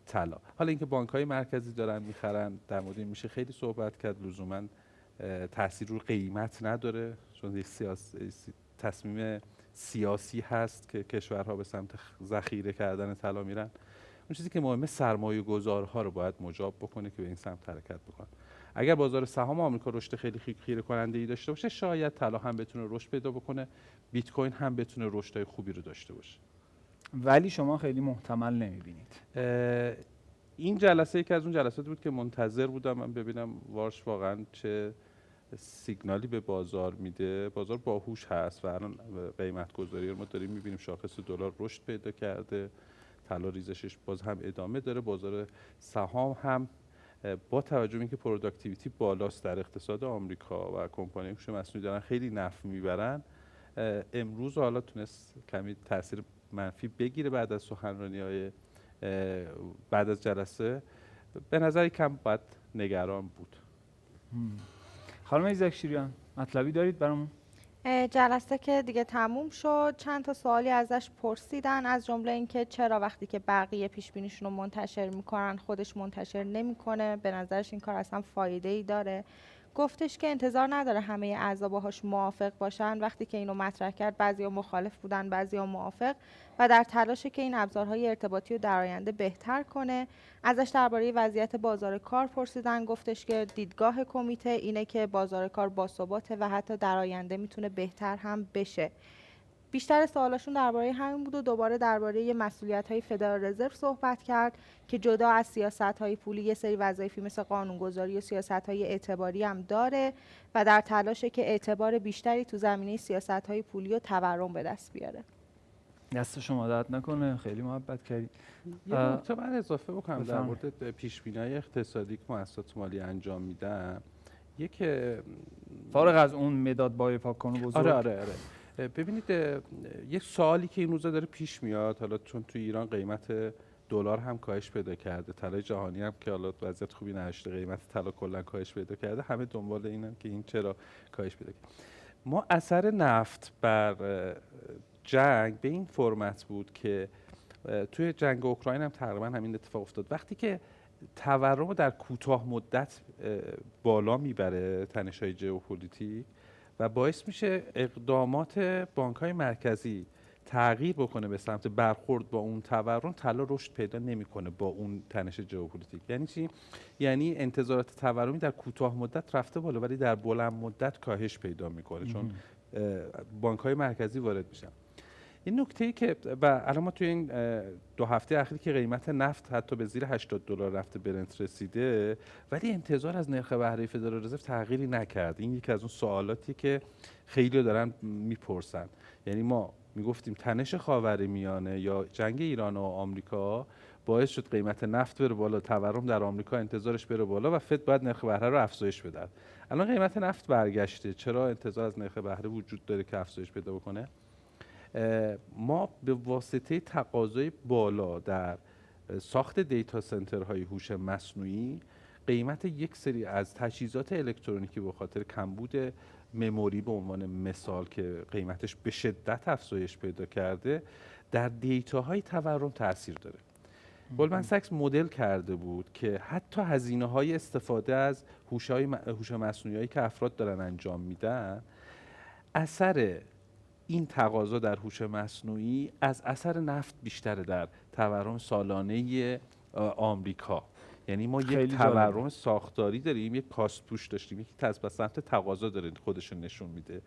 طلا. حالا اینکه بانک‌های مرکزی دارن میخرن در مورد این میشه خیلی صحبت کرد، لزوماً تاثیر رو قیمت نداره چون یک تصمیم سیاسی هست که کشورها به سمت ذخیره کردن طلا میرن. اون چیزی که مهمه سرمایه گذارها رو باید مجاب بکنه که به این سمت حرکت بکنن. اگر بازار سهام آمریکا رشد خیلی خیره کننده ای داشته باشه شاید طلا هم بتونه رشد پیدا بکنه، بیت کوین هم بتونه رشدهای خوبی رو داشته باشه.
ولی شما خیلی محتمل نمیبینید.
این جلسه یکی از اون جلساتی بود که منتظر بودم من ببینم وارش واقعا چه سیگنالی به بازار میده. بازار باهوش هست و الان قیمت گذاری رو ما داریم میبینیم. شاخص دلار رشد پیدا کرده، طلا ریزشش باز هم ادامه داره. بازار سهام هم با توجه به اینکه پروداکتیویتی بالاست در اقتصاد آمریکا و کمپانی‌های هوش مصنوعی دارن خیلی نفع میبرن، امروز حالا تونست کمی تاثیر منفی بگیره بعد از سخنرانی‌های بعد از جلسه. به نظر کم باید نگران بود.
خانم ایزک شیریان مطلبی دارید برامون؟
جلسه که دیگه تموم شد چند تا سوالی ازش پرسیدن، از جمله اینکه چرا وقتی که بقیه پیش بینیشون رو منتشر میکنن خودش منتشر نمیکنه، به نظرش این کار اصلا فایده ای داره. گفتش که انتظار نداره همه اعضا باهاش موافق باشن. وقتی که اینو مطرح کرد بعضیا مخالف بودن بعضیا موافق و در تلاشه که این ابزارهای ارتباطی رو در آینده بهتر کنه. ازش درباره وضعیت بازار کار پرسیدن، گفتش که دیدگاه کمیته اینه که بازار کار باثباته و حتی در آینده میتونه بهتر هم بشه. بیشتر سوالاشون درباره همین بود و دوباره درباره مسئولیت‌های فدرال رزرو صحبت کرد که جدا از سیاست‌های پولی یه سری وظایفی مثل قانونگذاری و سیاست‌های اعتباری هم داره و در تلاشه که اعتبار بیشتری تو زمینه سیاست‌های پولی و تورم به دست بیاره.
دست شما درد نکنه، خیلی محبت کردید.
یه نکته من اضافه بکنم در مورد پیش‌بینی‌های اقتصادی که مؤسسات مالی انجام میدن. یک
فارغ از اون مداد با پاک‌کنو بزرگ.
آره. ببینید یک سوالی که این روزا داره پیش میاد، حالا چون تو ایران قیمت دلار هم کاهش پیدا کرده، طلای جهانی هم که حالا وضعیت خوبی نداشته قیمت طلا کلا کاهش پیدا کرده، همه دنبال اینن که این چرا کاهش پیدا کرده. ما اثر نفت بر جنگ به این فرمت بود که توی جنگ اوکراین هم تقریبا همین اتفاق افتاد. وقتی که تورم در کوتاه مدت بالا میبره تنش‌های ژئوپلیتیک و باعث میشه اقدامات بانک‌های مرکزی تغییر بکنه به سمت برخورد با اون تورم، طلا رشد پیدا نمیکنه با اون تنش ژئوپلیتیک. یعنی چی؟ یعنی انتظارات تورمی در کوتاه مدت رفته بالا ولی در بلند مدت کاهش پیدا میکنه چون بانک‌های مرکزی وارد میشن. این نکته‌ای که الان ما توی این 2 هفته اخیر که قیمت نفت حتی به زیر $80 رفته برنت رسیده، ولی انتظار از نرخ بهره فدرال رزرو تغییری نکرد. این یکی از اون سوالاتی که خیلی دارن میپرسن. یعنی ما میگفتیم تنش خاورمیانه یا جنگ ایران و آمریکا باعث شد قیمت نفت بره بالا، تورم در آمریکا انتظارش بره بالا و فد باید نرخ بهره رو افزایش بده. الان قیمت نفت برگشته، چرا انتظار از نرخ بهره وجود داره که افزایش پیدا بکنه؟ ما به واسطه تقاضای بالا در ساخت دیتا سنترهای هوش مصنوعی قیمت یک سری از تجهیزات الکترونیکی به خاطر کمبود مموری به عنوان مثال که قیمتش به شدت افزایش پیدا کرده در دیتاهای تورم تاثیر داره. گلدمن ساکس مدل کرده بود که حتی هزینه‌های استفاده از هوش مصنوعی که افراد دارن انجام میدن، اثر این تقاضا در هوش مصنوعی از اثر نفت بیشتره در تورم سالانه آمریکا. یعنی ما یک تورم ساختاری داریم، یک کاست پوش داشتیم، یک از سمت تقاضا داره خودش نشون میده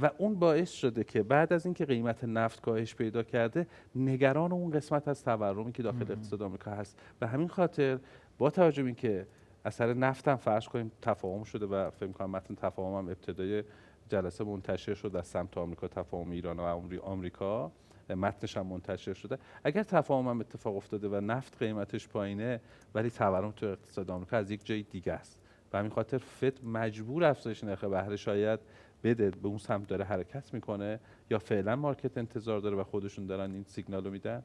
و اون باعث شده که بعد از اینکه قیمت نفت کاهش پیدا کرده نگران اون قسمت از تورمی که داخل اقتصاد آمریکا هست. به همین خاطر با توجه به اینکه اثر نفت هم فرض کنیم تفاهم شده و فکر می‌کنم متن تفاهم هم ابتدای جلسه منتشر شد از سمت آمریکا، تفاهم ایران و آمریکا متنش هم منتشر شده. اگر تفاهم هم اتفاق افتاده و نفت قیمتش پایینه ولی تورم تو اقتصاد آمریکا از یک جای دیگه است، به همین خاطر فد مجبور افزایش نرخ بهره شاید بده، به اون سمت داره حرکت میکنه یا فعلا مارکت انتظار داره و خودشون دارن این سیگنال رو میدن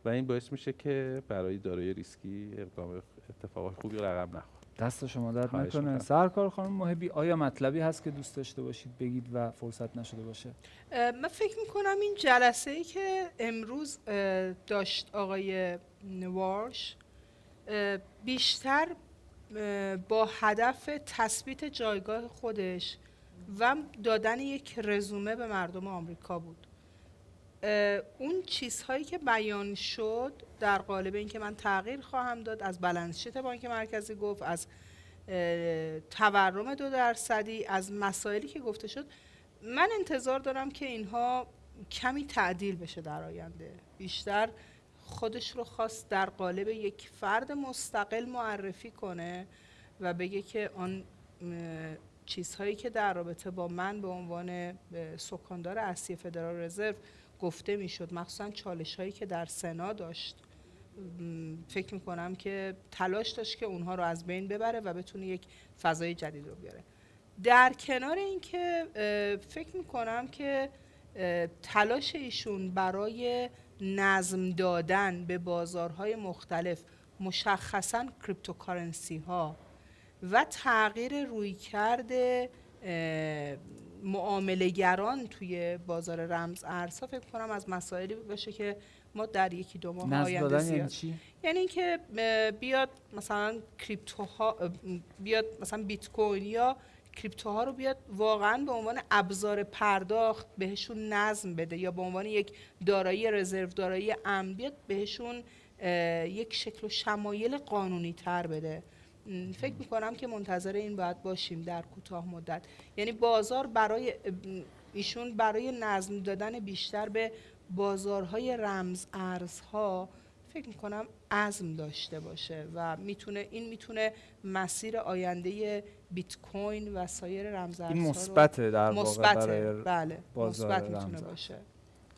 و این باعث میشه که برای دارایی ریسکی اقدام اتفاقات خوبی رقم نخوره.
دست شما درد نکنه. سرکار خانم محبی، آیا مطلبی هست که دوست داشته باشید بگید و فرصت نشده باشه؟
من فکر میکنم این جلسه‌ای که امروز داشت آقای وارش بیشتر با هدف تثبیت جایگاه خودش و دادن یک رزومه به مردم آمریکا بود. اون چیزهایی که بیان شد در قالب اینکه من تغییر خواهم داد، از بالانس شیت بانک مرکزی گفت، از تورم 2%، از مسائلی که گفته شد، من انتظار دارم که اینها کمی تعدیل بشه در آینده. بیشتر خودش رو خواست در قالب یک فرد مستقل معرفی کنه و بگه که آن چیزهایی که در رابطه با من به عنوان سکاندار اصلی فدرال رزرو گفته میشد، مخصوصا چالش هایی که در سنا داشت، فکر میکنم که تلاش داشت که اونها رو از بین ببره و بتونه یک فضای جدید رو بیاره. در کنار اینکه فکر میکنم که تلاش ایشون برای نظم دادن به بازارهای مختلف، مشخصاً کریپتوکارنسی ها و تغییر رویکرد معامله‌گران توی بازار رمز ارزها، فکر کنم از مسائلی باشه که ما در 1-2 ماه آینده زیاد، یعنی اینکه بیاد مثلا کریپتوها، بیاد مثلا بیت کوین یا کریپتوها رو بیاد واقعا به عنوان ابزار پرداخت بهشون نظم بده یا به عنوان یک دارایی رزرو، دارایی امن، بیاد بهشون یک شکل و شمایل قانونی تر بده. فکر میکنم که منتظر این باید باشیم در کوتاه مدت. یعنی بازار برای ایشون برای نظم دادن بیشتر به بازارهای رمز ارزها فکر میکنم عزم داشته باشه و میتونه مسیر آینده بیت کوین و سایر رمز ارزها
این مثبته در واقع برای
بله مثبت
میتونه
میتونه باشه.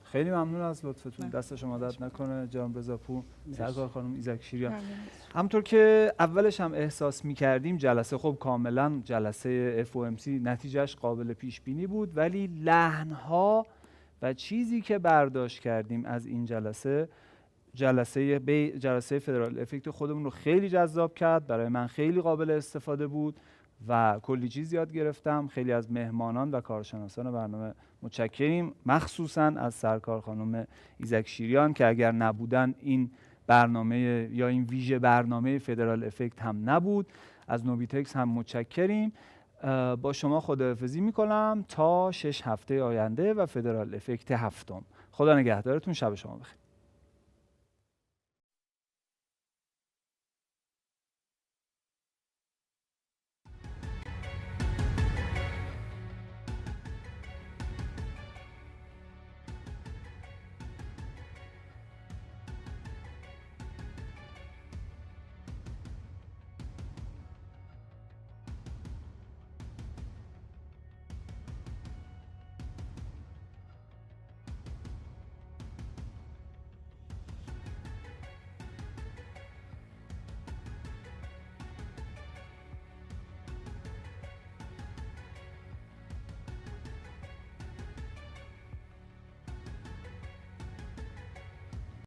خیلی ممنون از لطفتون، دست شما درد نکنه جناب رضاپور. سرکار خانم ایزک شیریان، همونطور که اولش هم احساس می‌کردیم جلسه خب کاملا جلسه FOMC نتیجهش قابل پیش بینی بود، ولی لحن‌ها و چیزی که برداشت کردیم از این جلسه فدرال افکت خودمون رو خیلی جذاب کرد، برای من خیلی قابل استفاده بود و کلی چیز یاد گرفتم. خیلی از مهمانان و کارشناسان برنامه متشکریم، مخصوصا از سرکار خانم ایزک شیریان که اگر نبودن این برنامه یا این ویژه برنامه فدرال افکت هم نبود. از نوبیتکس هم متشکریم. با شما خداحافظی میکنم تا 6 هفته آینده و فدرال افکت 7. خدا نگهدارتون، شب شما بخیر.